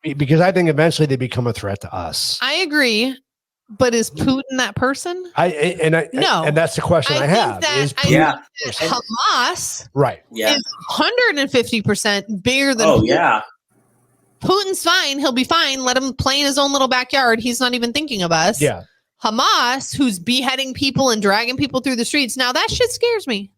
I think eventually they become a threat to us. I agree. But is Putin that person? No. And that's the question I have. Is Hamas right? Yeah. Is 150% bigger than Putin. Yeah. Putin's fine. He'll be fine. Let him play in his own little backyard. He's not even thinking of us. Yeah. Hamas, who's beheading people and dragging people through the streets. Now that shit scares me.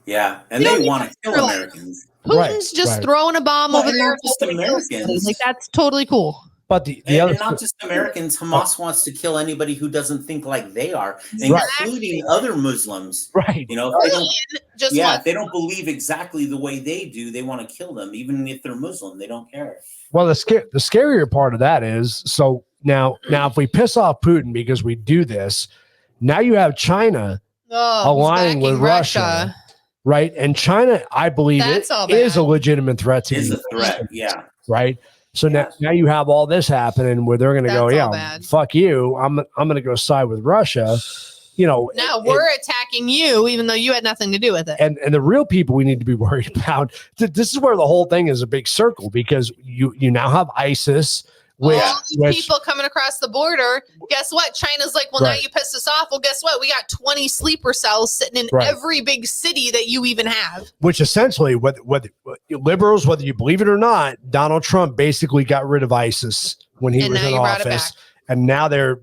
Yeah. And they want to kill Americans. Putin's just throwing a bomb over there. Just Americans. That's totally cool. But the other, not just Americans, Hamas wants to kill anybody who doesn't think like they are, including other Muslims. Right. If they don't believe exactly the way they do, they want to kill them, even if they're Muslim. They don't care. Well, the scarier part of that is, so now if we piss off Putin because we do this, now you have China aligning with Russia, right? And China, I believe, is a legitimate threat to you. Is a threat, yeah. Right. So now you have all this happening where they're going to go, fuck you. I'm going to go side with Russia. Now we're attacking you, even though you had nothing to do with it. And the real people we need to be worried about. This is where the whole thing is a big circle, because you now have ISIS. All these people coming across the border. Guess what? China's like, well, now you pissed us off. Well, guess what? We got 20 sleeper cells sitting in every big city that you even have. Which essentially, whether liberals, whether you believe it or not, Donald Trump basically got rid of ISIS when he was in office. And now they're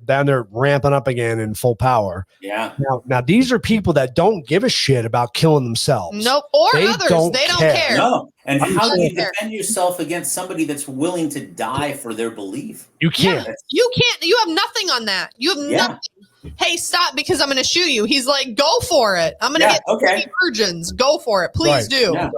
ramping up again in full power. Yeah. Now these are people that don't give a shit about killing themselves. Nope. Or others. They don't care. No. And how do you defend yourself against somebody that's willing to die for their belief? You can't. You can't. You have nothing on that. You have nothing. Hey, stop, because I'm going to shoot you. He's like, go for it. I'm going to get 3 virgins. Go for it. Please do. Yeah.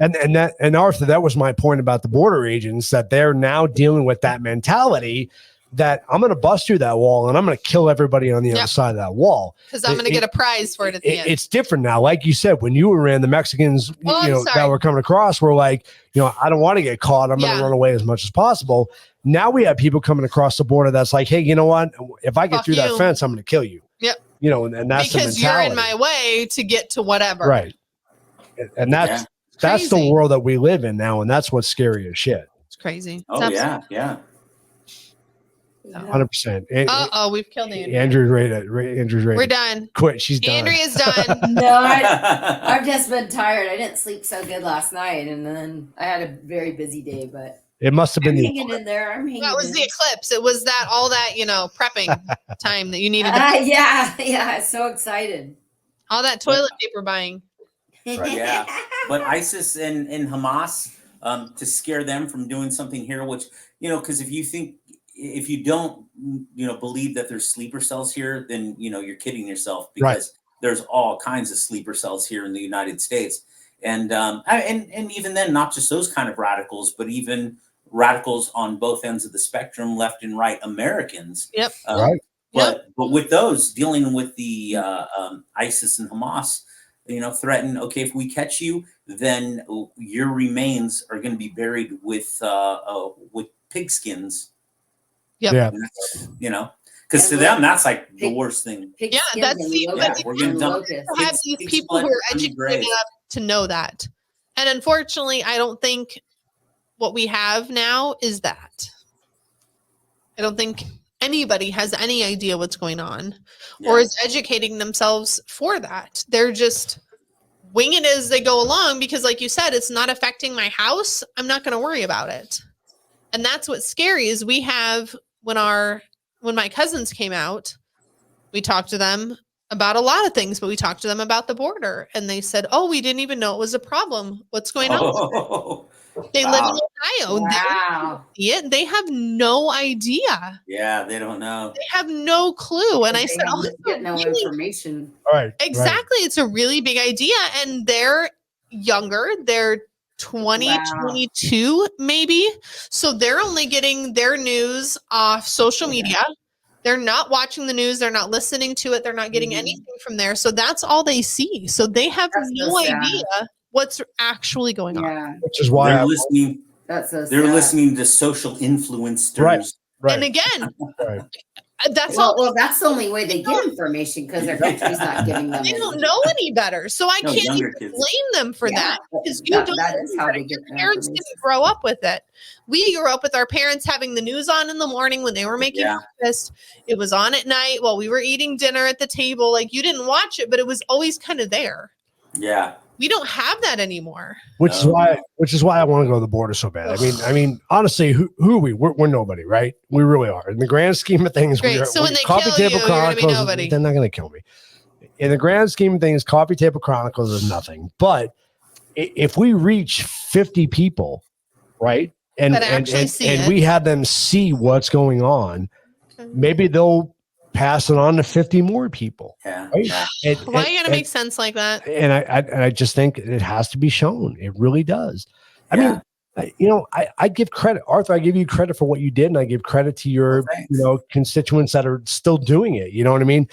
And Arthur, that was my point about the border agents, that they're now dealing with that mentality that I'm going to bust through that wall and I'm going to kill everybody on the other side of that wall. Because I'm going to get a prize for it at the end. It's different now. Like you said, when you were in, the Mexicans, that were coming across were like, I don't want to get caught. I'm going to run away as much as possible. Now we have people coming across the border that's like, hey, you know what? If I get through that fence, I'm going to kill you. Yep. And that's because the you're mentality. in my way to get to whatever. Right. And that's the world that we live in now. And that's what's scary as shit. It's crazy. Oh, yeah. 100%. We've killed Andrea. Andrew's ready. We're done. Quit. She's done. Andrea's done. No, I've just been tired. I didn't sleep so good last night, and then I had a very busy day. But it must have been hanging in there. That was the eclipse. It was all that prepping time that you needed. Yeah. So excited. All that toilet paper buying. Right, yeah. But ISIS and Hamas, to scare them from doing something here, which because if you don't, believe that there's sleeper cells here, then, you're kidding yourself, because there's all kinds of sleeper cells here in the United States. And even then, not just those kind of radicals, but even radicals on both ends of the spectrum, left and right Americans. Yep. But with those, dealing with the ISIS and Hamas, threaten, okay, if we catch you, then your remains are going to be buried with pigskins. Yep. Yeah. Because to them, that's like the worst thing. Yeah, that's we're going to dump. Have these people who are educated enough to know that. And unfortunately, I don't think what we have now is that. I don't think anybody has any idea what's going on or is educating themselves for that. They're just winging it as they go along because, like you said, it's not affecting my house. I'm not going to worry about it. And that's what's scary is we have when my cousins came out, we talked to them about a lot of things, but we talked to them about the border and they said, oh, we didn't even know it was a problem. What's going on? They live in Ohio. Wow. They have no idea. Yeah, they don't know. They have no clue. And I said, get no information. All right. Exactly. It's a really big idea. And they're younger. They're 20, 22 maybe. So they're only getting their news off social media. They're not watching the news. They're not listening to it. They're not getting anything from there. So that's all they see. So they have no idea what's actually going on. Which is why they're listening. They're listening to social influencers. Right. And again, that's well, that's the only way they get information because their country's not giving them. They don't know any better, so I can't even blame them for that because that is how they get their parents didn't grow up with it. We grew up with our parents having the news on in the morning when they were making breakfast. It was on at night while we were eating dinner at the table. Like you didn't watch it, but it was always kind of there. Yeah. We don't have that anymore. Which is why I want to go to the border so bad. I mean, honestly, who are we? We're nobody, right? We really are. In the grand scheme of things, so when they kill you, you're going to be nobody. They're not going to kill me. In the grand scheme of things, Coffee Table Chronicles is nothing. But if we reach 50 people, right, and we have them see what's going on, maybe they'll pass it on to 50 more people. Yeah. Right? Why are you gonna make sense like that? And I just think it has to be shown. It really does. I mean, I give credit, Arthur. I give you credit for what you did, and I give credit to your constituents that are still doing it. You know what I mean?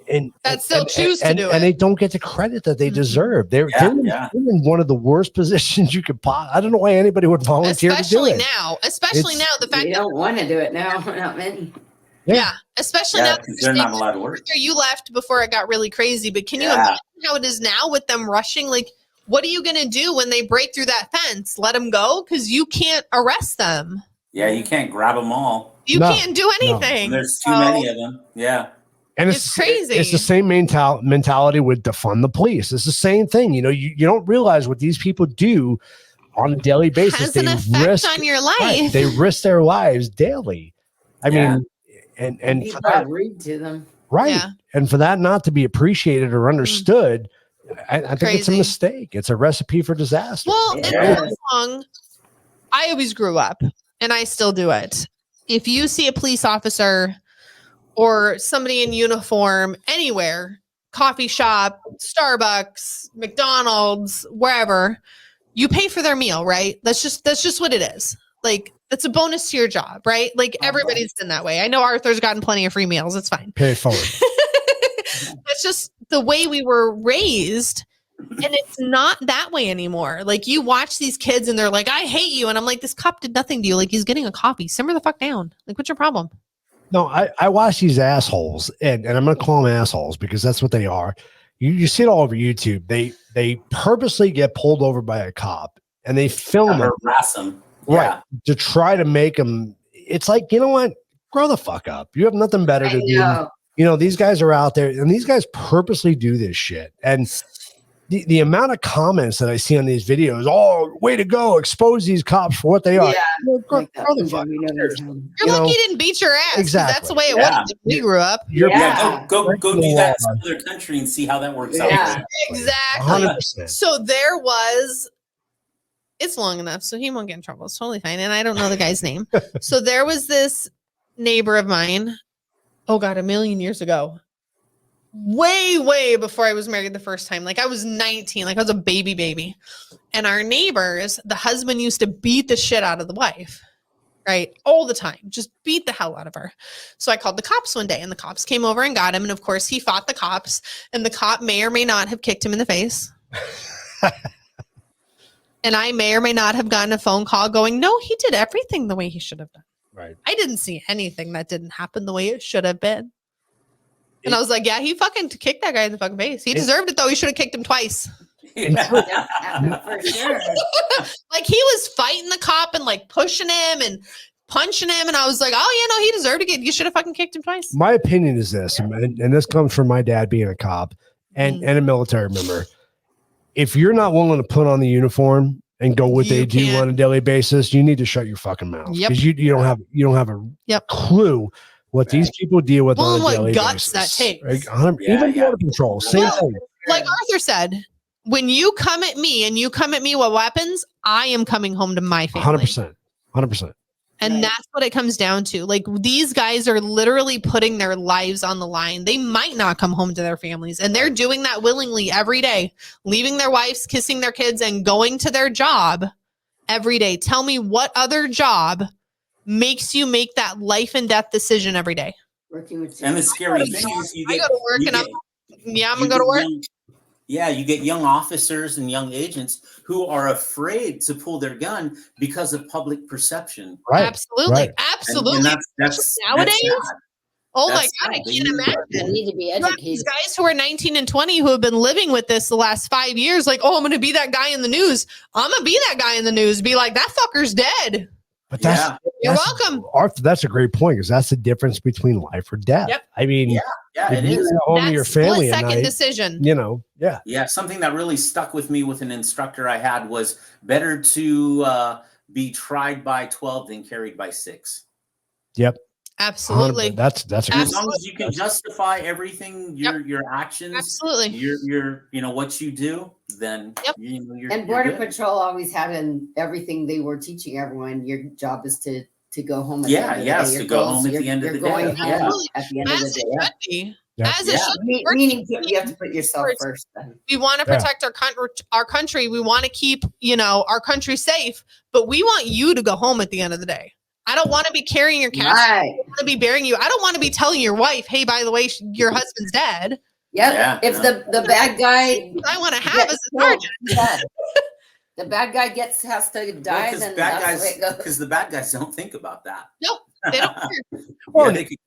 And that still choose to do it, and they don't get the credit that they deserve. They're in one of the worst positions you could possibly. I don't know why anybody would volunteer to do it. Especially now, the fact they don't want to do it now. Not many. Yeah, especially now they're not allowed to work. You left before it got really crazy, but can you imagine how it is now with them rushing? Like, what are you going to do when they break through that fence? Let them go? Because you can't arrest them. Yeah, you can't grab them all. You can't do anything. No. There's too many of them. Yeah. And it's crazy. It's the same mentality with defund the police. It's the same thing. You don't realize what these people do on a daily basis. Has an effect on your life. Right, they risk their lives daily. I mean, and people are rude to them. Right. Yeah. And for that not to be appreciated or understood, I think it's a mistake. It's a recipe for disaster. Well, I always grew up, and I still do it. If you see a police officer or somebody in uniform anywhere, coffee shop, Starbucks, McDonald's, wherever, you pay for their meal, right? That's just what it is. Like, it's a bonus to your job, right? Like, everybody's been that way. I know Arthur's gotten plenty of free meals. It's fine. Pay it forward. That's just the way we were raised. And it's not that way anymore. Like, you watch these kids and they're like, I hate you. And I'm like, this cop did nothing to you. Like, he's getting a coffee. Simmer the fuck down. Like, what's your problem? No, I watch these assholes, and I'm going to call them assholes because that's what they are. You see it all over YouTube. They purposely get pulled over by a cop, and they film them, harass them, right, to try to make them. It's like, you know what? Grow the fuck up. You have nothing better to do. You know, these guys are out there, and these guys purposely do this shit. And the amount of comments that I see on these videos, oh, way to go, expose these cops for what they are. Yeah. You're You're lucky you didn't beat your ass. Exactly. That's the way it was when we grew up. Go do that in another country and see how that works out. Exactly. 100%. So there was, it's long enough, so he won't get in trouble. It's totally fine. And I don't know the guy's name. So there was this neighbor of mine, oh God, a million years ago. Way before I was married the first time. Like, I was 19, like I was a baby. And our neighbors, the husband used to beat the shit out of the wife, right? All the time, just beat the hell out of her. So I called the cops one day, and the cops came over and got him. And of course he fought the cops, and the cop may or may not have kicked him in the face. And I may or may not have gotten a phone call going, no, he did everything the way he should have done. Right. I didn't see anything that didn't happen the way it should have been. And I was like, yeah, he fucking kicked that guy in the fucking face. He deserved it, though. He should have kicked him twice. Yeah, for sure. Like, he was fighting the cop and like pushing him and punching him. And I was like, oh, yeah, no, he deserved to get, you should have fucking kicked him twice. My opinion is this, and this comes from my dad being a cop and a military member. If you're not willing to put on the uniform and go what they do on a daily basis, you need to shut your fucking mouth. Because you don't have a clue what these people deal with on a daily guts basis. That takes. Right? Even border patrol, same thing. Like Arthur said, when you come at me and you come at me with weapons, I am coming home to my family. 100%. And that's what it comes down to. Like, these guys are literally putting their lives on the line. They might not come home to their families, and they're doing that willingly every day, leaving their wives, kissing their kids, and going to their job every day. Tell me what other job makes you make that life and death decision every day. Working with and the scary thing is I go to work and I'm gonna go to work. You get young officers and young agents who are afraid to pull their gun because of public perception. Right. Absolutely. And that's nowadays. Oh my That's God, I sad. can't imagine. need to be You have educated. these guys who are 19 and 20 who have been living with this the last 5 years, like, oh, I'm gonna be that guy in the news. I'm gonna be that guy in the news. Be like, that fucker's dead. But You're welcome. Arthur, that's a great point, because that's the difference between life or death. Yep. I mean, it you're is. at home to your family at split-second night, decision. you know, Yeah, something that really stuck with me with an instructor I had was better to be tried by 12 than carried by 6. Yep. Absolutely. That's a As long as you can justify everything, your actions, Absolutely. your what you do, then you're And Border good. Patrol always had in everything they were teaching everyone. Your job is to go home. At Yeah, the end of the yes, day. Your to go goals, home at the end of you're the day. going home Yeah. at the end of the As day. it should be. Yeah. As it Yeah. should be. Meaning you have to put yourself first. Then. We want to protect our country. We want to keep, our country safe, but we want you to go home at the end of the day. I don't want to be carrying your casket. Right. I don't want to be burying you. I don't want to be telling your wife, hey, by the way, your husband's dead. Yep. Yeah, If the bad guy I want to have as a sergeant. The bad guy has to die, Because then bad that's the way it guys, goes. because the bad guys don't think about that. No, they don't care. Well, they could,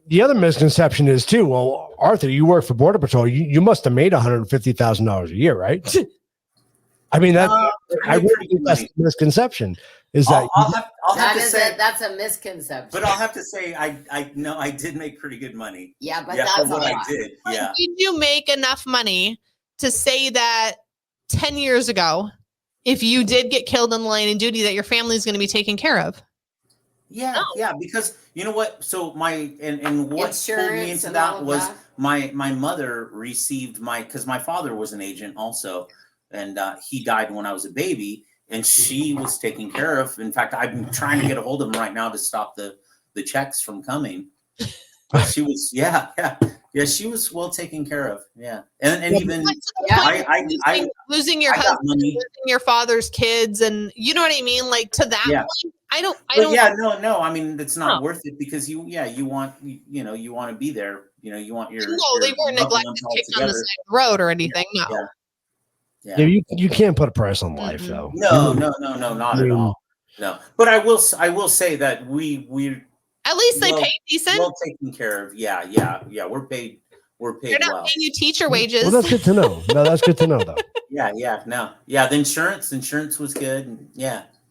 the other misconception is too, well, Arthur, you work for Border Patrol. You must have made $150,000 a year, right? I mean, I really think that's the misconception. Is that I'll have to say, that's a misconception. but I'll have to say, I know I did make pretty good money. Yeah, but For that's a what lot. I did. Yeah. Did you make enough money to say that 10 years ago, if you did get killed in the line of duty, that your family is going to be taken care of? Yeah, yeah, because you know what? So and what pulled me Insurance into and all that of was that. my mother received because my father was an agent also, and he died when I was a baby, and she was taken care of. In fact, I'm trying to get a hold of him right now to stop the checks from coming. But she was, yeah, Yeah, she was well taken care of. Yeah, and Yeah. even But to the point I- of losing your I got husband, money. losing your father's kids, and you know what I mean. Like to that Yeah. point, I don't. yeah, no. I mean, it's not No. worth it because you want to be there. You want your No, they weren't loved neglected, ones all kicked on the together. side of the road or anything. No. Yeah. Yeah, you can't put a price on life Mm-mm. though. No, not at all. No, but I will say that we At least they well- pay decent. well taken care of. Yeah. We're paid They're not well. paying you teacher wages. Well, that's good to know. No, that's good to know though. Yeah. The insurance was good. And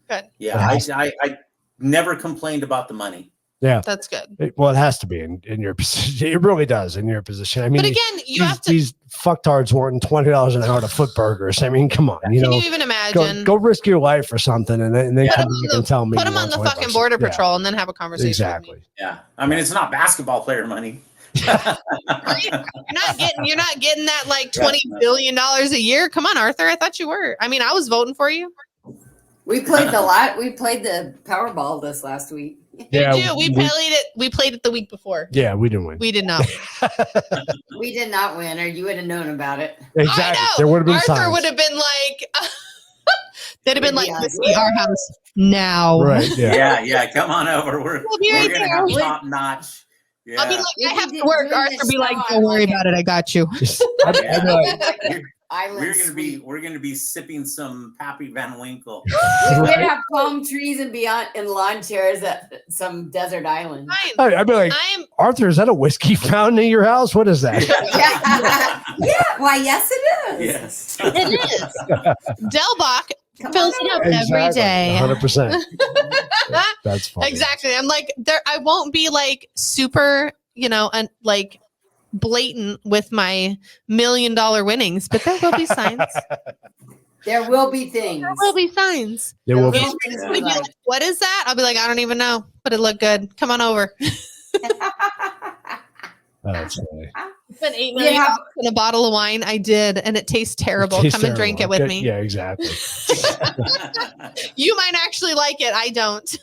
Good. Yeah, I never complained about the money. Yeah. That's good. It has to be in your position. It really does in your position. I mean, But again, you have to. these fucktards wanting $20 an hour to flip burgers. I mean, come on, Can you even imagine? go risk your life or something, and then Put come them back on and tell me. Put you them on want the 20 fucking bucks. border Yeah, patrol and then have a conversation. exactly. Yeah, I mean it's not basketball player money. You're not getting that like Yeah. $20 billion a year. Come on, Arthur. I thought you were. I mean, I was voting for you. We played the Powerball this last week. Yeah, We do. We played it the week before. Yeah, we didn't win. We did not. We did not win, or you would have known about it. Exactly. I know. There would have been Arthur signs. would have been like, they'd have been like, Yeah. "Let's be our house now." Right. Yeah. Yeah, come on over. We'll be right We're gonna there. have top notch. Yeah. I'll be like, If I you have to did work. during Arthur the be like, show, don't I'm worry like- about it. I got you. I'd be like, we're gonna be sipping some Pappy Van Winkle. We would Right. have palm trees and lawn chairs at some desert island. Fine. I'd be like, I'm. Arthur, is that a whiskey fountain in your house? What is that? Yeah. Why, yes, it is. Yes. It is. Delbach Come fills on it up over. every day. 100%. That's funny. Exactly. I'm like, I won't be like super, and like blatant with my $1 million winnings, but there will be signs. There will be things. There will be signs. There will be. There will be They'll be things. like, what is that? I'll be like, I don't even know, but it looked good. Come on over. That's funny. Spent $8 million have- in a bottle of wine. I did, and it tastes terrible. Tastes Come and drink it terrible. with me. Yeah, exactly. You might actually like it. I don't.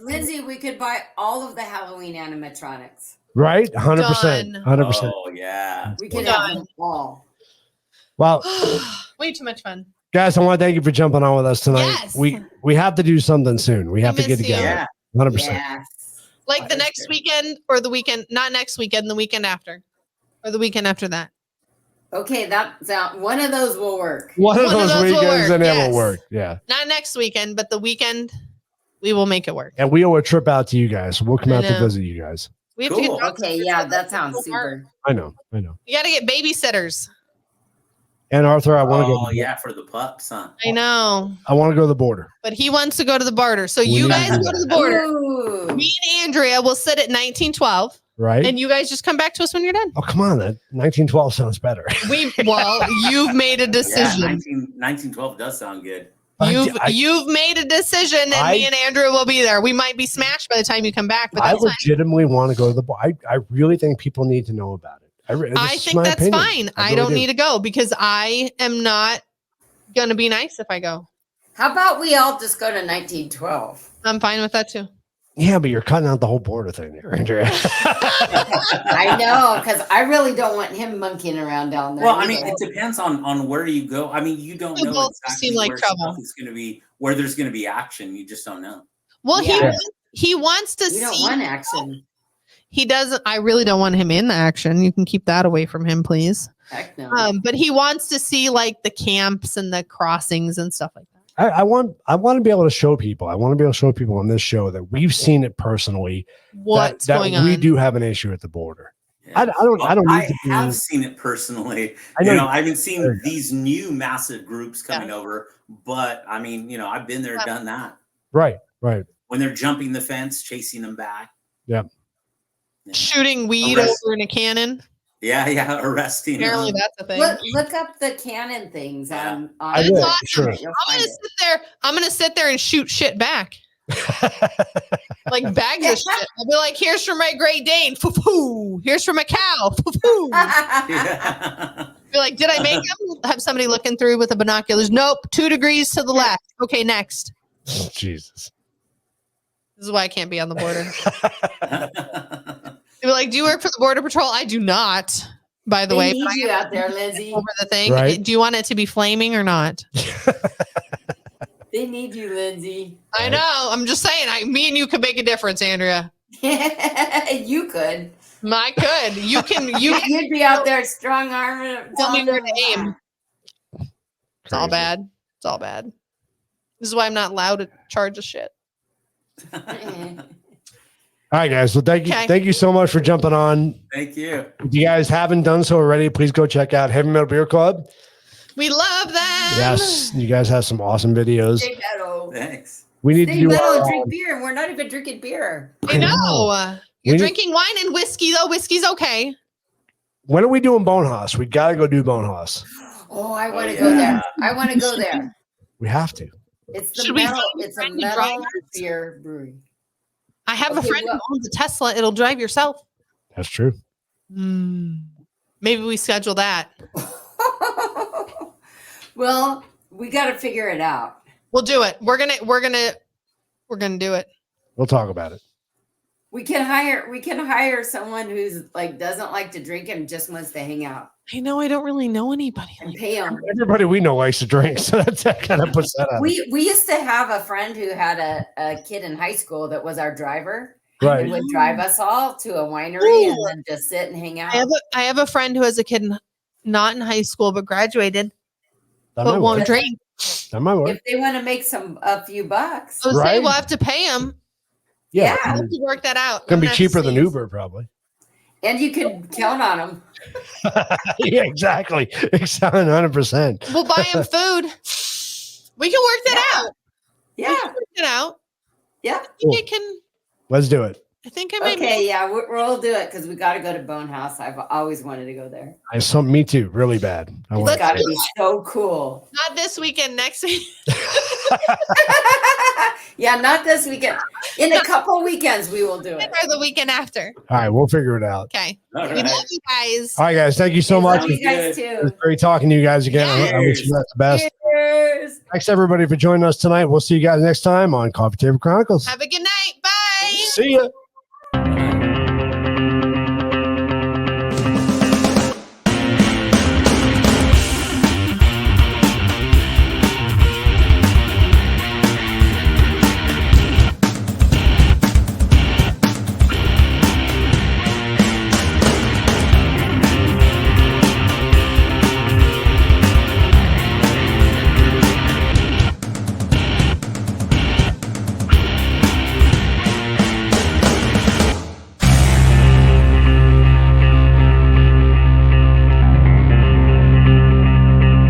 Lindsay, we could buy all of the Halloween animatronics. Right? 100%. Done. 100%. Oh yeah. We could Done. have them all. Well, Way too much fun. guys, I want to thank you for jumping on with us tonight. Yes. We have to do something soon. We have to get miss you. together. Yeah. 100%. Yes. Like the That is next good. weekend or the weekend, not next weekend, the weekend after. Or the weekend after that. Okay, that's one of those will work. One of One of those those will weekends work, and it yes. will work. Yeah. Not next weekend, but the weekend, we will make it work. And we owe a trip out to you guys. So we'll come I out to know. visit you guys. We have Cool. to get Okay, yeah, that sounds super. I know. You got to get babysitters. And Arthur, I want to Oh go. yeah, for the pups, huh? I know, I want to go to the border. but he wants to go to the border. So We you need guys to do go to the that. border. Ooh. Me and Andrea will sit at 1912, Right? and you guys just come back to us when you're done. Oh, come on. That 1912 sounds better. You've made a Yeah, decision. 1912 does sound good. You've made a decision, and me and Andrea will be there. We might be smashed by the time you come back, but I that's fine. legitimately want to go to the border. I really think people need to know about it. I think that's fine. I don't need to go because I am not going to be nice if I go. How about we all just go to 1912? I'm fine with that too. Yeah, but you're cutting out the whole border thing there, Andrea. I know, because I really don't want him monkeying around down there. Well, I mean, either. it depends on where you go. I mean, you don't They know both exactly seem like where trouble. stuff is going to be, where there's going to be action. You just don't know. Well, Yeah. he wants to we don't see. want action. He doesn't. I really don't want him in the action. You can keep that away from him, please. Heck no. But he wants to see like the camps and the crossings and stuff like that. I want to be able to show people. I want to be able to show people on this show that we've seen it personally. What's that going on? We do have an issue at the border. Yeah. I don't need to be. have seen it personally. I know I haven't seen There you go. these new massive groups coming over, but I mean, I've been there, done that. Right. When they're jumping the fence, chasing them back. Yeah. Yeah. Shooting weed Arrest- over in a cannon. Yeah, arresting Apparently, them. that's a thing. Look up the cannon things Yeah. on I That's will, awesome. sure. You'll I'm find gonna it. sit there. I'm gonna sit there and shoot shit back, like bags of shit. I'll be like, "Here's from my Great Dane. Foo-foo. Here's from a cow. Foo-foo." Yeah. Be like, "Did I make them?" Have somebody looking through with the binoculars. Nope. 2 degrees to the left. Okay, next. Jesus. This is why I can't be on the border. You're like, do you work for the Border Patrol? I do not, by the They way. need but I you have out there, Lindsay. over the thing. Right. Do you want it to be flaming or not? They need you, Lindsay. I know. I'm just saying. Me and you could make a difference, Andrea. You could. I could. You can. You'd be out there strong arming. Tell me where to aim. It's all Crazy. bad. It's all bad. This is why I'm not allowed to charge a shit. All right, guys. Well, thank you. Okay. Thank you so much for jumping on. Thank you. If you guys haven't done so already, please go check out Heavy Metal Beer Club. We love them. Yes, you guys have some awesome videos. Stay metal. Thanks. We need Stay to do metal and our, drink beer, and we're not even drinking beer. I know. We You're need- drinking wine and whiskey, though. Whiskey's okay. when are we doing Bonehouse? We got to go do Bonehouse. Oh, I want to yeah. go there. I want to go there. We have to. It's the Should we metal. find It's a friendly metal drivers? beer brewery. I have a Okay, friend well- who owns a Tesla. It'll drive yourself. That's true. Maybe we schedule that. Well, we got to figure it out. We'll do it. We're gonna do it. We'll talk about it. We can hire someone who's like doesn't like to drink and just wants to hang out I know. I don't really know anybody. and pay them. Everybody we know likes to drink, so that kind of puts that out. We used to have a friend who had a kid in high school that was our driver. Right. And would drive us all to a winery Ooh. and then just sit and hang out. I have a friend who has a kid not in high school but graduated That might but won't work. drink. That might work. If they want to make a few bucks. So say Right. we'll have to pay him. Yeah. Yeah. We'll have to work that out. It's going to be I'm gonna have cheaper to than see. Uber, probably. And you could count on them. Yeah, exactly. 100%. We'll buy him food. We can work that out. Yeah. We can work it out. Yeah. I think I can. Let's do it. I think I might. Okay. Yeah. We'll do it because we got to go to Bonehouse. I've always wanted to go there. Me too. Really bad. I It's want got to be so cool. Not this weekend. Next week. Yeah. Not this weekend. In a couple weekends, we will do it. Or the weekend after. All right, we'll figure it out. Okay. All We right. love you guys. All right, guys. Thank you so much. Love you guys It too. was great talking to you guys again. I wish you guys the best. Cheers. Thanks everybody for joining us tonight. We'll see you guys next time on Coffee Table Chronicles. Have a good night. Bye. See ya.